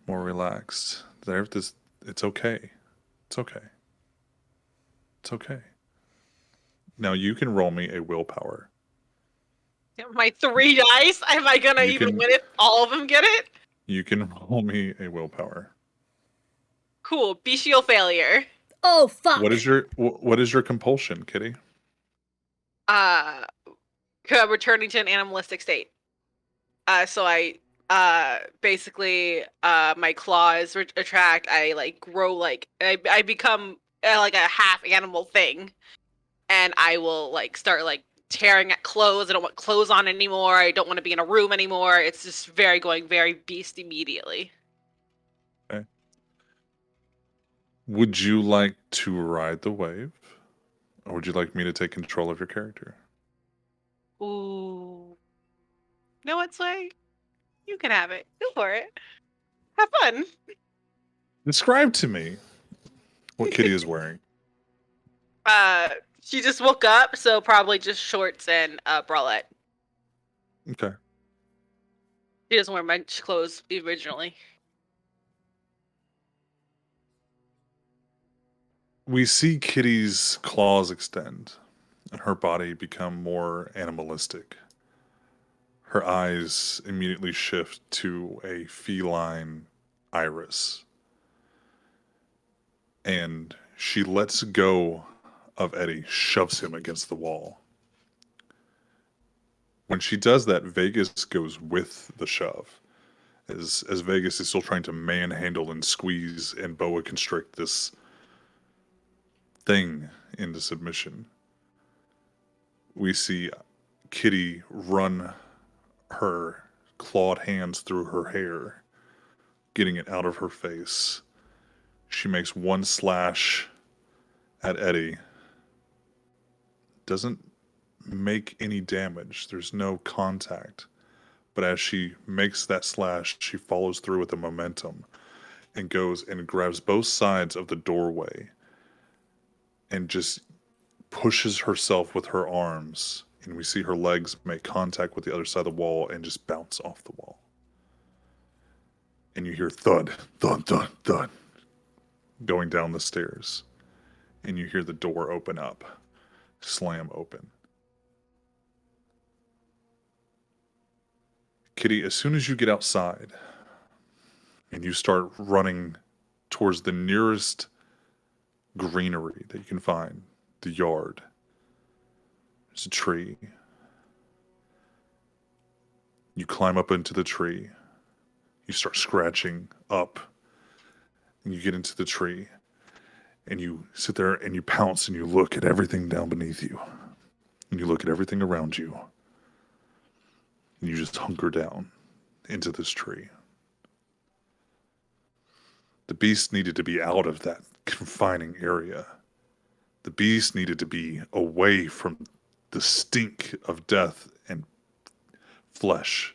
more relaxed. It's okay. It's okay. It's okay. Now you can roll me a willpower. My 3 dice? Am I gonna You even can- win if all of them get it? You can roll me a willpower. Cool. Bestial failure. Oh fuck. What is your compulsion, Kitty? Returning to an animalistic state. So I basically my claws retract. I like grow like I become like a half animal thing, and I will like start like tearing at clothes. I don't want clothes on anymore. I don't want to be in a room anymore. It's just going very beast immediately. Okay. Would you like to ride the wave? Or would you like me to take control of your character? Ooh. No, what, Sway? You can have it. Go for it. Have fun. Describe to me what Kitty is wearing. She just woke up, so probably just shorts and a bralette. Okay. She doesn't wear much clothes originally. We see Kitty's claws extend and her body become more animalistic. Her eyes immediately shift to a feline iris. And she lets go of Eddie, shoves him against the wall. When she does that, Vegas goes with the shove. As Vegas is still trying to manhandle and squeeze and boa constrict this thing into submission. We see Kitty run her clawed hands through her hair, getting it out of her face. She makes one slash at Eddie. Doesn't make any damage. There's no contact. But as she makes that slash, she follows through with the momentum and goes and grabs both sides of the doorway and just pushes herself with her arms. And we see her legs make contact with the other side of the wall and just bounce off the wall. And you hear thud, thud, thud, thud going down the stairs. And you hear the door open up, slam open. Kitty, as soon as you get outside and you start running towards the nearest greenery that you can find, the yard, there's a tree. You climb up into the tree. You start scratching up. And you get into the tree. And you sit there and you pounce and you look at everything down beneath you. And you look at everything around you. And you just hunker down into this tree. The beast needed to be out of that confining area. The beast needed to be away from the stink of death and flesh.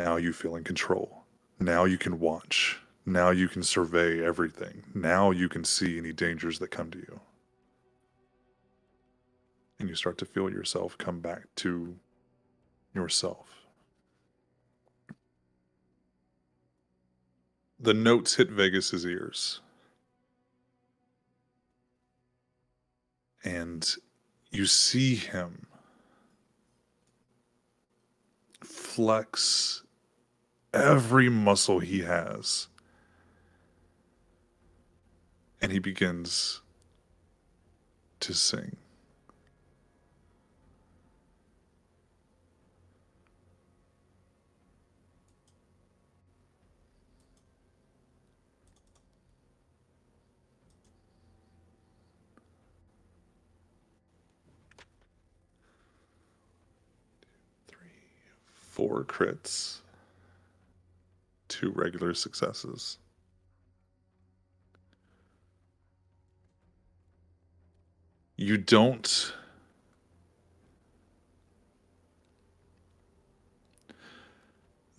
now you feel in control. Now you can watch. Now you can survey everything. Now you can see any dangers that come to you. And you start to feel yourself come back to yourself. The notes hit Vegas's ears. And you see him flex every muscle he has. And he begins to sing. Four crits, 2 regular successes. You don't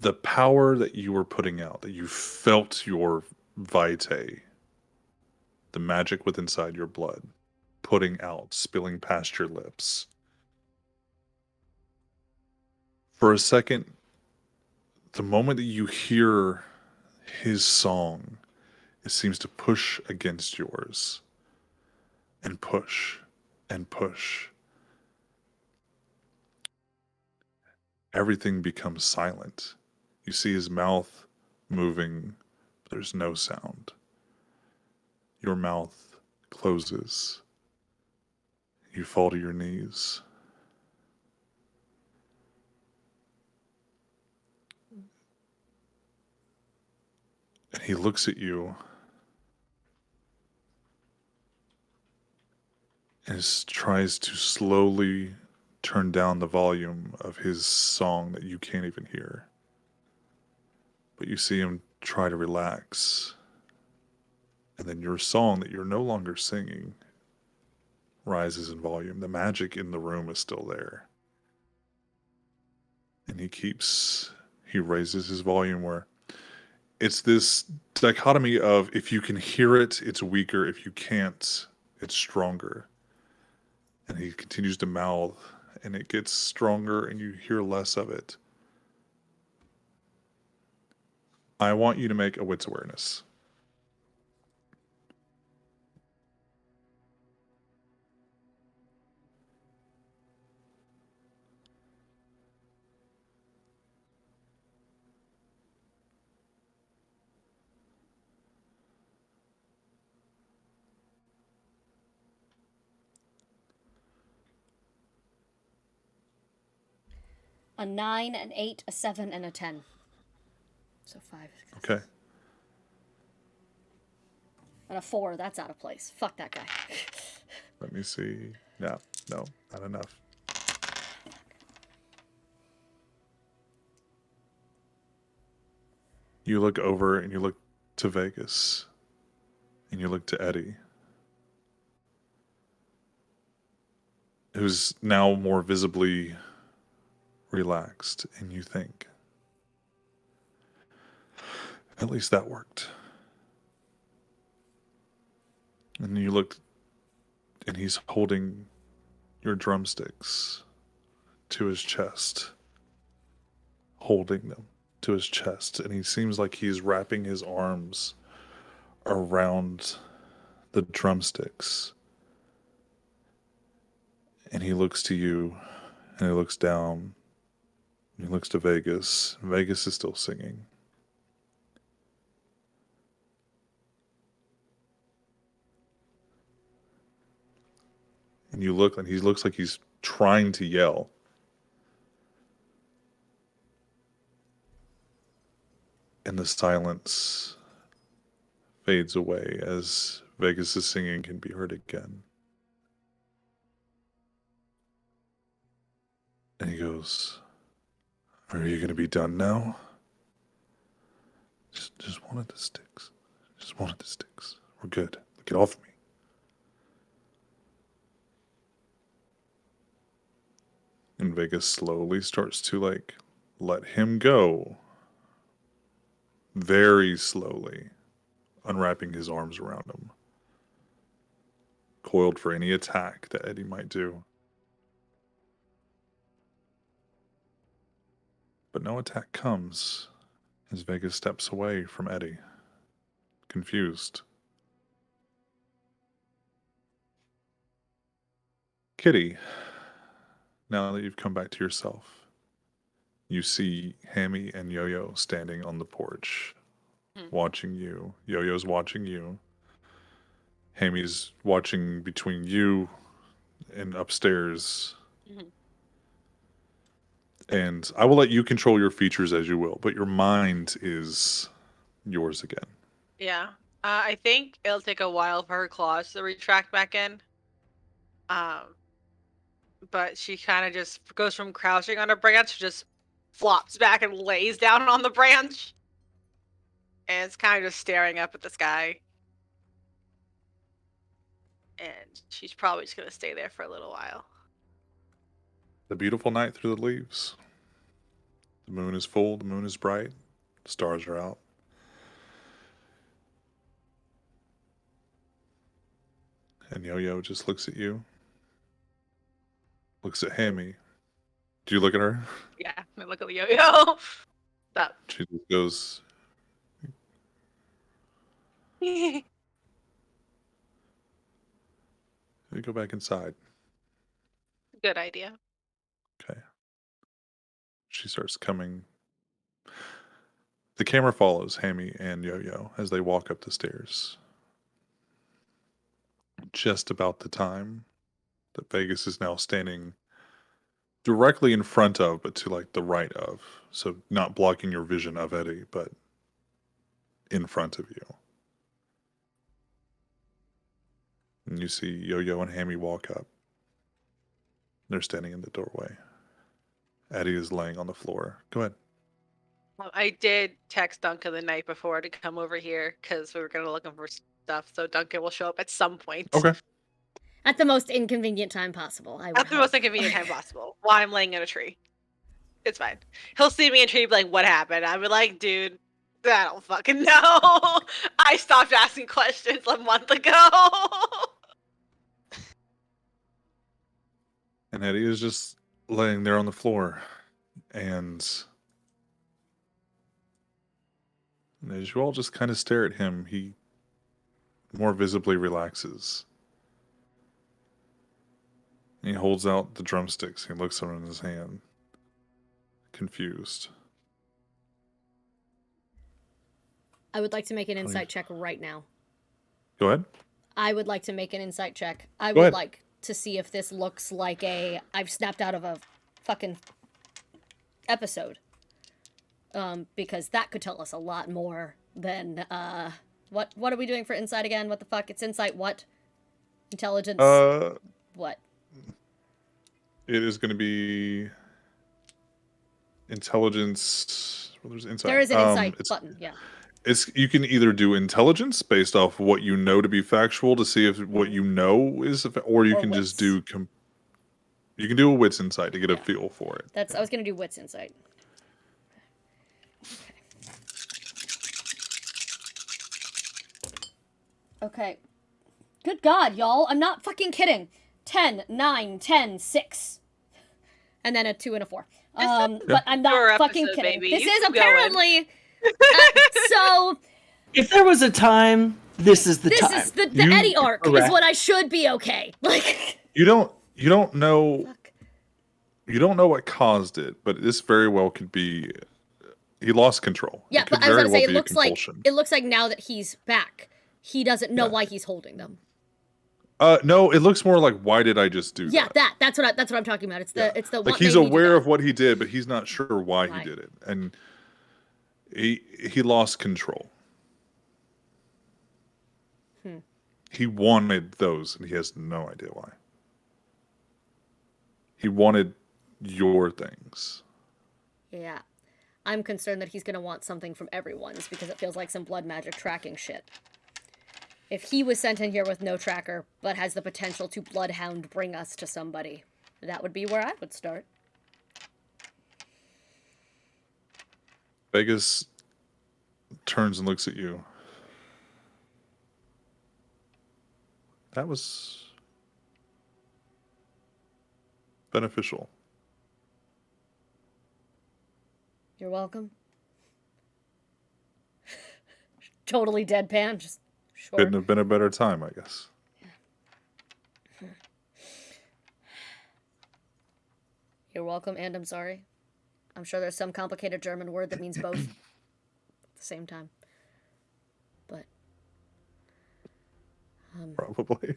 the power that you were putting out, that you felt your vitae, the magic within inside your blood, putting out, spilling past your lips. For a second, the moment that you hear his song, it seems to push against yours and push and push. Everything becomes silent. You see his mouth moving, but there's no sound. Your mouth closes. You fall to your knees. And he looks at you and tries to slowly turn down the volume of his song that you can't even hear. But you see him try to relax. And then your song that you're no longer singing rises in volume. The magic in the room is still there. And he raises his volume where it's this dichotomy of if you can hear it, it's weaker. If you can't, it's stronger. And he continues to mouth, and it gets stronger, and you hear less of it. I want you to make a wits awareness. A 9, an 8, a 7, and a 10. So 5. Okay. And a 4, that's out of place. Fuck that guy. Let me see. No, not enough. You look over and you look to Vegas. And you look to Eddie, who's now more visibly relaxed, and you think, at least that worked. And you look, and he's holding your drumsticks to his chest, holding them to his chest, and he seems like he's wrapping his arms around the drumsticks. And he looks to you, and he looks down, and he looks to Vegas. Vegas is still singing. And you look, and he looks like he's trying to yell. And the silence fades away as Vegas' singing can be heard again. And he goes, "Are you going to be done now? Just one of the sticks. Just one of the sticks. We're good. Get off me." And Vegas slowly starts to let him go very slowly, unwrapping his arms around him, coiled for any attack that Eddie might do. But no attack comes as Vegas steps away from Eddie, confused. Kitty, now that you've come back to yourself, you see Hammy and Yo-Yo standing on the porch, watching you. Yo-Yo's watching you. Hammy's watching between you and upstairs. Mhm. And I will let you control your features as you will, but your mind is yours again. Yeah. I think it'll take a while for her claws to retract back in. But she kind of just goes from crouching on a branch to just flops back and lays down on the branch. And it's kind of just staring up at the sky. And she's probably just going to stay there for a little while. The beautiful night through the leaves. The moon is full, the moon is bright, the stars are out. And Yo-Yo just looks at you, looks at Hammy. Do you look at her? Yeah, I look at the yo-yo. Stop. She just goes, "You go back inside." Good idea. Okay. She starts coming. The camera follows Hammy and Yo-Yo as they walk up the stairs. Just about the time that Vegas is now standing directly in front of, but to like the right of. So not blocking your vision of Eddie, but in front of you. And you see Yo-Yo and Hammy walk up. They're standing in the doorway. Eddie is laying on the floor. Go ahead. I did text Duncan the night before to come over here because we were going to look for stuff. So Duncan will show up at some point. Okay. At the most inconvenient time possible. I would At the most hope. inconvenient time possible while I'm laying in a tree. It's fine. He'll see me in a tree and be like, what happened? I'll be like, dude, I don't fucking know. I stopped asking questions a month ago. And Eddie is just laying there on the floor. And as you all just kind of stare at him, he more visibly relaxes. He holds out the drumsticks. He looks at them in his hand, confused. I would like to make an insight check right now. Go ahead. I would like to make an insight check. I Go would ahead. like to see if this looks like I've snapped out of a fucking episode. Because that could tell us a lot more than, what are we doing for insight again? What the fuck? It's insight what? Intelligence what? It is going to be intelligence. Well, there's insight. There is an insight button, yeah. It's you can either do intelligence based off what you know to be factual to see if what you know is, or you can just do. You can do a wits insight to get a feel for it. I was gonna do wits insight. Okay. Good God, y'all! I'm not fucking kidding. 10, 9, 10, 6. And then a 2 and a 4. But I'm your not fucking episode, kidding. baby. This You is keep going. apparently so. If there was a time, this is the This time. is the You- Eddie arc is correct. what I should be okay. Like You don't know. fuck. You don't know what caused it, but this very well could be. He lost control. Yeah, It could but I was very gonna say well be a compulsion. it looks like now that he's back, he doesn't know why he's holding them. No, it looks more like, why did I just do Yeah, that? that's what I'm talking about. It's the Like what he's made me do aware that. of what he did, but he's not sure why Why? he did it, and he lost control. He wanted those, and he has no idea why. He wanted your things. Yeah. I'm concerned that he's gonna want something from everyone's because it feels like some blood magic tracking shit. If he was sent in here with no tracker, but has the potential to bloodhound bring us to somebody, that would be where I would start. Vegas turns and looks at you. That was beneficial. You're welcome. Totally deadpan, just sure. Couldn't have been a better time, I guess. You're welcome, and I'm sorry. I'm sure there's some complicated German word that means both at the same time. But Probably.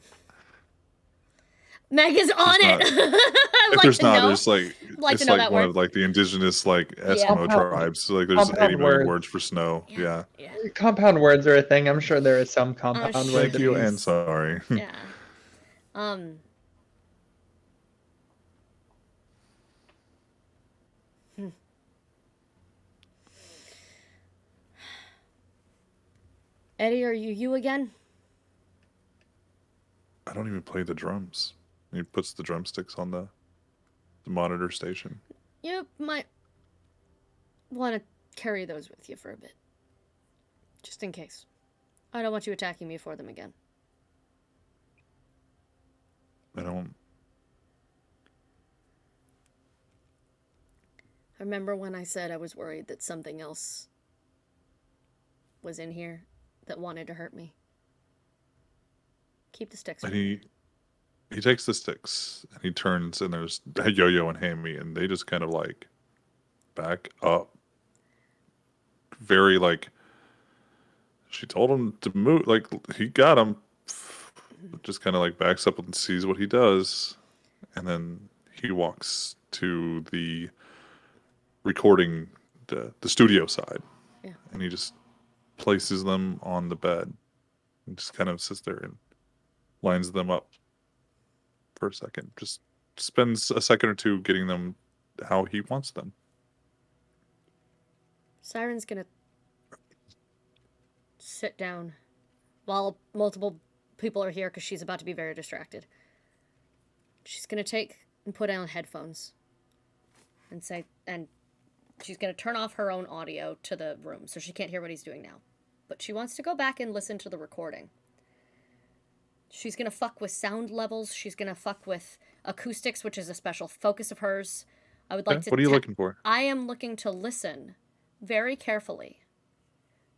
Meg is on There's it. not- I'd If like there's to not, know. there's like Like it's to know like that one word. of like the indigenous like Eskimo Compound- tribes. So, like there's compound 80 million words. words for snow. Yeah. Yeah. Compound words are a thing. I'm sure there is some compound sure. word. Thank that you means- and sorry. Yeah. Eddie, are you again? I don't even play the drums. He puts the drumsticks on the monitor station. You might want to carry those with you for a bit. Just in case. I don't want you attacking me for them again. I don't. Remember when I said I was worried that something else was in here that wanted to hurt me? Keep the sticks. And he takes the sticks and he turns and there's Yo-Yo and Hammy and they just kind of like back up. Very like she told him to move. Like he got him. Just kind of like backs up and sees what he does, and then he walks to the recording the studio side. Yeah. And he just places them on the bed and just kind of sits there and lines them up for a second. Just spends a second or two getting them how he wants them. Siren's gonna sit down while multiple people are here because she's about to be very distracted. She's gonna take and put on headphones and say, and she's gonna turn off her own audio to the room so she can't hear what he's doing now. But she wants to go back and listen to the recording. She's gonna fuck with sound levels. She's gonna fuck with acoustics, which is a special focus of hers. I would like to. What are you looking for? I am looking to listen very carefully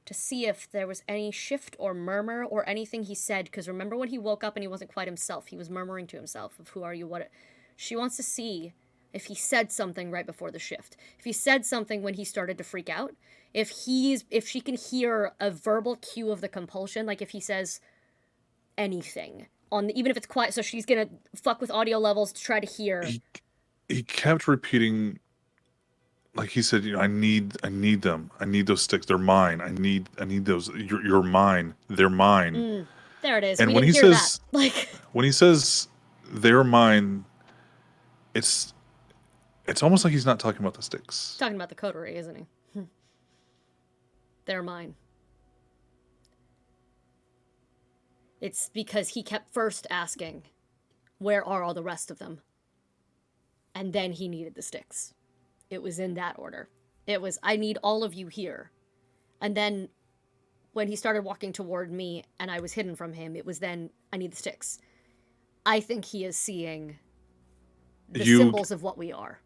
to see if there was any shift or murmur or anything he said. Because remember when he woke up and he wasn't quite himself, he was murmuring to himself of who are you, what. She wants to see if he said something right before the shift. If he said something when he started to freak out. If she can hear a verbal cue of the compulsion, like if he says anything even if it's quiet. So she's gonna fuck with audio levels to try to hear. He kept repeating, like he said, I need them. I need those sticks. They're mine. I need those. You're mine. They're mine. There it is. And We when didn't he hear says, that. Like when he says they're mine, it's almost like he's not talking about the sticks. talking about the coterie, isn't he? They're mine. It's because he kept first asking, where are all the rest of them? And then he needed the sticks. It was in that order. It was, I need all of you here. And then when he started walking toward me and I was hidden from him, it was then, I need the sticks. I think he is seeing the symbols of what we are.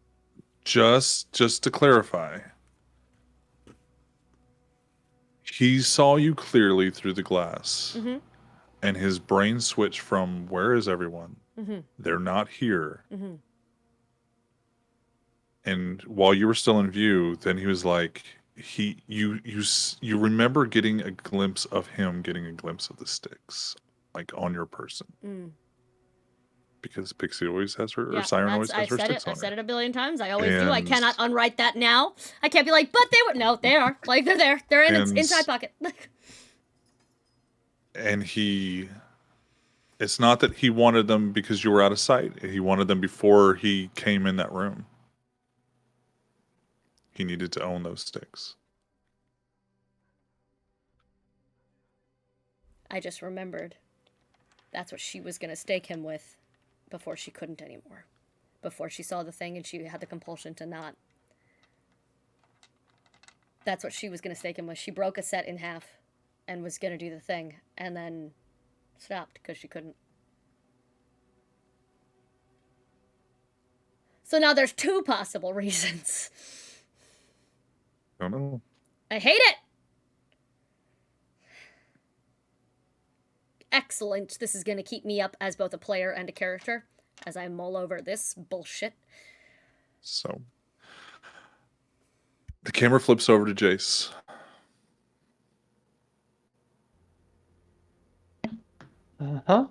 Just to clarify, he saw you clearly through the glass, and his brain switched from "Where is everyone? They're not here." And while you were still in view, then he was like, you remember getting a glimpse of him getting a glimpse of the sticks, like on your person. Because Pixie always has her, or Siren always has her sticks on I've her. said it a billion times. I always do. I And- cannot unwrite that now. I can't be like, but they were. No, they are. Like, they're there. They're in its And- inside pocket. And it's not that he wanted them because you were out of sight. He wanted them before he came in that room. He needed to own those sticks. I just remembered. That's what she was going to stake him with before she couldn't anymore. Before she saw the thing and she had the compulsion to not. That's what she was gonna stake him with. She broke a set in half and was gonna do the thing, and then stopped because she couldn't. So now there's 2 possible reasons. I don't know. I hate it! Excellent. This is gonna keep me up as both a player and a character as I mull over this bullshit. So the camera flips over to Jace. Uh-huh.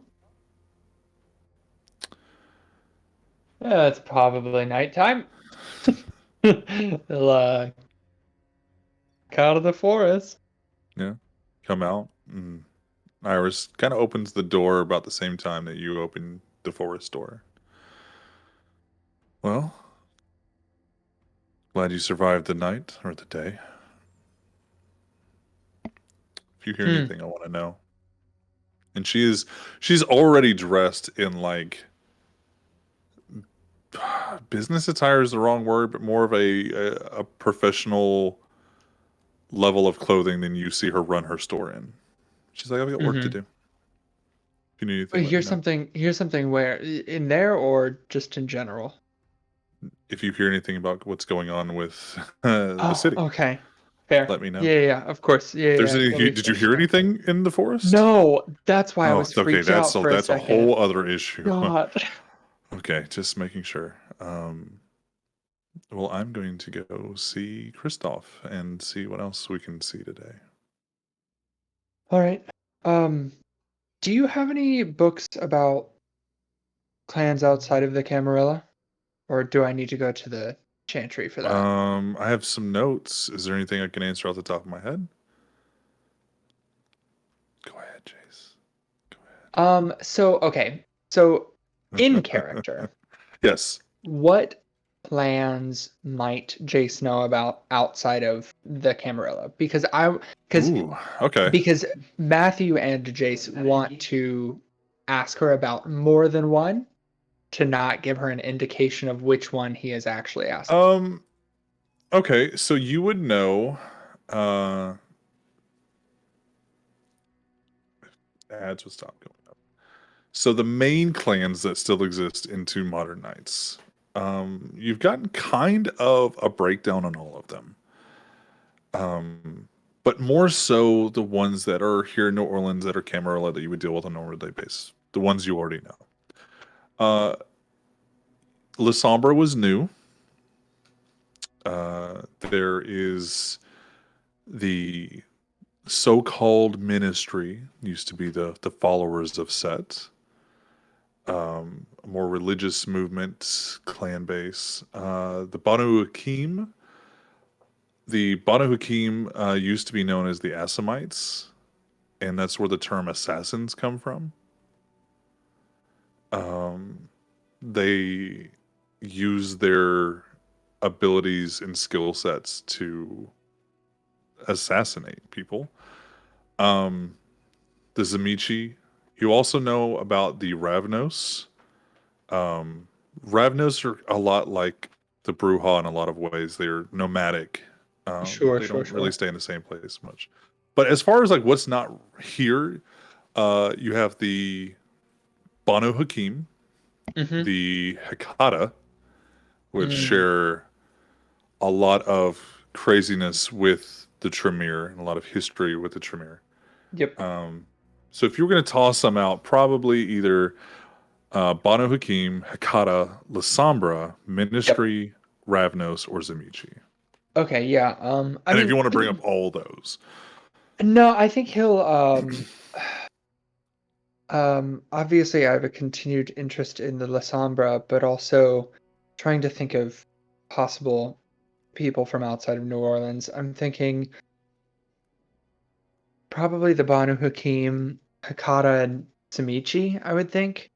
Yeah, it's probably nighttime. They'll out of the forest. Yeah. Come out. And Iris kind of opens the door about the same time that you open the forest door. Well, glad you survived the night or the day. If you hear anything, I want to know. And she's already dressed in like business attire is the wrong word, but more of a professional level of clothing than you see her run her store in. She's like, I've got work to do. If you need anything, let me know. Here's something where in there or just in general. If you hear anything about what's going on with the city, okay, fair. let me know. Yeah, of course. Yeah. Did you hear anything in the forest? No, that's why I Oh, was okay. freaked out for a That's a second. whole other issue. God. Okay, just making sure. Well, I'm going to go see Kristoff and see what else we can see today. All right. Do you have any books about clans outside of the Camarilla? Or do I need to go to the Chantry for that? I have some notes. Is there anything I can answer off the top of my head? Go ahead, Jace. Go ahead. So in character, Yes. what plans might Jace know about outside of the Camarilla? Ooh, okay. Because Matthew and Jace want to ask her about more than one to not give her an indication of which one he is actually asking. Okay, so you would know ads would stop going up. So the main clans that still exist into Modern Knights. You've gotten kind of a breakdown on all of them. But more so the ones that are here in New Orleans that are Camarilla that you would deal with on a normal day basis. The ones you already know. La Sombra was new. There is the so-called ministry, used to be the followers of Set. A more religious movement, clan base. The Banu Hakim. The Banu Hakim used to be known as the Assamites, and that's where the term assassins come from. They use their abilities and skill sets to assassinate people. The Zamichi. You also know about the Ravnos. Ravnos are a lot like the Bruja in a lot of ways. They're nomadic. They don't really stay in the same place much. But as far as like what's not here, you have the Banu Hakim, the Hekata, which share a lot of craziness with the Tremere and a lot of history with the Tremere. Yep. So if you were going to toss them out, probably either Banu Hakim, Hekata, La Sombra, Ministry, Ravnos, or Zamichi. Okay, yeah. And if you want to bring up all those. No, I think he'll obviously I have a continued interest in the La Sombra, but also trying to think of possible people from outside of New Orleans. I'm thinking probably the Banu Hakim, Hakata, and Samichi, I would think.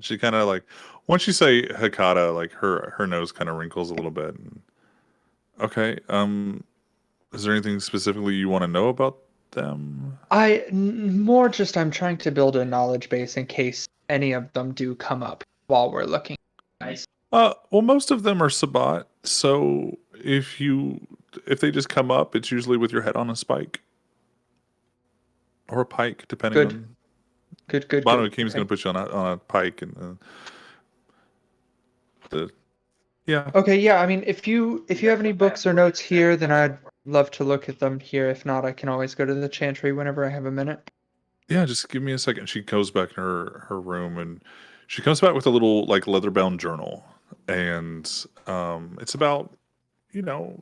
She kind of like, once you say Hakata, like her nose kind of wrinkles a little bit. And, okay. Is there anything specifically you want to know about them? More just I'm trying to build a knowledge base in case any of them do come up while we're looking. Well, most of them are Sabat. So if you if they just come up, it's usually with your head on a spike or a pike, depending Good. on. Good. Bono Akeem's Okay. going to put you on a pike, and yeah. Okay, yeah. I mean, if you have any books or notes here, then I'd love to look at them here. If not, I can always go to the chantry whenever I have a minute. Yeah, just give me a second. She goes back in her room, and she comes back with a little like leather bound journal, and it's about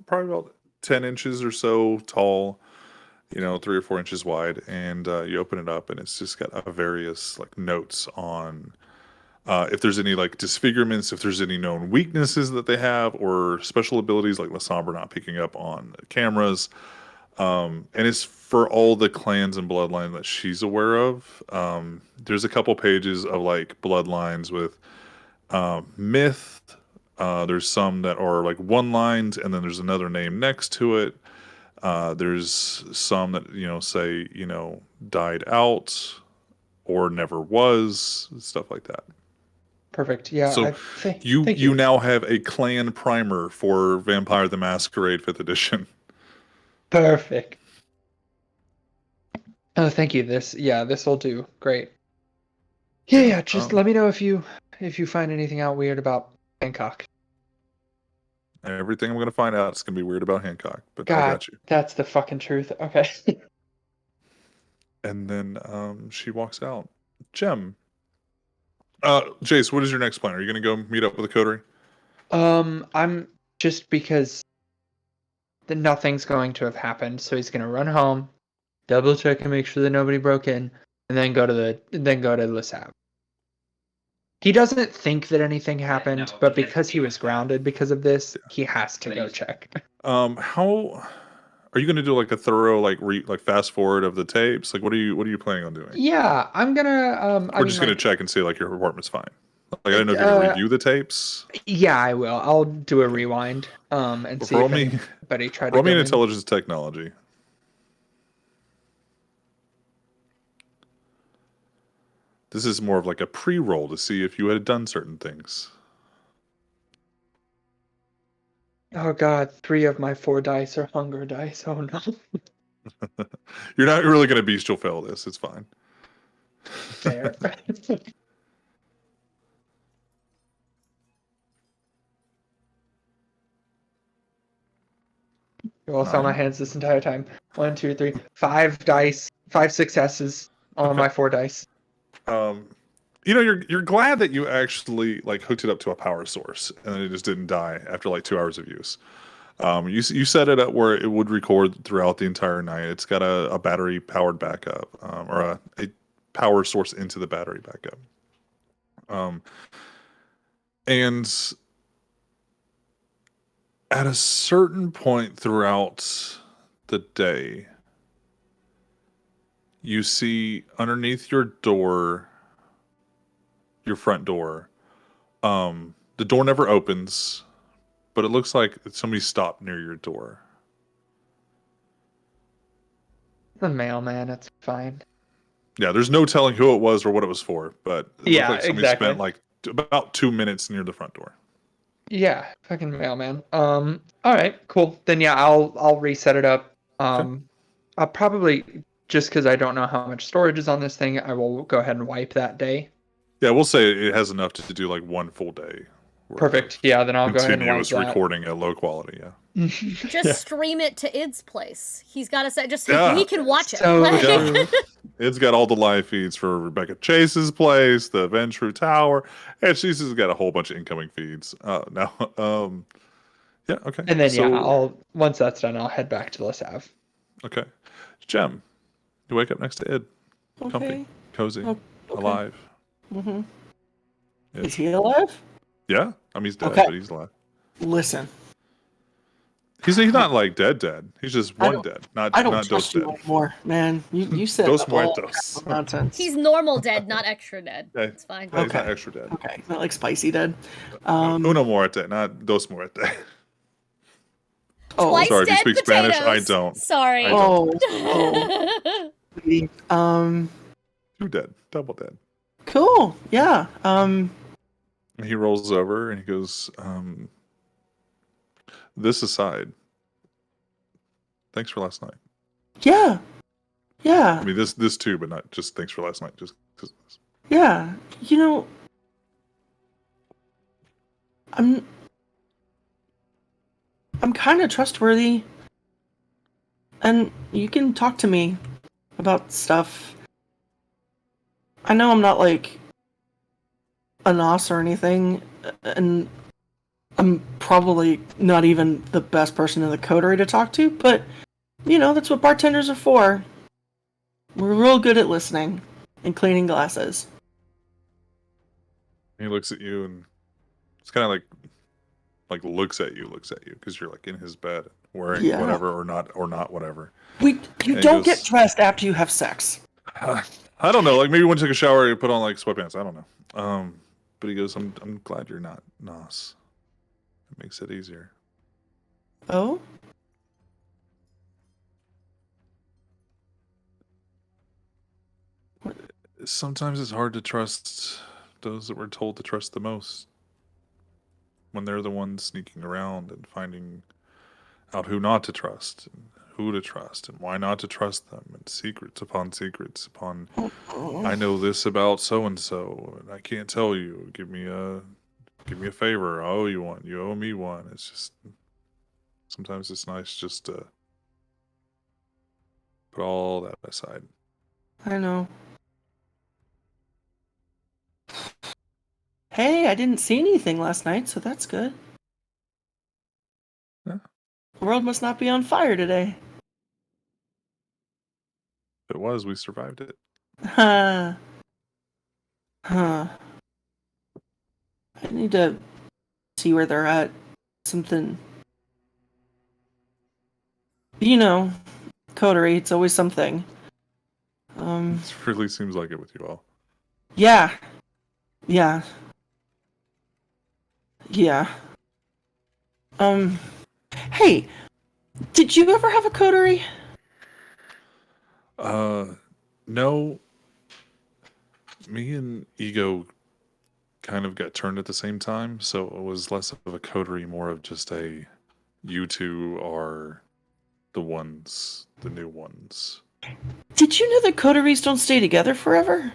probably about 10 inches or so tall, 3 or 4 inches wide, and you open it up, and it's just got various like notes on if there's any like disfigurements, if there's any known weaknesses that they have, or special abilities like Lasombra not picking up on cameras. And it's for all the clans and bloodline that she's aware of. There's a couple pages of like bloodlines with myth. There's some that are like one lines, and then there's another name next to it. There's some that say died out or never was, stuff like that. Perfect. Yeah. So Thank you now have a clan primer for Vampire the Masquerade 5th edition. Perfect. Oh, thank you. This will do. Great. Yeah. Just let me know if you find anything out weird about Hancock. Everything I'm going to find out is going to be weird about Hancock, but God, I got you. that's the fucking truth. Okay. And then she walks out. Jem. Jace, what is your next plan? Are you going to go meet up with the coterie? I'm just because nothing's going to have happened, so he's gonna run home, double check and make sure that nobody broke in, and then go to Lesab. He doesn't think that anything happened, but because he was grounded because of this, he has to go check. How are you going to do like a thorough like fast forward of the tapes? Like what are you planning on doing? Yeah, I'm gonna We're just going to check and see like your apartment's fine. Like I don't know if you're going to review the tapes. Yeah, I will. I'll do a rewind and see if anybody tried to roll me go an in. intelligence technology. This is more of like a pre-roll to see if you had done certain things. Oh god, 3 of my 4 dice are hunger dice. Oh no. You're not really going to bestial fail this. It's fine. Fair. Well, it's on my hands this entire time. 1, 2, 3, 5 dice, 5 successes on my 4 dice. You're glad that you actually like hooked it up to a power source and it just didn't die after like 2 hours of use. You set it up where it would record throughout the entire night. It's got a battery powered backup, or a power source into the battery backup. And at a certain point throughout the day, you see underneath your door, your front door, the door never opens, but it looks like somebody stopped near your door. The mailman, it's fine. Yeah, there's no telling who it was or what it was for, but it looked like somebody exactly. spent like about 2 minutes near the front door. Yeah, fucking mailman. All right, cool. Then yeah, I'll reset it up. I'll probably, just because I don't know how much storage is on this thing, I will go ahead and wipe that day. Yeah, we'll say it has enough to do like 1 full day. Perfect. Yeah, then I'll go ahead and wipe continuous that. recording at low quality. Yeah. Just stream it to Id's place. He's got to say, we can watch it. So Like- true. It's got all the live feeds for Rebecca Chase's place, the Ventru Tower, and she's just got a whole bunch of incoming feeds. Yeah, okay. And then once that's done, I'll head back to Lesab. Okay. Jem, you wake up next to Id. Okay. Comfy, cozy, Okay. alive. Mm-hmm. Ish. Is he alive? Yeah, I mean he's dead, Okay. but he's alive. Listen, He's not like dead. He's just I one don't- dead, not I don't dos trust dead. you anymore, man. You said Dos up all muertos. kinds of nonsense. He's normal dead, not extra dead. Yeah. It's fine. Yeah, he's not Okay. extra dead. Okay, not like spicy dead. Uno muerte, not dos muerte. Oh, Twice sorry, do you dead speak Spanish? I potatoes. don't. Sorry. I oh, oh. Two dead, double dead. Cool. Yeah. And he rolls over and he goes, this aside, thanks for last night. Yeah. Yeah. I mean, this too, but not just thanks for last night. Just 'cause Yeah. You know, I'm kind of trustworthy, and you can talk to me about stuff. I know I'm not like a nos or anything, and I'm probably not even the best person in the coterie to talk to, but you know, that's what bartenders are for. We're real good at listening and cleaning glasses. he looks at you and it's kind of like looks at you because you're like in his bed wearing Yeah. whatever or not whatever. You And don't goes- get dressed after you have sex. I don't know. Like maybe when you take a shower, you put on like sweatpants. I don't know. But he goes, I'm glad you're not nos. It makes it easier. Oh? Sometimes it's hard to trust those that we're told to trust the most when they're the ones sneaking around and finding out who not to trust and who to trust and why not to trust them, and secrets upon I know this about so and so and I can't tell you. Give me a favor. I owe you one. You owe me one. It's just sometimes it's nice just to put all that aside. I know. Hey, I didn't see anything last night, so that's good. Yeah. The world must not be on fire today. If it was, we survived it. Huh. Huh. I need to see where they're at. Something. You know, coterie, it's always something. It really seems like it with you all. Yeah. Yeah. Yeah. Hey, did you ever have a coterie? No. Me and Ego kind of got turned at the same time, so it was less of a coterie, more of just a you two are the new ones. Did you know that coteries don't stay together forever?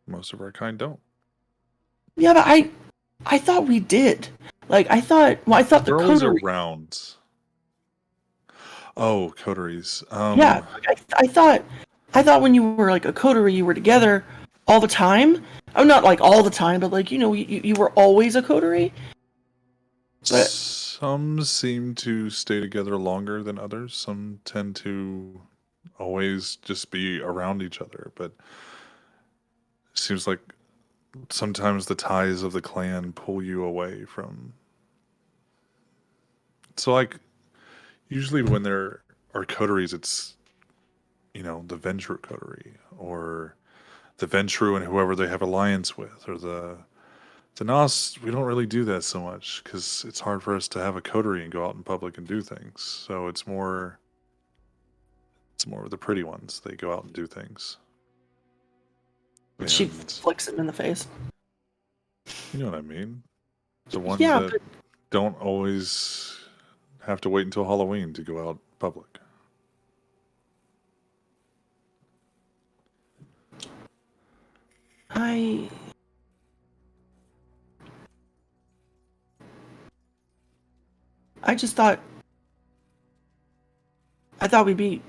Most of our kind don't. Yeah, but I thought we did. Like, I thought the They're always coterie. around. Oh, coteries. Yeah, like, I thought when you were like a coterie, you were together all the time. Oh, not like all the time, but like, you know, you were always a coterie. But Some seem to stay together longer than others. Some tend to always just be around each other, but it seems like sometimes the ties of the clan pull you away from. So, like, usually when there are coteries, it's, you know, the Ventru coterie or the Ventru and whoever they have alliance with, or the Nos. We don't really do that so much because it's hard for us to have a coterie and go out in public and do things. So it's more of the pretty ones. They go out and do things. she And flicks him in the face. you know what I mean? The ones Yeah, that don't always have to wait until Halloween to go out public. I just thought we'd be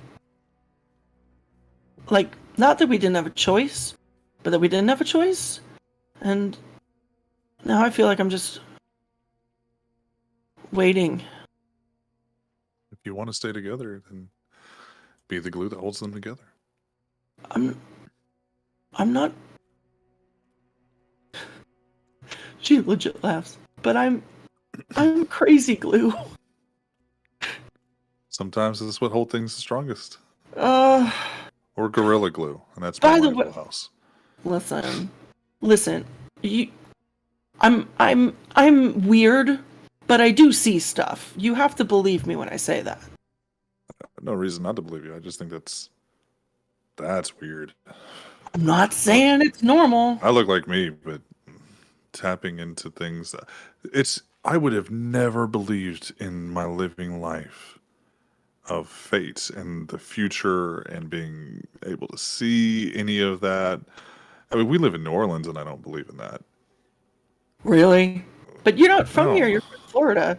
like, not that we didn't have a choice, but that we didn't have a choice. And now I feel like I'm just waiting. If you want to stay together, then be the glue that holds them together. I'm not. She legit laughs, but I'm crazy glue. Sometimes that's what holds things the strongest. Uh, Or Gorilla Glue, and that's By my the Little way- House. listen. I'm weird, but I do see stuff. You have to believe me when I say that. No reason not to believe you. I just think that's weird. I'm not saying it's normal. I look like me, but tapping into things. I would have never believed in my living life of fate and the future and being able to see any of that. I mean, we live in New Orleans, and I don't believe in that. Really? But you're not from here. No. You're from Florida.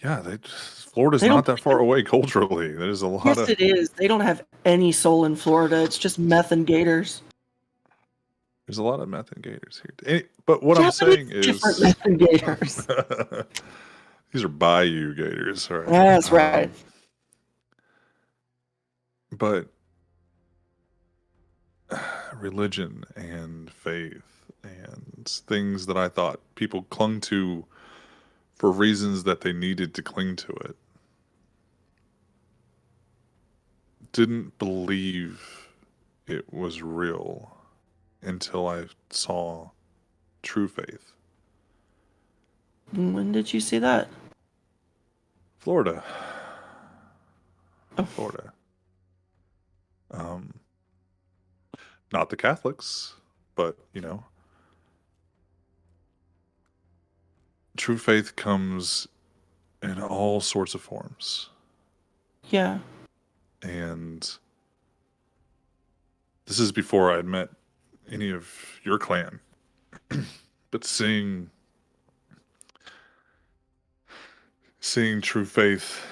Yeah, Florida's They not don't that far away culturally. There's a lot Yes, of it is. They don't have any soul in Florida. It's just meth and gators. there's a lot of meth and gators here. But what Yeah, I'm but saying it's different is, meth and gators. these are Bayou gators, right? That's right. But religion and faith and things that I thought people clung to for reasons that they needed to cling to it. Didn't believe it was real until I saw true faith. When did you see that? Florida. Oh. Florida. Not the Catholics, but, true faith comes in all sorts of forms. Yeah. And this is before I'd met any of your clan. But seeing true faith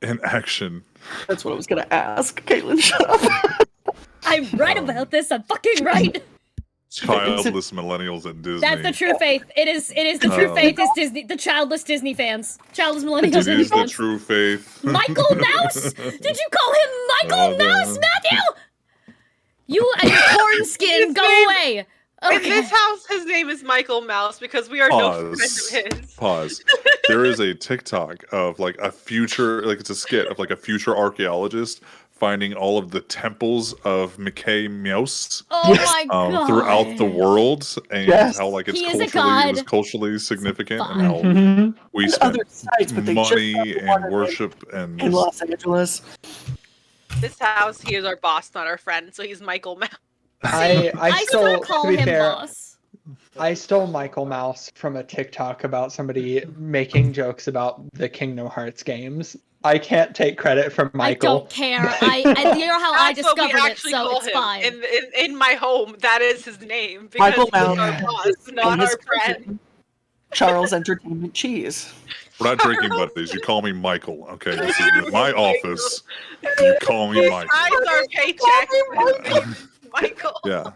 in action. That's what I was going to ask. Caitlin, shut up. I'm right about this. I'm fucking right. Childless millennials at Disney. That's the true faith. It is the true faith is Disney. The childless Disney fans. Childless millennials It Disney is the fans. true faith. Michael Mouse? Did you call him Michael Mouse, Matthew? You and your corn skin, go away. In Okay. this house, his name is Michael Mouse because we are no friends of his. Pause. There is a TikTok of like a future, like it's a skit of like a future archaeologist finding all of the temples of Mickey Mouse Oh my god. throughout the world, and how like it's He is a culturally, it was god. culturally significant, Fine. and how Mhm. we And spent other sites, but they just money got the and one worship and in Los Angeles. This house, he is our boss, not our friend, so he's Michael Mouse. I still stole, call to be him fair, boss. I stole Michael Mouse from a TikTok about somebody making jokes about the Kingdom Hearts games. I can't take credit for I Michael. don't care. I you know how I That's what we discovered it, actually so call it's him. fine. In my home, that is his name because Michael he's Mouse our boss, and not his our friend. cousin, Charles Entertainment Cheese. We're not drinking buddies. You call me Michael. Okay, this is my office. You call me He Michael. signs our paychecks. His name's Michael. Yeah.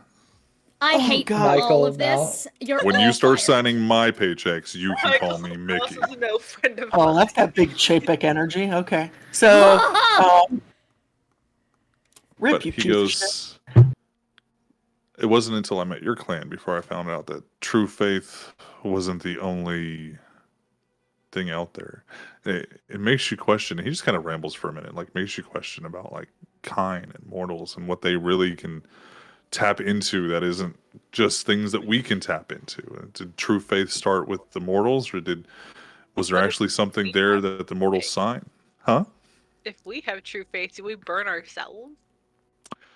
I Oh, hate God. all of Michael this. You're When all you start fired. signing my paychecks, you can call me Michael Mickey. Mouse is no friend of Oh, mine. that's that big Chapek energy. Okay. So, rip, But you he piece of shit. goes, it wasn't until I met your clan before I found out that true faith wasn't the only thing out there. It makes you question. He just kind of rambles for a minute, like makes you question about like kind and mortals and what they really can tap into that isn't just things that we can tap into. Did true faith start with the mortals, or was there actually something there that the mortals sign? Huh? If we have true faith, do we burn ourselves?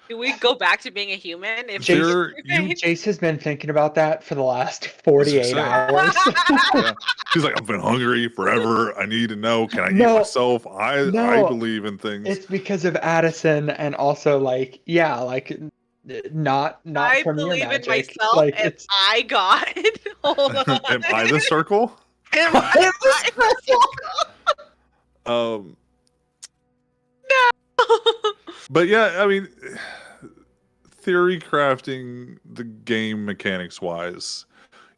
Do we go back to being a human? If we have There, true you faith? Jace has been thinking about that for the last 48 saying. hours. Yeah. He's like, I've been hungry forever. I need to know. Can I eat No, myself? I no. believe in things. It's because of Addison, and also like, yeah, like not I from your believe in magic. myself. Like Am it's I God? Hold on. Am I the circle? Am I Um, but yeah, I mean, theory crafting the game mechanics wise,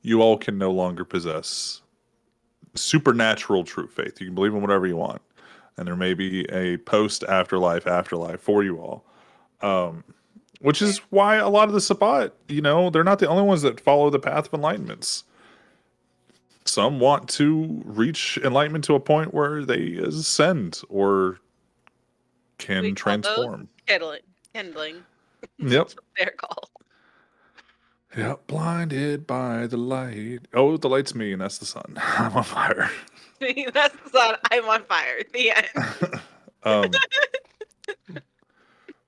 you all can no longer possess supernatural true faith. You can believe in whatever you want, and there may be a post afterlife for you all. Which is why a lot of the Sabbat, they're not the only ones that follow the path of enlightenments. Some want to reach enlightenment to a point where they ascend or can We call those transform. kindling? Yep. That's what they're called. Yep. Blinded by the light. Oh, the light's me, and that's the sun. I'm on fire. That's the sun. I'm on fire. The end.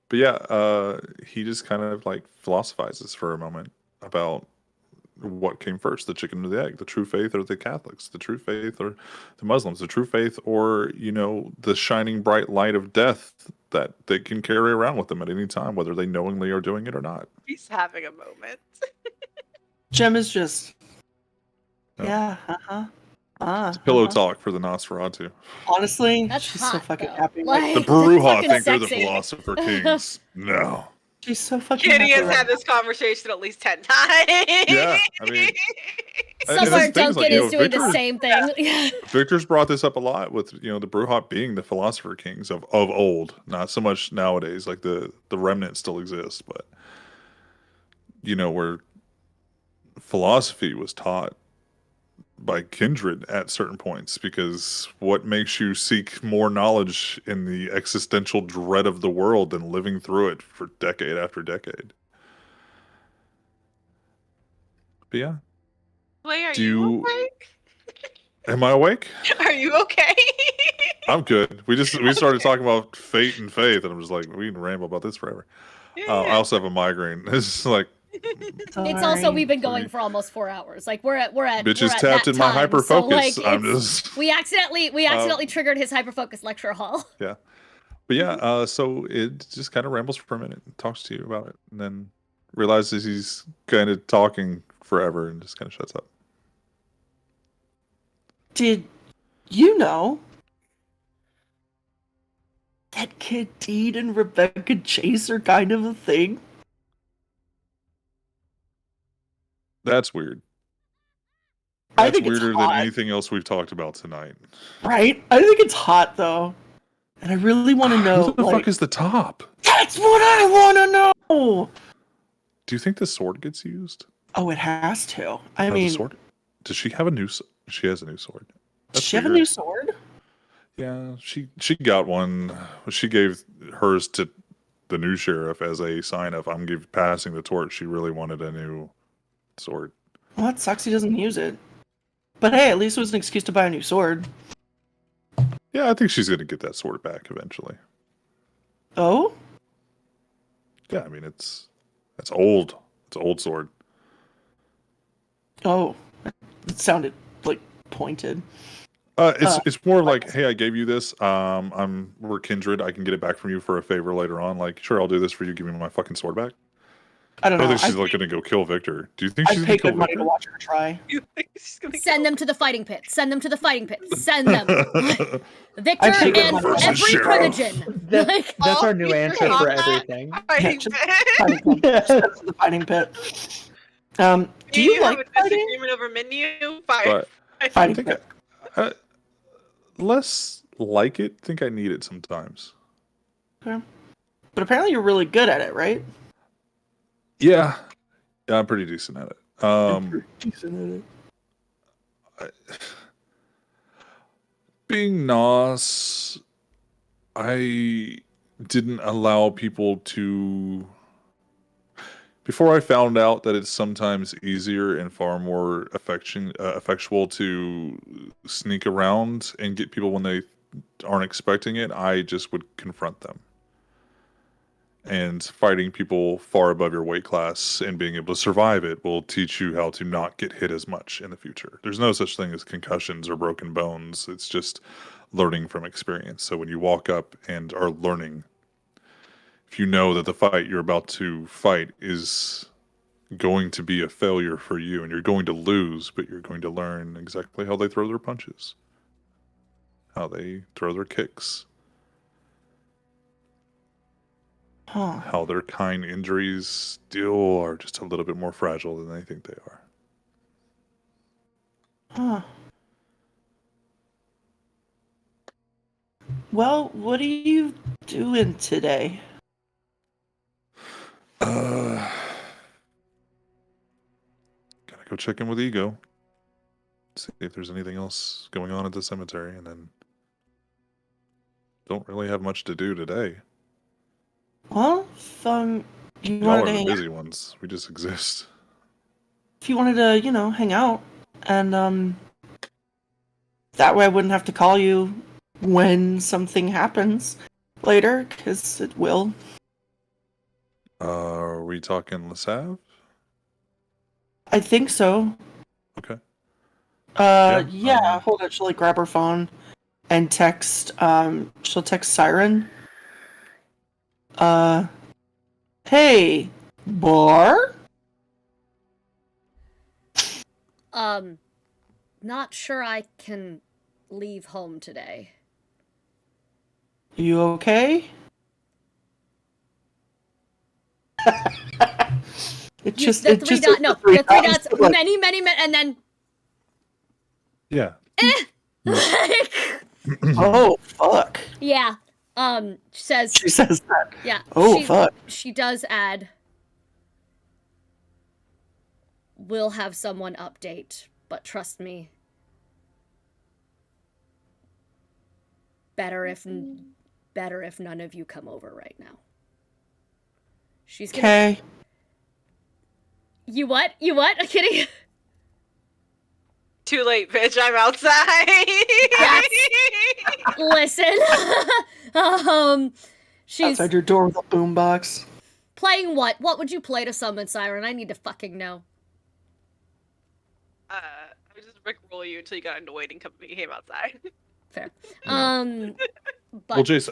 But yeah, he just kind of like philosophizes for a moment about what came first, the chicken or the egg, the true faith or the Catholics, the true faith or the Muslims, the true faith or, the shining bright light of death that they can carry around with them at any time, whether they knowingly are doing it or not. He's having a moment. Jem is just. Yeah. Yeah, It's pillow talk for the Nosferatu. Honestly, That's she's hot, so fucking though. happy. Like, The that's Bruja fucking think they're the sexy. philosopher kings. No. She's so fucking Kitty happy. has had this conversation at least 10 times. Yeah, I mean, and Somewhere that's the thing, Duncan is doing the Victor- same thing. Yeah. Victor's brought this up a lot with the Bruja being the philosopher kings of old, not so much nowadays. Like the remnant still exists, but where philosophy was taught by kindred at certain points, because what makes you seek more knowledge in the existential dread of the world than living through it for decade after decade? But yeah, Wait, are Do you you- okay? am I awake? Are you okay? I'm good. We started talking about fate and faith, and I'm just like, we can ramble about this forever. I also have a migraine. It's like, It's also we've been going for almost 4 hours. Like we're at bitch we're is at tapped that in my time. hyperfocus. So, like, I'm it's- just we accidentally triggered his hyperfocus lecture hall. yeah. But yeah, so it just kind of rambles for a minute and talks to you about it, and then realizes he's kind of talking forever and just kind of shuts up. Did you know that Kid Deed and Rebecca Chase are kind of a thing? That's weird. I That's think it's weirder than hot. anything else we've talked about tonight. Right? I think it's hot though. And I really want to know, Who the like, fuck is the top? that's what I want to know! Do you think the sword gets used? Oh, it has to. I The mean, sword? Does she have a new? She has a new sword. does That's she have a weird. new sword? Yeah, she got one. She gave hers to the new sheriff as a sign of passing the torch. She really wanted a new sword. Well, that sucks he doesn't use it. But hey, at least it was an excuse to buy a new sword. Yeah, I think she's gonna get that sword back eventually. Oh? Yeah, I mean it's old. It's an old sword. Oh. It sounded, like, pointed. It's more like, hey, I gave you this. We're kindred. I can get it back from you for a favor later on. Like, sure, I'll do this for you. Give me my fucking sword back. I don't I know. don't think she's looking to go kill Victor. Do you think she's I'd gonna pay kill good money Victor? to watch her try. You think she's gonna Send them to the fighting pit. Send them to the fighting pit. Send them. Victor I think and it versus every Sheriff. Primogen. That's, Like, that's all our new future answer for combat. everything. Fighting just- pit. Fighting pit. Send it to the fighting pit. Do you have like a fighting? disagreement over menu? Fire. But I Fighting think pit. less like it. Think I need it sometimes. Okay. But apparently you're really good at it, right? Yeah, I'm pretty decent at it. Decent at it. Being Nos, I didn't allow people to. Before I found out that it's sometimes easier and far more effectual to sneak around and get people when they aren't expecting it, I just would confront them. And fighting people far above your weight class and being able to survive it will teach you how to not get hit as much in the future. There's no such thing as concussions or broken bones. It's just learning from experience. So when you walk up and are learning, if you know that the fight you're about to fight is going to be a failure for you and you're going to lose, but you're going to learn exactly how they throw their punches, how they throw their kicks, Huh. how their kind injuries still are just a little bit more fragile than they think they are. Huh. Well, what are you doing today? Gotta go check in with Ego. See if there's anything else going on at the cemetery, and then don't really have much to do today. Well, if you Y'all wanted are to the hang busy ones. We just exist. if you wanted to, hang out, and that way I wouldn't have to call you when something happens later, because it will. Are we talking LaSalle? I think so. Okay. Yeah. Hold on. She'll like grab her phone and text. She'll text Siren. Hey, bar. Not sure I can leave home today. You okay? It just the it three just dots. No, the three the three dots, dots. like, Many, and then. Yeah. oh fuck. Yeah. Says. She says that. Yeah. Oh fuck. She does add. We'll have someone update, but trust me. Better if none of you come over right now. She's gonna. Okay. You what? You what? I'm kidding. Too late, bitch. I'm outside. Listen. She's Outside your door with a boombox. playing what? What would you play to summon Siren? I need to fucking know. I would just rickroll you until you got annoyed and came outside. Fair. But Well, Jace,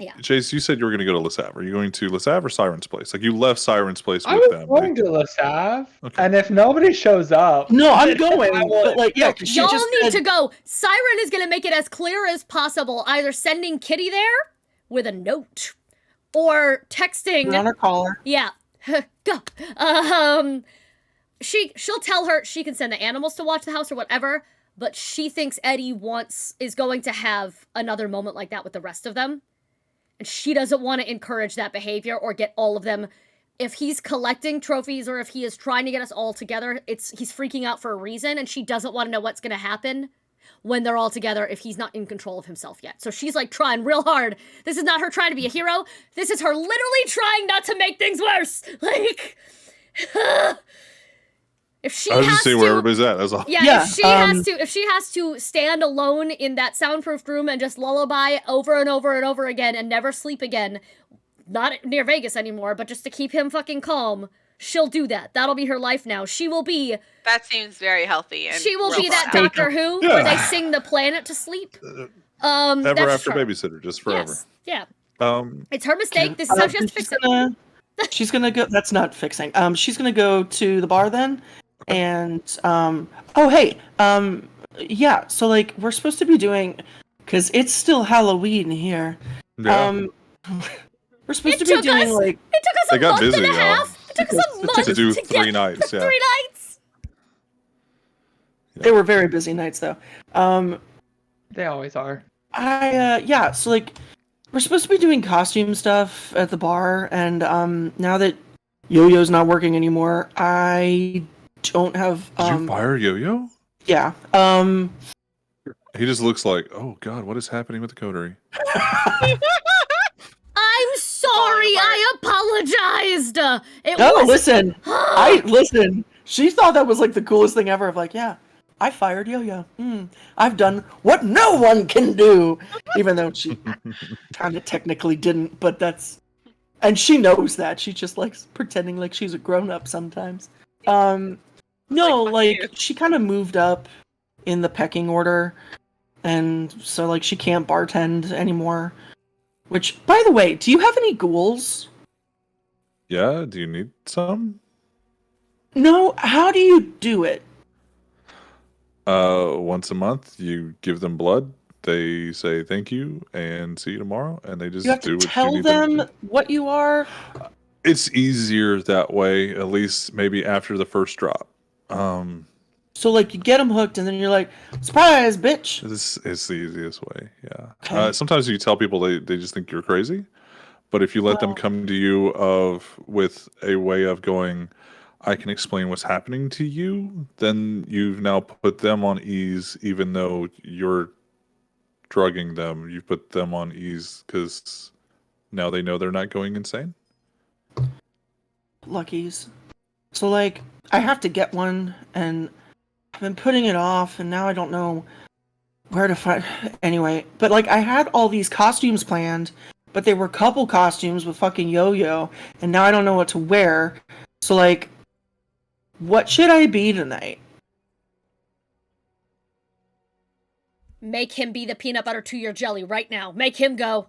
yeah. Jace, you said you were going to go to Le Savre. Are you going to Le Savre or Siren's place? Like, you left Siren's place I with was them. going to Le Savre, Okay. and if nobody shows up, No, I'm going. I will- But like, yeah, 'cause she Y'all just need said, to go. Siren is gonna make it as clear as possible, either sending Kitty there with a note or texting. Put on her collar. Yeah. Go. She'll tell her she can send the animals to watch the house or whatever, but she thinks Eddie is going to have another moment like that with the rest of them. And she doesn't want to encourage that behavior or get all of them. If he's collecting trophies or if he is trying to get us all together, he's freaking out for a reason, and she doesn't want to know what's going to happen when they're all together if he's not in control of himself yet. So she's like trying real hard. This is not her trying to be a hero. This is her literally trying not to make things worse. Like, if she I was has just seeing to, where everybody's at. That's all. yeah, if she has to stand alone in that soundproofed room and just lullaby over and over and over again and never sleep again, not near Vegas anymore, but just to keep him fucking calm, she'll do that. That'll be her life now. She will be That seems very healthy. And she will be that robot. Doctor Who Yeah. where they sing the planet to sleep. Ever That's after her. babysitter, just forever. Yes. Yeah. Um, It's her mistake. This is how she has to fix it. She's gonna go. That's not fixing. She's gonna go to the bar then, and oh hey, yeah. So like we're supposed to be doing, because it's still Halloween here. yeah. We're supposed It to be took doing us- like It took us They a got month busy, and a y'all. half. It took us a month to do get 3 nights, yeah. 3 nights. they were very busy nights though. they always are. Yeah. So like we're supposed to be doing costume stuff at the bar, and now that Yo-Yo's not working anymore, I don't have. Did you fire Yo-Yo? Yeah. He just looks like, oh god, what is happening with the coterie? I'm sorry. I apologized. It No, was. listen. Listen. She thought that was like the coolest thing ever. Of like, yeah, I fired Yo-Yo. I've done what no one can do, even though she kind of technically didn't. But that's, and she knows that. She just likes pretending like she's a grown-up sometimes. No, like she kind of moved up in the pecking order, and so like she can't bartend anymore. Which, by the way, do you have any ghouls? Yeah, do you need some? No, how do you do it? Once a month, you give them blood. They say thank you and see you tomorrow, and they just You have do to what tell you need them to them do. what you are? It's easier that way, at least maybe after the first drop. So, like, you get them hooked, and then you're like, surprise, bitch! This is the easiest way, yeah. Okay. Sometimes you tell people they just think you're crazy, but if you let them Well- come to you with a way of going, I can explain what's happening to you, then you've now put them on ease, even though you're drugging them. You put them on ease because now they know they're not going insane. Luckies. So, like, I have to get one, and I've been putting it off, and now I don't know where to find. Anyway, but, like, I had all these costumes planned, but they were couple costumes with fucking Yo-Yo, and now I don't know what to wear. So, like, What should I be tonight? Make him be the peanut butter to your jelly right now. Make him go.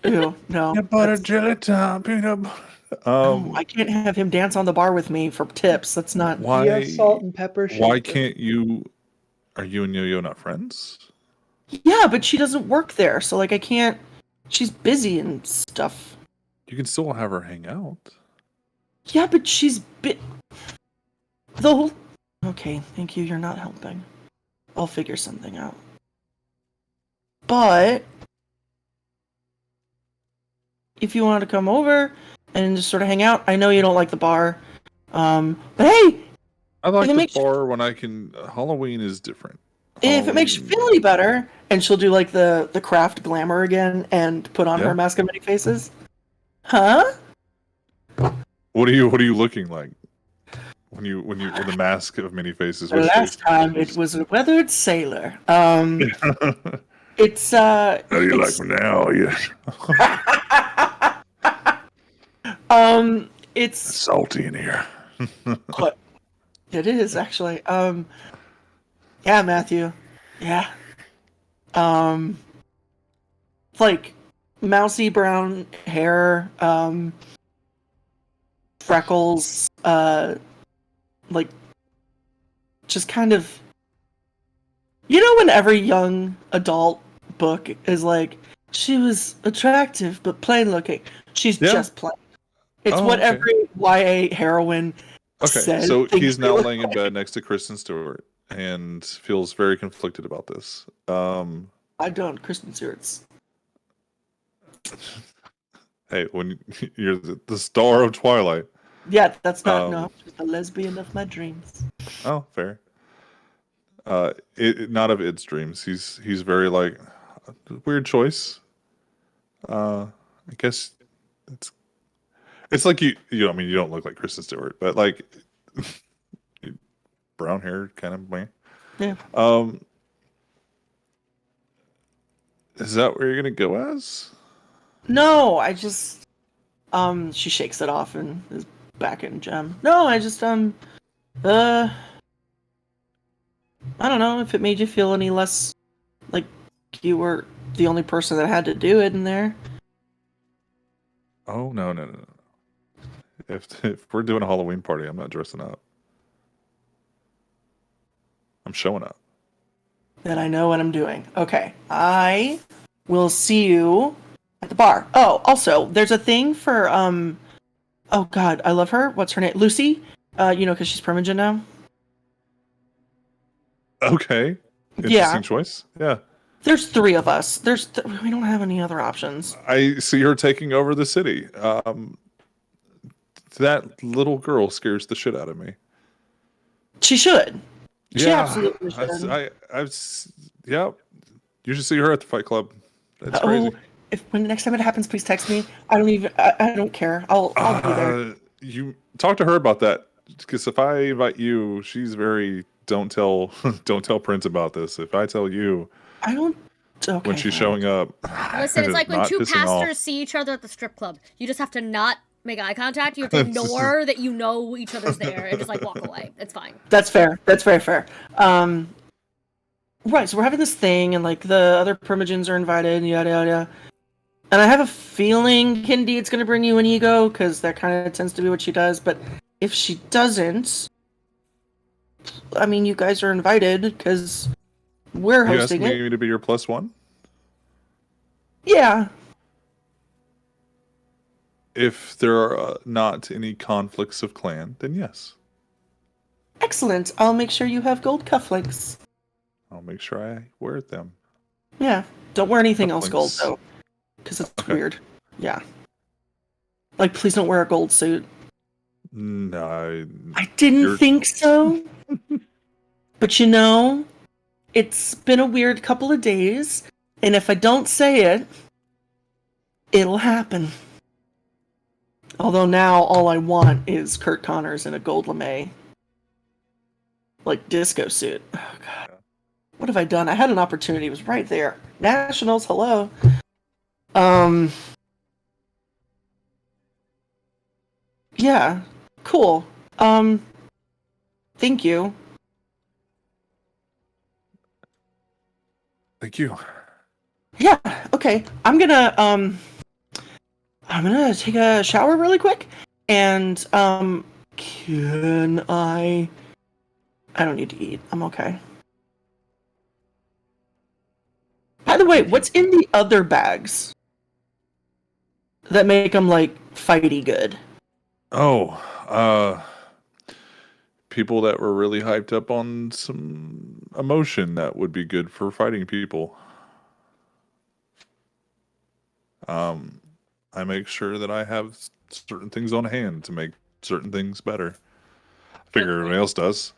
Ew, no. Peanut butter that's- jelly time, peanut butter. no, I can't have him dance on the bar with me for tips. That's not. Why? You have salt and pepper Why shaker. can't you? Are you and Yo-Yo not friends? Yeah, but she doesn't work there, so like I can't. She's busy and stuff. You can still have her hang out. Yeah, but she's the whole. Okay, thank you. You're not helping. I'll figure something out. But if you want to come over and just sort of hang out, I know you don't like the bar. But hey, I like If it the makes you- bar when I can. Halloween is different. if it makes you feel any better, and she'll do like the craft glamour again and put on Yeah. her mask of many faces. Huh? What are you looking like? When the mask of many faces. The which last face? time it was a weathered sailor. It's How do you it's, like me now? Yes. it's Salty in here. it is actually. Yeah, Matthew. Yeah. Like mousy brown hair, freckles, like just kind of. You know when every young adult book is like, she was attractive but plain looking. She's Yeah. just plain. It's Oh, what okay. every YA heroine Okay, says. so things he's they now look laying in like. bed next to Kristen Stewart and feels very conflicted about this. I don't. Kristen Stewart's. Hey, when you're the star of Twilight. Yeah, that's not Um, no. She's the lesbian of my dreams. Oh, fair. Not of its dreams. He's very like weird choice. I guess it's like you. I mean, you don't look like Kristen Stewart, but like brown hair, kind of. Meh. Yeah. Is that where you're gonna go as? No, I just she shakes it off and is back in gem. No, I just I don't know if it made you feel any less like you were the only person that had to do it in there. Oh no. If we're doing a Halloween party, I'm not dressing up. I'm showing up. Then I know what I'm doing. Okay. I will see you at the bar. Oh, also, there's a thing for oh god, I love her. What's her name? Lucy? Because she's Primogen now. Okay. Interesting Yeah. choice. Yeah. There's three of us. We don't have any other options. I see her taking over the city. That little girl scares the shit out of me. She should. She Yeah, absolutely should. Yeah. You should see her at the Fight Club. That's crazy. When the next time it happens, please text me. I don't care. I'll be there. You talk to her about that because if I invite you, she's very don't tell Prince about this. If I tell you I don't. Okay. when she's fine. showing up, Listen, it's like when not two pissing off. pastors see each other at the strip club. You just have to not make eye contact. You have to ignore that you know each other's there and just like walk away. It's fine. That's fair. That's very fair. Right. So we're having this thing, and like the other Primogens are invited, and yada yada. Yada. And I have a feeling Kindeed's going to bring you an ego because that kind of tends to be what she does. But if she doesn't, I mean, you guys are invited because we're You hosting asking it. me to be your plus one? Yeah. If there are not any conflicts of clan, then yes. Excellent. I'll make sure you have gold cufflinks. I'll make sure I wear them. Yeah. Don't wear anything else gold Cufflinks. though, because it's Okay. weird. Yeah. Like, please don't wear a gold suit. No, I didn't You're- think so. But it's been a weird couple of days, and if I don't say it, it'll happen. Although now all I want is Kurt Connors in a gold lame, like disco suit. Oh god. What have I done? I had an opportunity, it was right there. Nationals, hello. Yeah. Cool. Thank you. Thank you. Yeah, okay. I'm gonna take a shower really quick, and can I don't need to eat. I'm okay. By the way, what's in the other bags that make them like fighty good? Oh, people that were really hyped up on some emotion that would be good for fighting people. I make sure that I have certain things on hand to make certain things better. I figure everybody else does.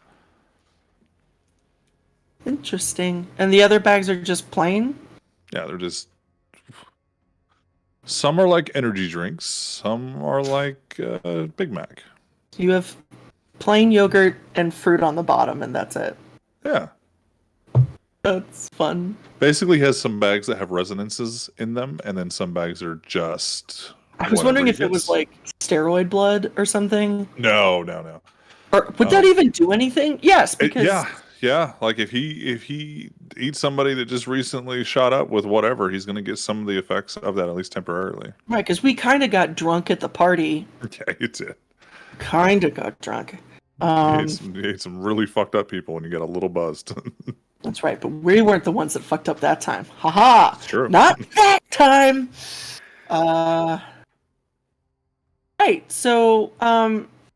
Interesting. And the other bags are just plain? Yeah, they're just. Some are like energy drinks. Some are like Big Mac. You have plain yogurt and fruit on the bottom, and that's it. Yeah. That's fun. Basically has some bags that have resonances in them, and then some bags are just. I was wondering if it was like steroid blood or something. No. Or would that even do anything? Yes, because Yeah. Like if he eats somebody that just recently shot up with whatever, he's going to get some of the effects of that, at least temporarily. right, because we kind of got drunk at the party. Yeah, you did. Kind of got drunk. You ate some really fucked up people, and you got a little buzzed. That's right, but we weren't the ones that fucked up that time. Haha! It's true. Not that time! Right, so,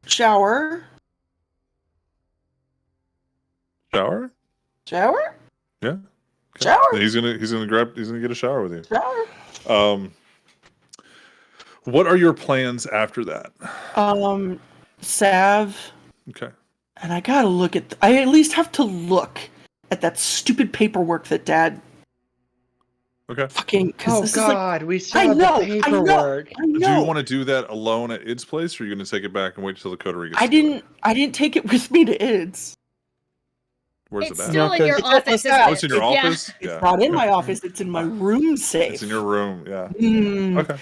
shower? Shower? Shower? Yeah. Okay. Shower? He's gonna get a shower with you. Shower? What are your plans after that? Salve. Okay. And I gotta look at... I at least have to look at that stupid paperwork that Dad Okay. fucking... Oh this is like, God, we still I have know, the paperwork. I know. Do you want to do that alone at Id's place, or are you going to take it back and wait till the coterie gets together? I didn't take it with me to Id's. Where's It's it at? still in your It's at the office, side. Oh, it's in your Yeah. office? It's not in my office, it's in my room safe. It's in your room, yeah. Mm. Okay.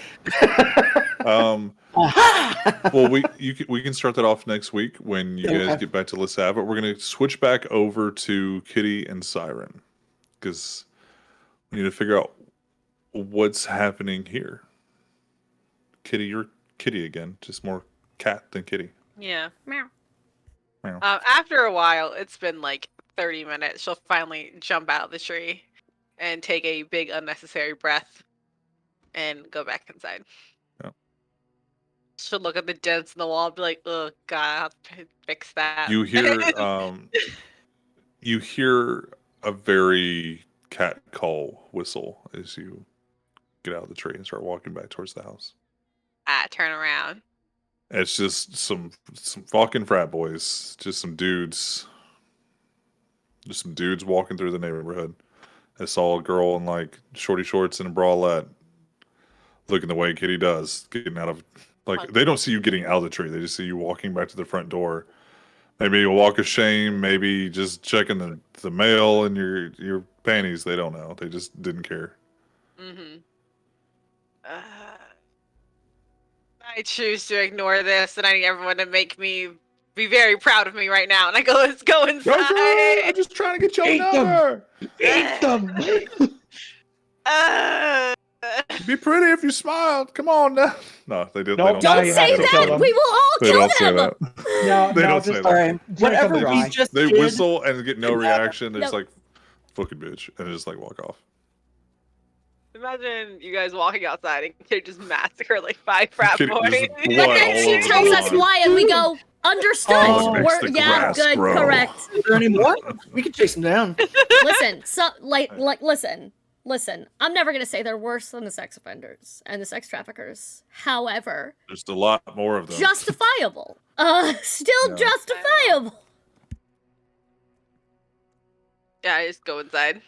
Aha! Well, we can start that off next week when you guys Okay. get back to Let's Have It. We're going to switch back over to Kitty and Siren because we need to figure out what's happening here. Kitty, you're Kitty again, just more cat than kitty. Yeah. Meow. Meow. After a while, it's been like 30 minutes. She'll finally jump out of the tree and take a big unnecessary breath and go back inside. Yeah. She'll look at the dents in the wall and be like, oh God, I have to fix that. You hear a very cat call whistle as you get out of the tree and start walking back towards the house. I turn around. It's just some fucking frat boys, just some dudes walking through the neighborhood. I saw a girl in like shorty shorts and a bralette, looking the way Kitty does, getting out of like they don't see you getting out of the tree. They just see you walking back to the front door. Maybe a walk of shame, maybe just checking the mail and your panties. They don't know. They just didn't care. Mm-hmm. I choose to ignore this, and I need everyone to make me be very proud of me right now. And I go, let's go inside. I'm just trying to get your Eat them. number. Eat them. Be pretty if you smiled. Come on now. No, they didn't. Nope. They Now Don't you say have to kill that! them. We will all They kill don't say them! that. No, They no, don't say just that. Alright, whatever them we dry. just They did, whistle and get no reaction. They just No. like, fucking bitch, and just like walk off. Imagine you guys walking outside and they just massacre like 5 frat Kitty- boys. there's But blood then all she over the tells us lawn. why, and we go, understood. Oh, makes We're, the yeah, grass good, grow. correct. Is there any more? We can chase them down. Listen, listen. I'm never gonna say they're worse than the sex offenders and the sex traffickers. However, There's a lot more of them. justifiable. Still Yeah. justifiable. Yeah, I just go inside.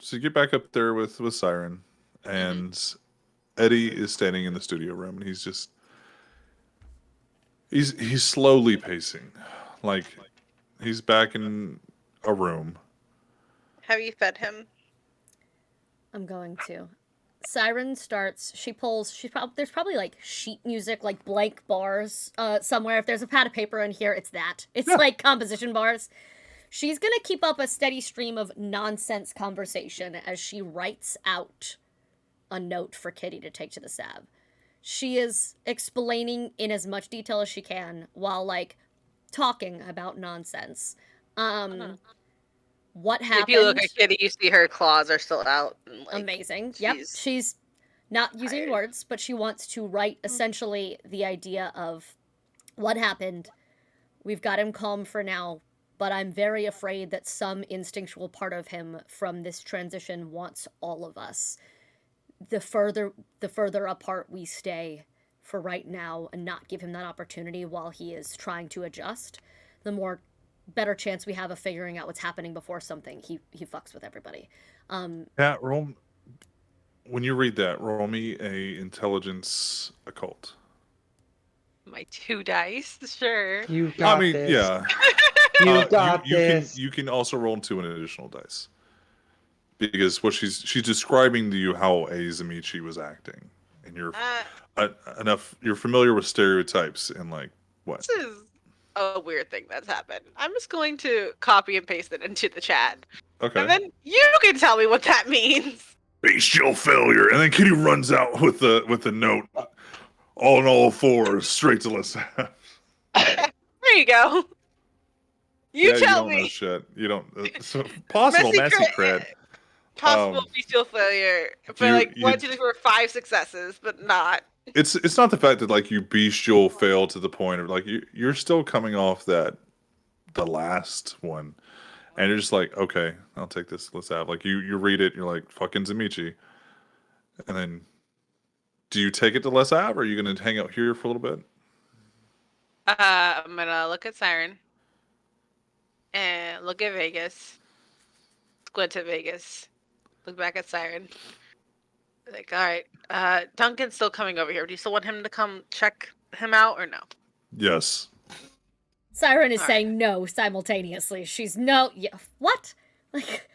So you get back up there with Siren, and Eddie is standing in the studio room, and he's slowly pacing, like he's back in a room. Have you fed him? I'm going to. Siren starts. She pulls. There's probably like sheet music, like blank bars somewhere. If there's a pad of paper in here, it's that. It's like composition bars. She's gonna keep up a steady stream of nonsense conversation as she writes out a note for Kitty to take to the Sab. She is explaining in as much detail as she can while like talking about nonsense. What happened? If you look at Kitty, you see her claws are still out. And, like, Amazing. Yep. She's not using tired. words, but she wants to write essentially the idea of what happened. We've got him calm for now, but I'm very afraid that some instinctual part of him from this transition wants all of us. The further apart we stay for right now and not give him that opportunity while he is trying to adjust, the better chance we have of figuring out what's happening before something he fucks with everybody. Yeah, roll. When you read that, roll me a intelligence occult. My 2 dice, sure. You got this. Yeah. You got this. You can also roll into an additional dice. Because what she's describing to you how Azamichi was acting. And you're you're familiar with stereotypes and like what? This is a weird thing that's happened. I'm just going to copy and paste it into the chat. Okay. And then you can tell me what that means. Bestial failure. And then Kitty runs out with the note on all fours straight to Lissa. There you go. You tell me. You don't know me. shit. You don't. So possible messy cred. Possible bestial failure. But like 1, 2, 3, 4, 5 successes, but not. It's not the fact that like you bestial fail to the point of like you're still coming off the last one, and you're just like, okay, I'll take this. Let's have like you read it. You're like fucking Zamichi, and then do you take it to Les Ave, or are you gonna hang out here for a little bit? I'm gonna look at Siren and look at Vegas. Squint at Vegas. Look back at Siren. Like, all right, Duncan's still coming over here. Do you still want him to come check him out or no? Yes. Siren is saying no simultaneously. She's no. Yeah, what? Like.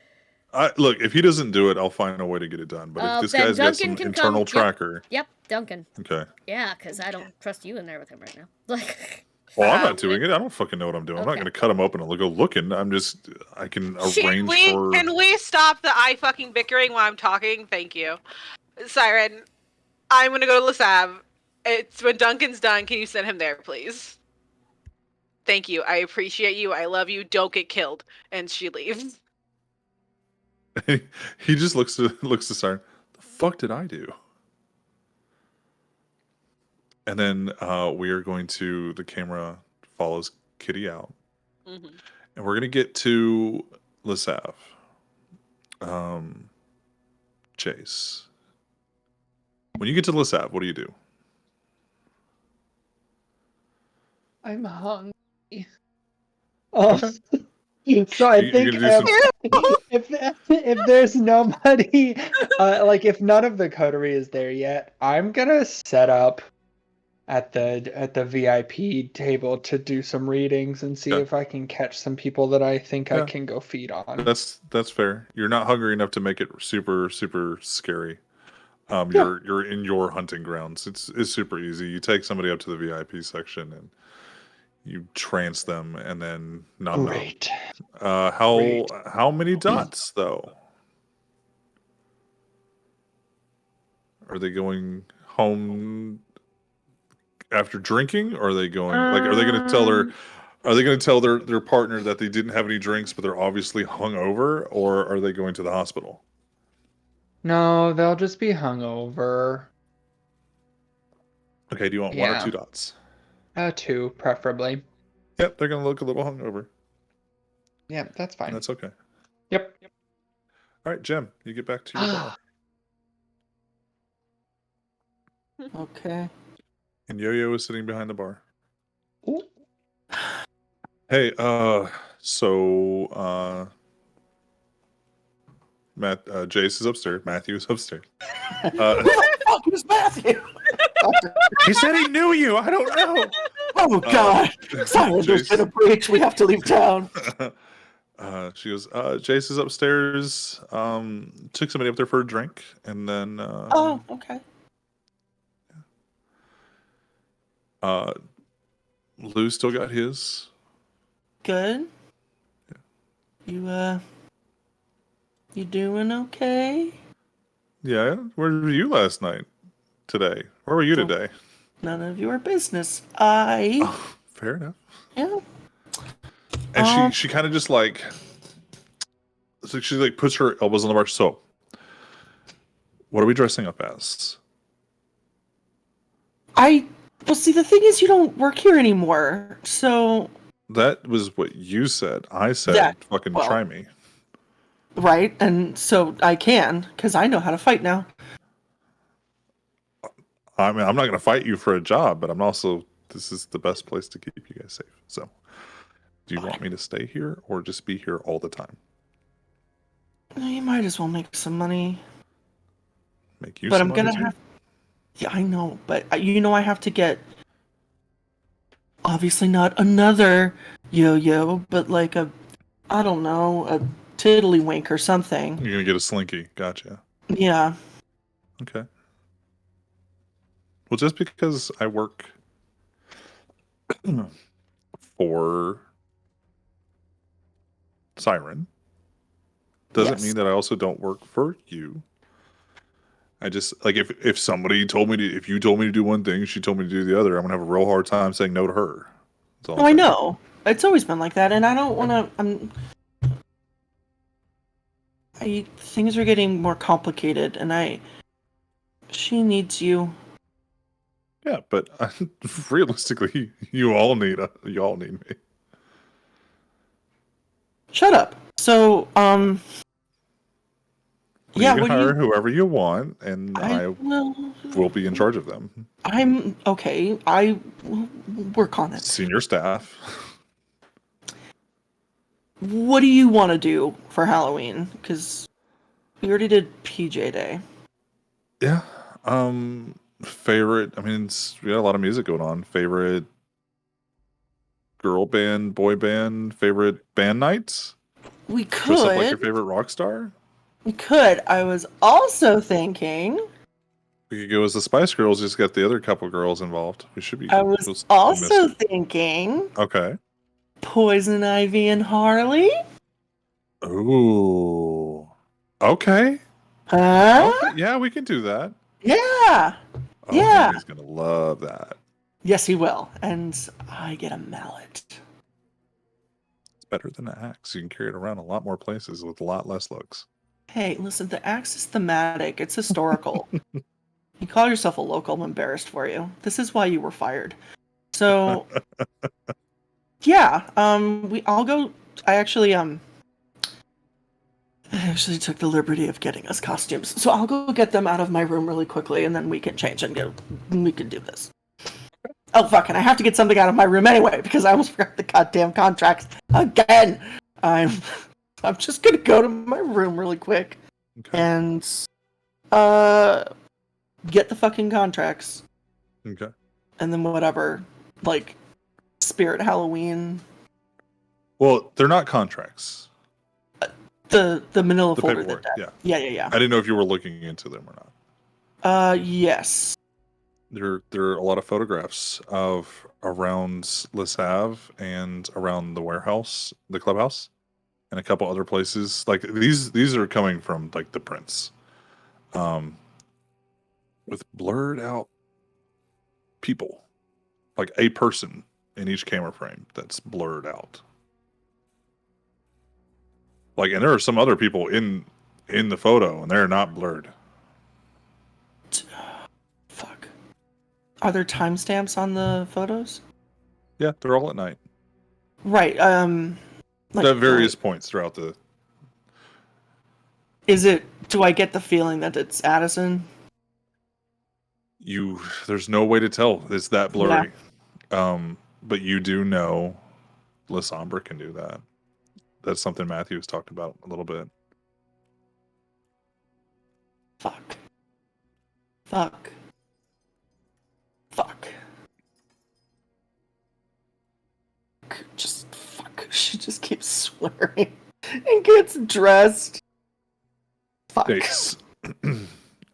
Look, if he doesn't do it, I'll find a way to get it done. But if this guy's got some internal tracker. Yep, Duncan. Okay. Yeah, because I don't trust you in there with him right now. Like. Well, I'm not doing it. I don't fucking know what I'm doing. I'm not going to cut him open and go looking. I can arrange for... Can we stop the eye fucking bickering while I'm talking? Thank you. Siren, I'm going to go to Les Ave. It's when Duncan's done. Can you send him there, please? Thank you. I appreciate you. I love you. Don't get killed. And she leaves. He just looks to Siren. The fuck did I do? And then we are going to, the camera follows Kitty out. Mm-hmm. And we're going to get to Les Ave. Chase. When you get to Les Ave, what do you do? I'm hungry. So I think if there's nobody, like if none of the coterie is there yet, I'm gonna set up at the VIP table to do some readings and see if I can catch some people that I think I can go feed on. That's fair. You're not hungry enough to make it super super scary. You're in your hunting grounds. It's super easy. You take somebody up to the VIP section and you trance them, and then Great. How many dots though? Are they going home after drinking, or are they going are they going to tell their partner that they didn't have any drinks but they're obviously hungover, or are they going to the hospital? No, they'll just be hungover. Okay, do you want 1 or 2 dots? 2, preferably. Yep, they're going to look a little hungover. Yeah, that's fine. That's okay. Yep. All right, Jem, you get back to your bar. Okay. And Yo-Yo is sitting behind the bar. Ooh. Hey, so Jace is upstairs. Matthew is upstairs. Who the fuck is Matthew? He said he knew you. I don't know. Oh God! Sorry, there's been a breach. We have to leave town. She goes, Jace is upstairs. Took somebody up there for a drink, and then Oh, okay. Lou still got his. Good. You doing okay? Yeah, where were you last night? Today? Where were you Oh. today? None of your business. Oh, fair enough. Yeah. And she kind of just like, so she like puts her elbows on the bar. So, what are we dressing up as? Well, see, the thing is, you don't work here anymore, so That was what you said. I said, That- fucking well- try me. right, and so I can because I know how to fight now. I mean, I'm not going to fight you for a job, but I'm also, this is the best place to keep you guys safe. So, do you want me to stay here or just be here all the time? You might as well make some money. Make you But some I'm gonna money too? have. Yeah, I know, but I have to get. Obviously, not another yo-yo, but like I don't know, a tiddlywink or something. You're going to get a slinky. Gotcha. Yeah. Okay. Well, just because I work for Siren doesn't Yes. mean that I also don't work for you. I just like if somebody told me to, if you told me to do one thing, she told me to do the other, I'm gonna have a real hard time saying no to her. That's all Oh, I'm I saying. know. It's always been like that, and I don't want to. Things are getting more complicated, and she needs you. Yeah, but realistically, you all need me. Shut up. So, yeah, You can what do hire you? whoever you want, and I will be in charge of them. I'm okay. I will work on it. Senior staff. What do you want to do for Halloween? Because we already did PJ Day. Yeah. Favorite. I mean, we got a lot of music going on. Favorite girl band, boy band. Favorite band nights. We Dress up like your could. favorite rock star. We could. I was also thinking. We could go as the Spice Girls. Just get the other couple girls involved. We should be. I was missed also it. thinking Okay. Poison Ivy and Harley. Ooh. Okay. Huh? Okay. Yeah, we can do that. Yeah. Oh, Yeah. He's gonna love that. Yes, he will. And I get a mallet. It's better than an axe. You can carry it around a lot more places with a lot less looks. Hey, listen, the axe is thematic. It's historical. You call yourself a local, I'm embarrassed for you. This is why you were fired. So, yeah, I'll go. I actually took the liberty of getting us costumes. So I'll go get them out of my room really quickly, and then we can change and we can do this. Oh, fuck, and I have to get something out of my room anyway, because I almost forgot the goddamn contracts again. I'm just gonna go to my room really quick Okay. and get the fucking contracts, Okay. and then whatever, like Spirit Halloween, Well, they're not contracts. the manila The folder. paperwork. Yeah. Yeah. I didn't know if you were looking into them or not. Yes. There are a lot of photographs of around Les Havre and around the warehouse, the clubhouse, and a couple other places. Like these are coming from like the prints, with blurred out people, like a person in each camera frame that's blurred out. Like, and there are some other people in the photo, and they're not blurred. Fuck. Are there timestamps on the photos? Yeah, they're all at night. Right. Like, At various points throughout the. Do I get the feeling that it's Addison? There's no way to tell. It's that blurry. But you do know Lasombra can do that. That's something Matthew's talked about a little bit. Fuck. Just fuck. She just keeps swearing. it's dressed. Fuck. Dace,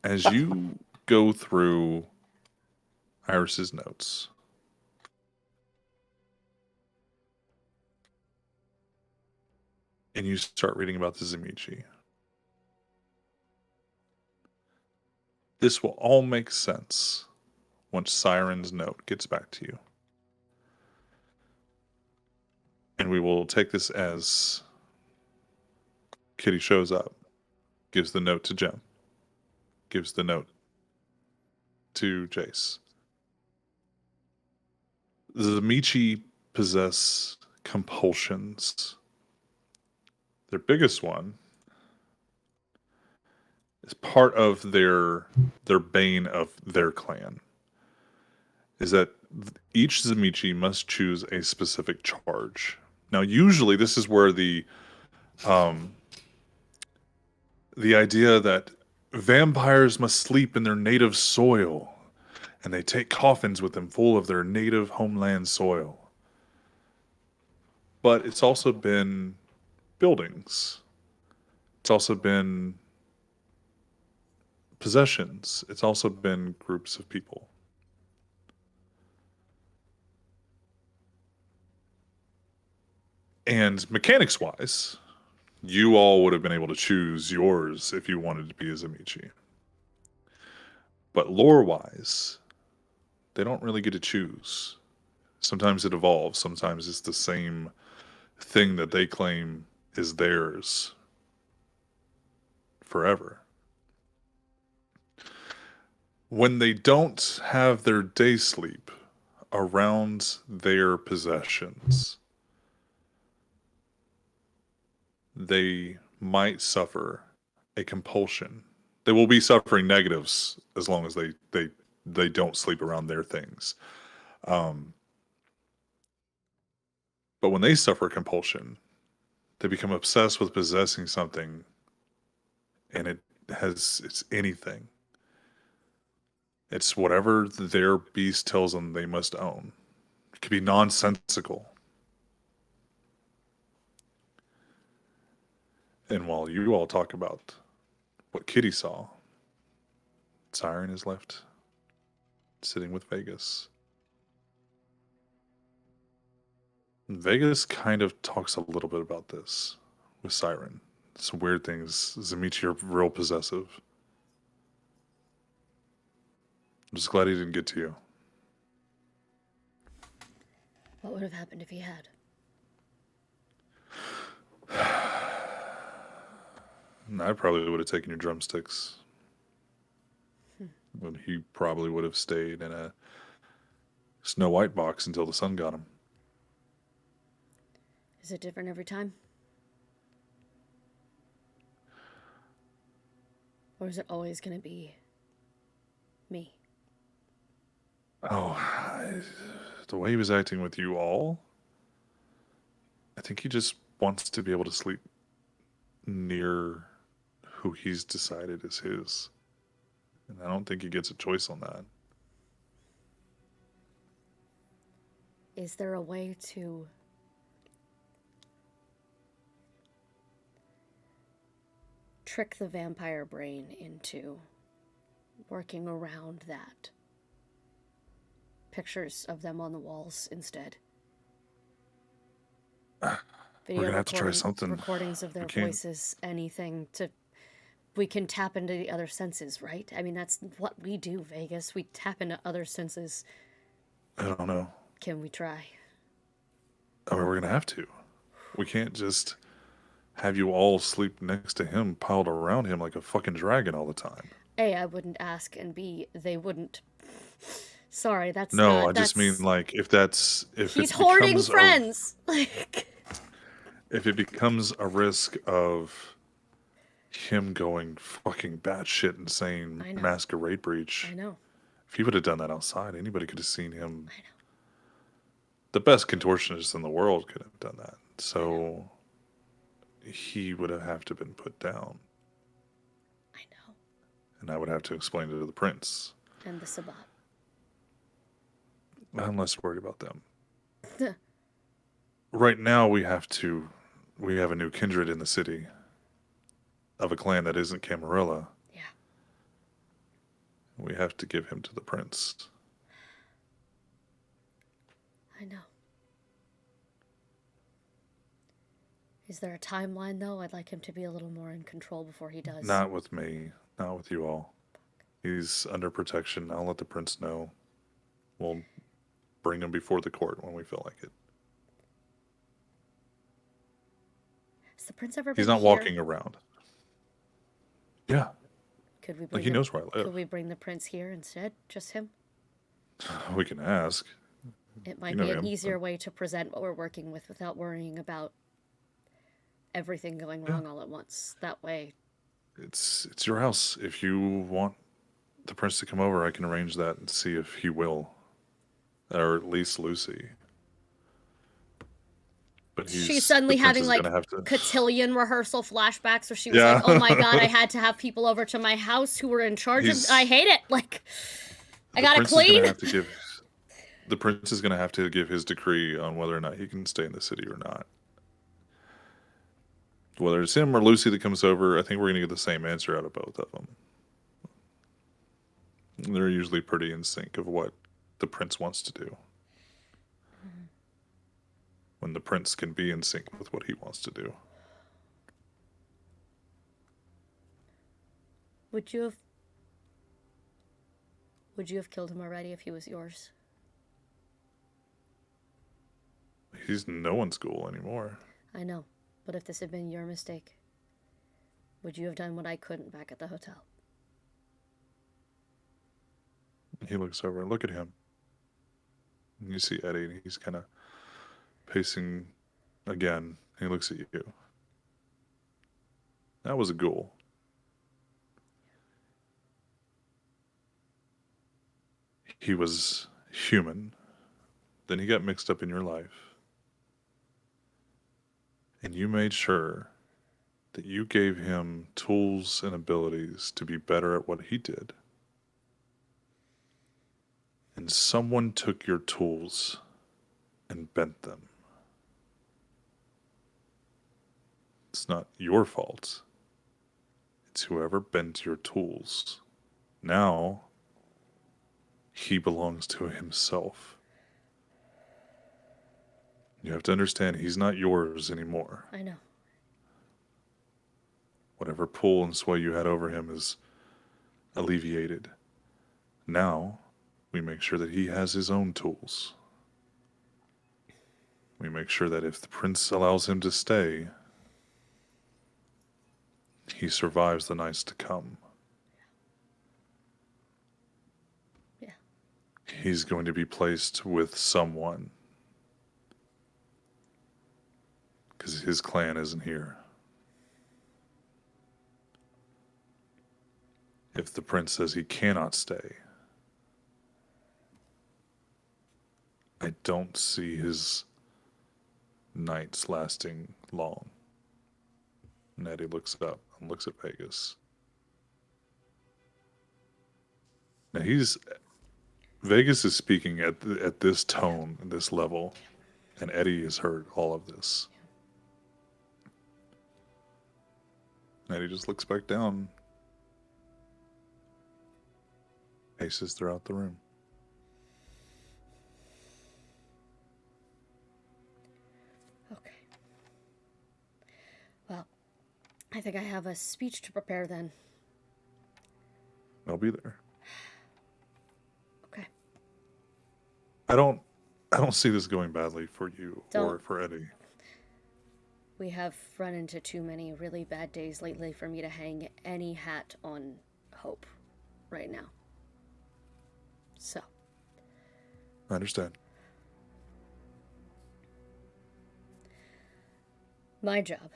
as you go through Iris's notes, and you start reading about the Zamichi, this will all make sense once Siren's note gets back to you. And we will take this as Kitty shows up, gives the note to Jem, gives the note to Jace. The Michi possess compulsions. Their biggest one is part of their bane of their clan. Is that each Zamichi must choose a specific charge. Now, usually, this is where the idea that vampires must sleep in their native soil, and they take coffins with them full of their native homeland soil. But it's also been buildings. It's also been possessions. It's also been groups of people. And mechanics-wise, you all would have been able to choose yours if you wanted to be a Zamichi. But lore-wise, they don't really get to choose. Sometimes it evolves. Sometimes it's the same thing that they claim is theirs forever. When they don't have their day sleep around their possessions, they might suffer a compulsion. They will be suffering negatives as long as they don't sleep around their things. But when they suffer compulsion, they become obsessed with possessing something, and it's anything. It's whatever their beast tells them they must own. It could be nonsensical. And while you all talk about what Kitty saw, Siren is left sitting with Vegas. And Vegas kind of talks a little bit about this with Siren. Some weird things. Zamichi are real possessive. I'm just glad he didn't get to you. What would have happened if he had? I probably would have taken your drumsticks. But he probably would have stayed in a Snow White box until the sun got him. Is it different every time? Or is it always going to be me? Oh, the way he was acting with you all, I think he just wants to be able to sleep near who he's decided is his. And I don't think he gets a choice on that. Is there a way to trick the vampire brain into working around that? Pictures of them on the walls instead. We're gonna have to try something. Recordings of their voices, anything to... We can tap into the other senses, right? I mean, that's what we do, Vegas. We tap into other senses. I don't know. Can we try? I mean, we're gonna have to. We can't just have you all sleep next to him, piled around him like a fucking dragon all the time. A, I wouldn't ask, and B, they wouldn't. Sorry, that's no. not, I just mean like if he's hoarding friends. If it becomes a risk of him going fucking batshit insane, masquerade breach. I know. If he would have done that outside, anybody could have seen him. I know. The best contortionist in the world could have done that. So he would have to been put down. I know. And I would have to explain it to the prince. And the Sabbat. I'm less worried about them. Right now, we have to we have a new kindred in the city of a clan that isn't Camarilla. Yeah. We have to give him to the prince. I know. Is there a timeline, though? I'd like him to be a little more in control before he does. Not with me. Not with you all. He's under protection. I'll let the prince know. We'll bring him before the court when we feel like it. Has the prince ever been He's not here? walking around. Yeah. Could we bring Like, he knows where I live. Could we bring the prince here instead? Just him? We can ask. It might You know be an him. easier way to present what we're working with without worrying about everything going wrong all at once. That way. It's your house. If you want the prince to come over, I can arrange that and see if he will. Or at least Lucy. But She's suddenly the prince having is like gonna have to... cotillion rehearsal flashbacks where she was Yeah. like, "Oh my god, I had to have people over to my house who were in charge of. I hate it. Like, I gotta clean." The prince is gonna have to give his decree on whether or not he can stay in the city or not. Whether it's him or Lucy that comes over, I think we're gonna get the same answer out of both of them. They're usually pretty in sync of what the prince wants to do. When the prince can be in sync with what he wants to do. Would you have killed him already if he was yours? He's no one's goal anymore. I know, but if this had been your mistake, would you have done what I couldn't back at the hotel? He looks over and look at him. And you see Eddie, and he's kind of pacing again. He looks at you. That was a ghoul. He was human. Then he got mixed up in your life. And you made sure that you gave him tools and abilities to be better at what he did. And someone took your tools and bent them. It's not your fault. It's whoever bent your tools. Now, he belongs to himself. You have to understand, he's not yours anymore. I know. Whatever pull and sway you had over him is alleviated. Now, we make sure that he has his own tools. We make sure that if the prince allows him to stay, he survives the nights to come. Yeah. He's going to be placed with someone. Because his clan isn't here. If the prince says he cannot stay, I don't see his nights lasting long. And Eddie looks up and looks at Vegas. Now Vegas is speaking at this tone, and this level, and Eddie has heard all of this. And Eddie just looks back down, paces throughout the room. Okay. Well, I think I have a speech to prepare then. I'll be there. Okay. I don't see this going badly for you or Don't. for Eddie. We have run into too many really bad days lately for me to hang any hat on hope right now. So. I understand. My job.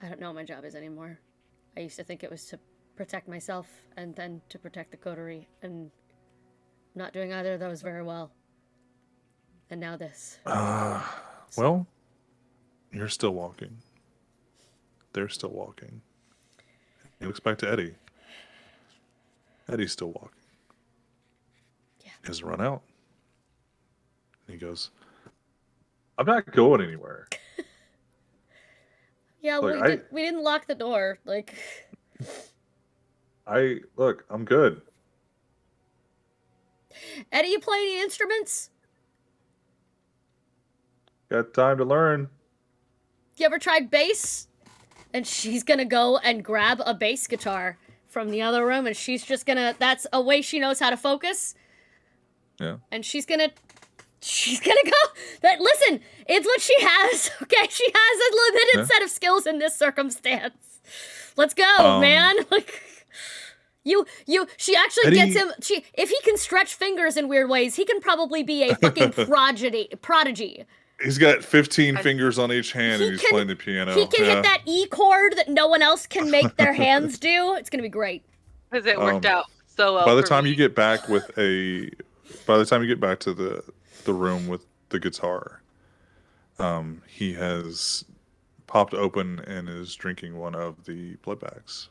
I don't know what my job is anymore. I used to think it was to protect myself and then to protect the coterie, and I'm not doing either of those very well. And now this. Well, you're still walking. They're still walking. He looks back to Eddie. Eddie's still walking. Yeah. He hasn't run out. And he goes, I'm not going anywhere. Yeah, Look, we didn't lock the door. Like, look, I'm good. Eddie, you play any instruments? Got time to learn. You ever tried bass? And she's gonna go and grab a bass guitar from the other room, and she's just gonna, that's a way she knows how to focus. Yeah. And she's gonna go, listen, it's what she has, okay? She has a limited set of skills in this circumstance. Let's go, man. Like, she actually Eddie, gets him, if he can stretch fingers in weird ways, he can probably be a fucking prodigy. He's got 15 fingers on each hand, and he's playing the piano. He can hit that E chord that no one else can make their hands do. It's gonna be great. Because it worked out so well. By the for time me. you get back to the room with the guitar, he has popped open and is drinking one of the blood bags.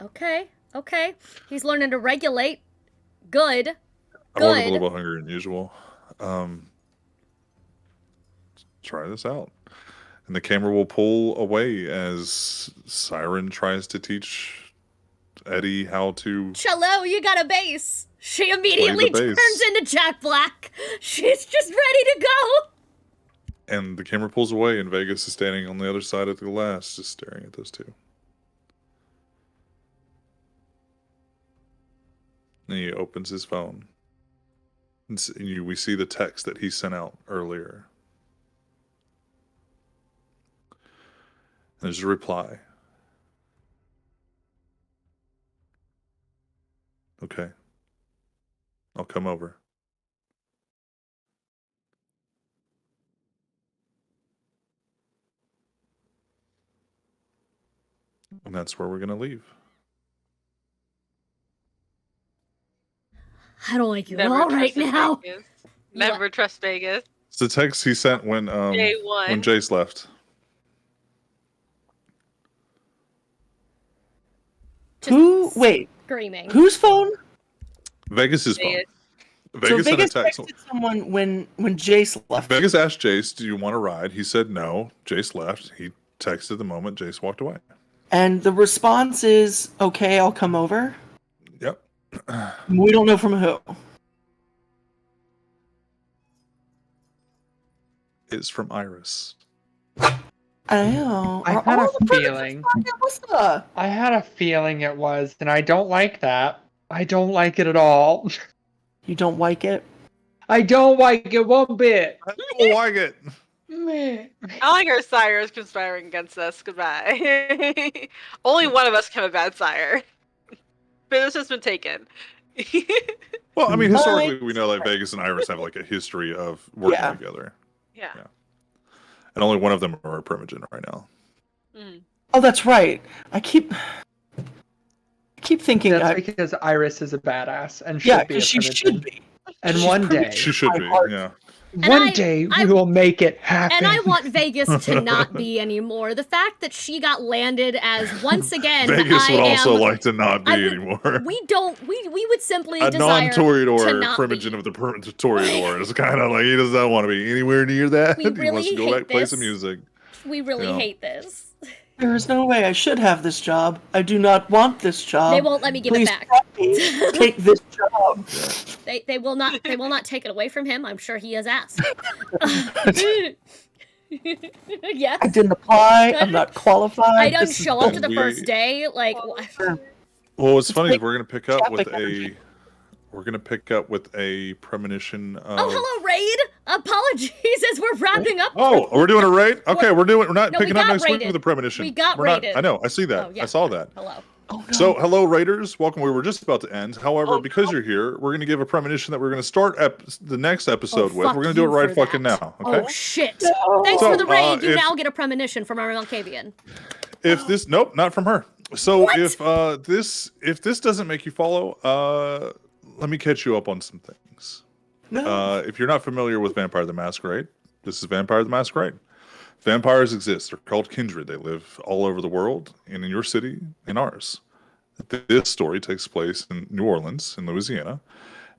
Okay. He's learning to regulate. Good. I woke up a little bit hungrier than usual. Try this out. And the camera will pull away as Siren tries to teach Eddie how to... Cello, you got a bass. She immediately bass. turns into Jack Black. She's just ready to go. And the camera pulls away, and Vegas is standing on the other side of the glass, just staring at those two. And he opens his phone. And we see the text that he sent out earlier. There's a reply. Okay. I'll come over. And that's where we're going to leave. I don't like you at Never all right trusted now. Vegas. Never trust Vegas. It's the text he sent when Day one. Jace left. Just screaming. Whose phone? Vegas's phone. Vegas. Vegas sent a Vegas text. texted someone when Jace left. Vegas asked Jace, do you want to ride? He said no. Jace left. He texted the moment Jace walked away. And the response is, okay, I'll come over. Yep. We don't know from who. It's from Iris. Oh, I are had all a the presents feeling. on Alyssa? I had a feeling it was, and I don't like that. I don't like it at all. You don't like it? I don't like it one bit. I don't like it. Meh. I like our sire is conspiring against us. Goodbye. Only one of us can have a bad sire. But this has been taken. Well, I mean, historically, we know that Vegas and Iris have like a history of working together. Yeah. And only one of them are a primogen right now. Mm. Oh, that's right. I keep thinking. That's because Iris is a badass and should Yeah, be a because she primitive. should be. And She's one pretty- day, She should be, heart. yeah. one day we will make it happen. And I want Vegas to not be anymore. The fact that she got landed as once again, Vegas I would also am, like to not be I would- anymore. we would simply A desire non-Toreador to not primogen be. of the Toreador. It's kind of like he doesn't want to be anywhere near that. We He wants really to go hate back play this. some music. We really Yeah. hate this. There is no way I should have this job. I do not want this job. They won't let me give Please it back. let me take this job. They will not take it away from him. I'm sure he has asked. Yes. I didn't apply. I'm not qualified. I don't This is show up to the We- first day. Like, Well, what's funny is like we're gonna pick up with traffic energy. a premonition of. oh, hello, Raid. Apologies as we're wrapping up. Oh, we're doing a raid. Okay, we're not No, we picking up got next week raided. with a premonition. We got We're not- raided. I know. I see that. Oh, yeah. I saw that. Hello. Oh, no. So, hello, Raiders. Welcome. We were just about to end. However, Oh, because you're here, we're going to give a premonition that we're going to start the next episode with. fuck We're going to do it you right for fucking that. now. Okay. Oh shit! No. Thanks So, for the raid. You if- now get a premonition from our Malkavian. If this, nope, not from her. So What? if this doesn't make you follow, let me catch you up on some things. No. If you're not familiar with Vampire the Masquerade, this is Vampire the Masquerade. Vampires exist. They're called kindred. They live all over the world and in your city, in ours. This story takes place in New Orleans, in Louisiana,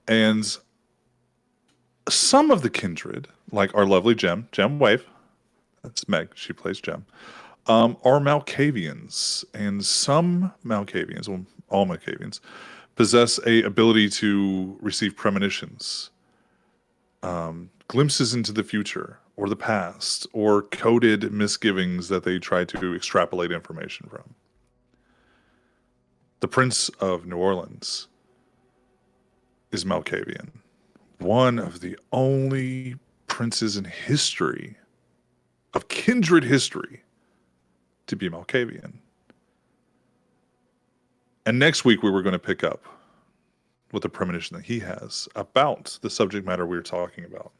and some of the kindred, like our lovely Gem Wave, that's Meg, she plays Gem, are Malkavians, and some Malkavians, well, all Malkavians, possess a ability to receive premonitions, glimpses into the future or the past, or coded misgivings that they try to extrapolate information from. The Prince of New Orleans is Malkavian, one of the only princes in history, of kindred history, to be Malkavian. And next week we were going to pick up with the premonition that he has about the subject matter we were talking about.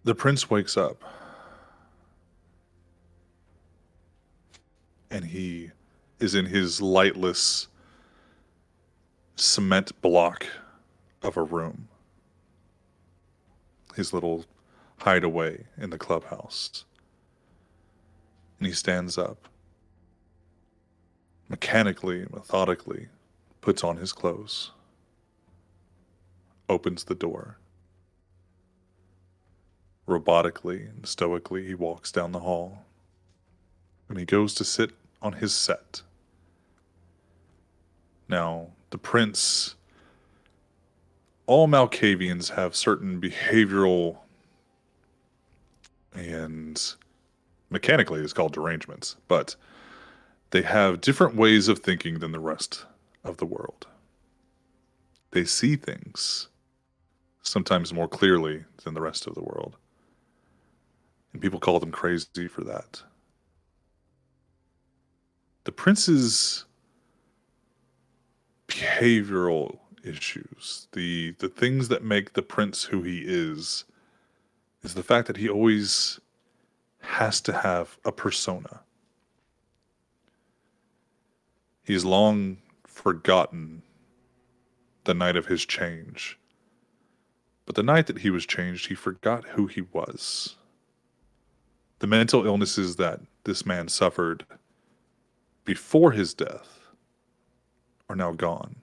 The prince wakes up and he is in his lightless cement block of a room, his little hideaway in the clubhouse. And he stands up, mechanically, methodically, puts on his clothes, opens the door. Robotically and stoically, he walks down the hall, and he goes to sit on his set. Now, the prince, all Malkavians have certain behavioral and mechanically it's called derangements, but they have different ways of thinking than the rest of the world. They see things sometimes more clearly than the rest of the world. And people call them crazy for that. The prince's behavioral issues, the things that make the prince who he is the fact that he always has to have a persona. He's long forgotten the night of his change. But the night that he was changed, he forgot who he was. The mental illnesses that this man suffered before his death are now gone.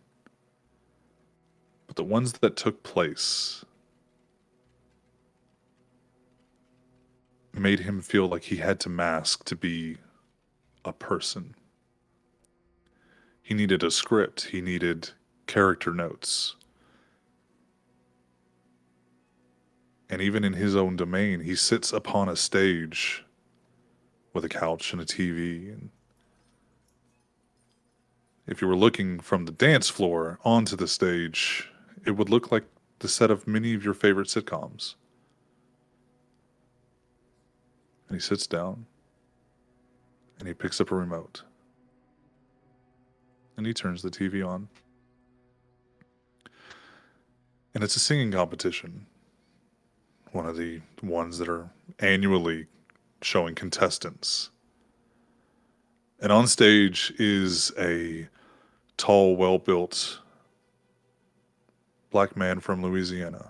But the ones that took place made him feel like he had to mask to be a person. He needed a script. He needed character notes. And even in his own domain, he sits upon a stage with a couch and a TV. And if you were looking from the dance floor onto the stage, it would look like the set of many of your favorite sitcoms. And he sits down, and he picks up a remote, and he turns the TV on. And it's a singing competition. One of the ones that are annually showing contestants. And on stage is a tall, well-built black man from Louisiana.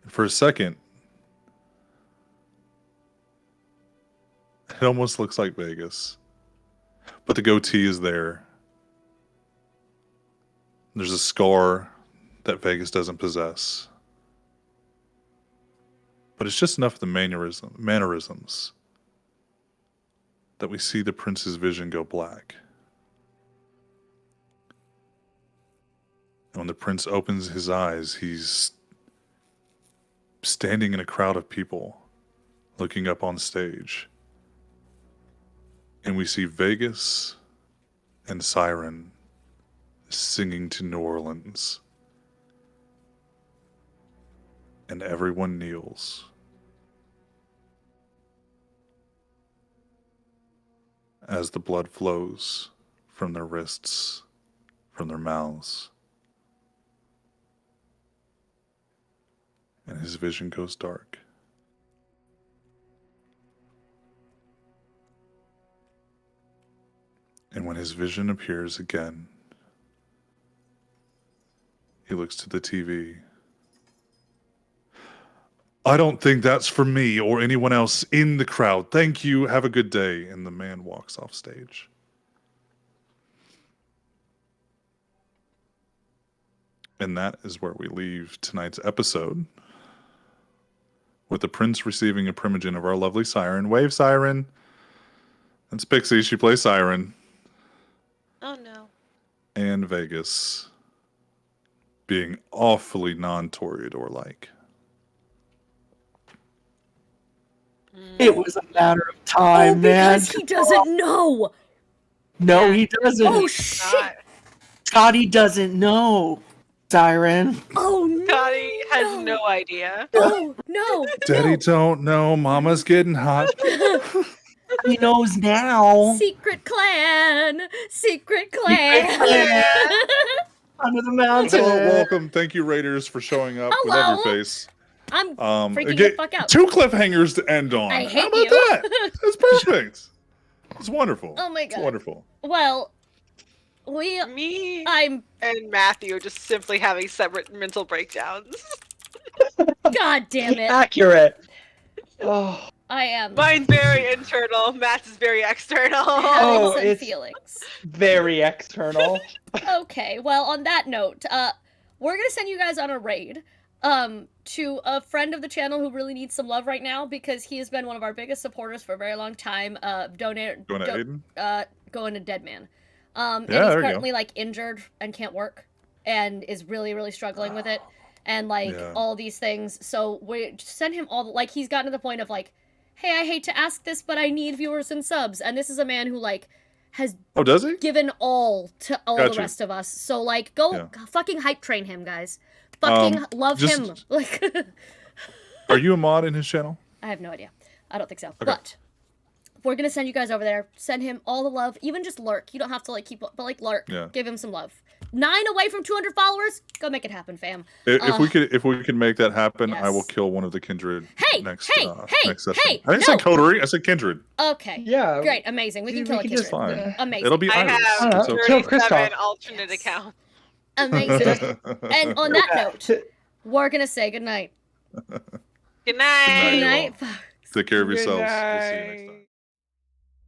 And for a second, it almost looks like Vegas. But the goatee is there. There's a scar that Vegas doesn't possess. But it's just enough of the mannerisms that we see the prince's vision go black. And when the prince opens his eyes, he's standing in a crowd of people looking up on stage. And we see Vegas and Siren singing to New Orleans. And everyone kneels. As the blood flows from their wrists, from their mouths. And his vision goes dark. And when his vision appears again, he looks to the TV. I don't think that's for me or anyone else in the crowd. Thank you. Have a good day. And the man walks off stage. And that is where we leave tonight's episode, with the prince receiving a primogen of our lovely Siren. Wave, Siren. That's Pixie. She plays Siren. Oh no. And Vegas being awfully non-Toreador-like. It was a matter of time, man. Because he doesn't know. No, he doesn't. Oh shit. Scotty doesn't know. Siren. Oh no. Scotty has no idea. Oh no. Daddy don't know. Mama's getting hot. He knows now. Secret clan. Secret clan. clan. Under the mountain. Hello, welcome. Thank you, Raiders, for showing up. We love your face. I'm freaking the fuck out. 2 cliffhangers to end on. I How hate about you. that? That's perfect. It's wonderful. Oh my It's God. wonderful. Well, Me I'm and Matthew are just simply having separate mental breakdowns. God damn it. Accurate. Oh, I am Mine's very internal. Matt's is very external. having Oh, some it's- feelings. very external. Okay, well, on that note, we're gonna send you guys on a raid, to a friend of the channel who really needs some love right now because he has been one of our biggest supporters for a very long time. Going to Aiden? Going to Dead Man. Yeah, And he's there you go. currently like injured and can't work, and is really, really struggling with it, and like Yeah. all these things. So we just send him all the, like he's gotten to the point of like, hey, I hate to ask this, but I need viewers and subs, and this is a man who like has Oh, does he? given all to all the Gotcha. rest of us. So like, go Yeah. fucking hype train him, guys. Fucking love just- him. Like, Are you a mod in his channel? I have no idea. I don't think so. Okay. But we're gonna send you guys over there. Send him all the love. Even just lurk. You don't have to like keep, but like lurk. Yeah. Give him some love. 9 away from 200 followers. Go make it happen, fam. If we could make that happen, I will yes. kill one of the kindred Hey, next hey, next session. hey, I didn't say no. coterie, I said kindred. Okay. Yeah. Great. Amazing. We can We kill a could kid. just- Fine. Amazing. It'll be I Iris. have It's okay. Kill 37 Kristoff. alternate Yes. accounts. Amazing. And on that note, we're gonna say goodnight. Good night. Good Good night. night. Take care of Good yourselves. We'll see you next night. time.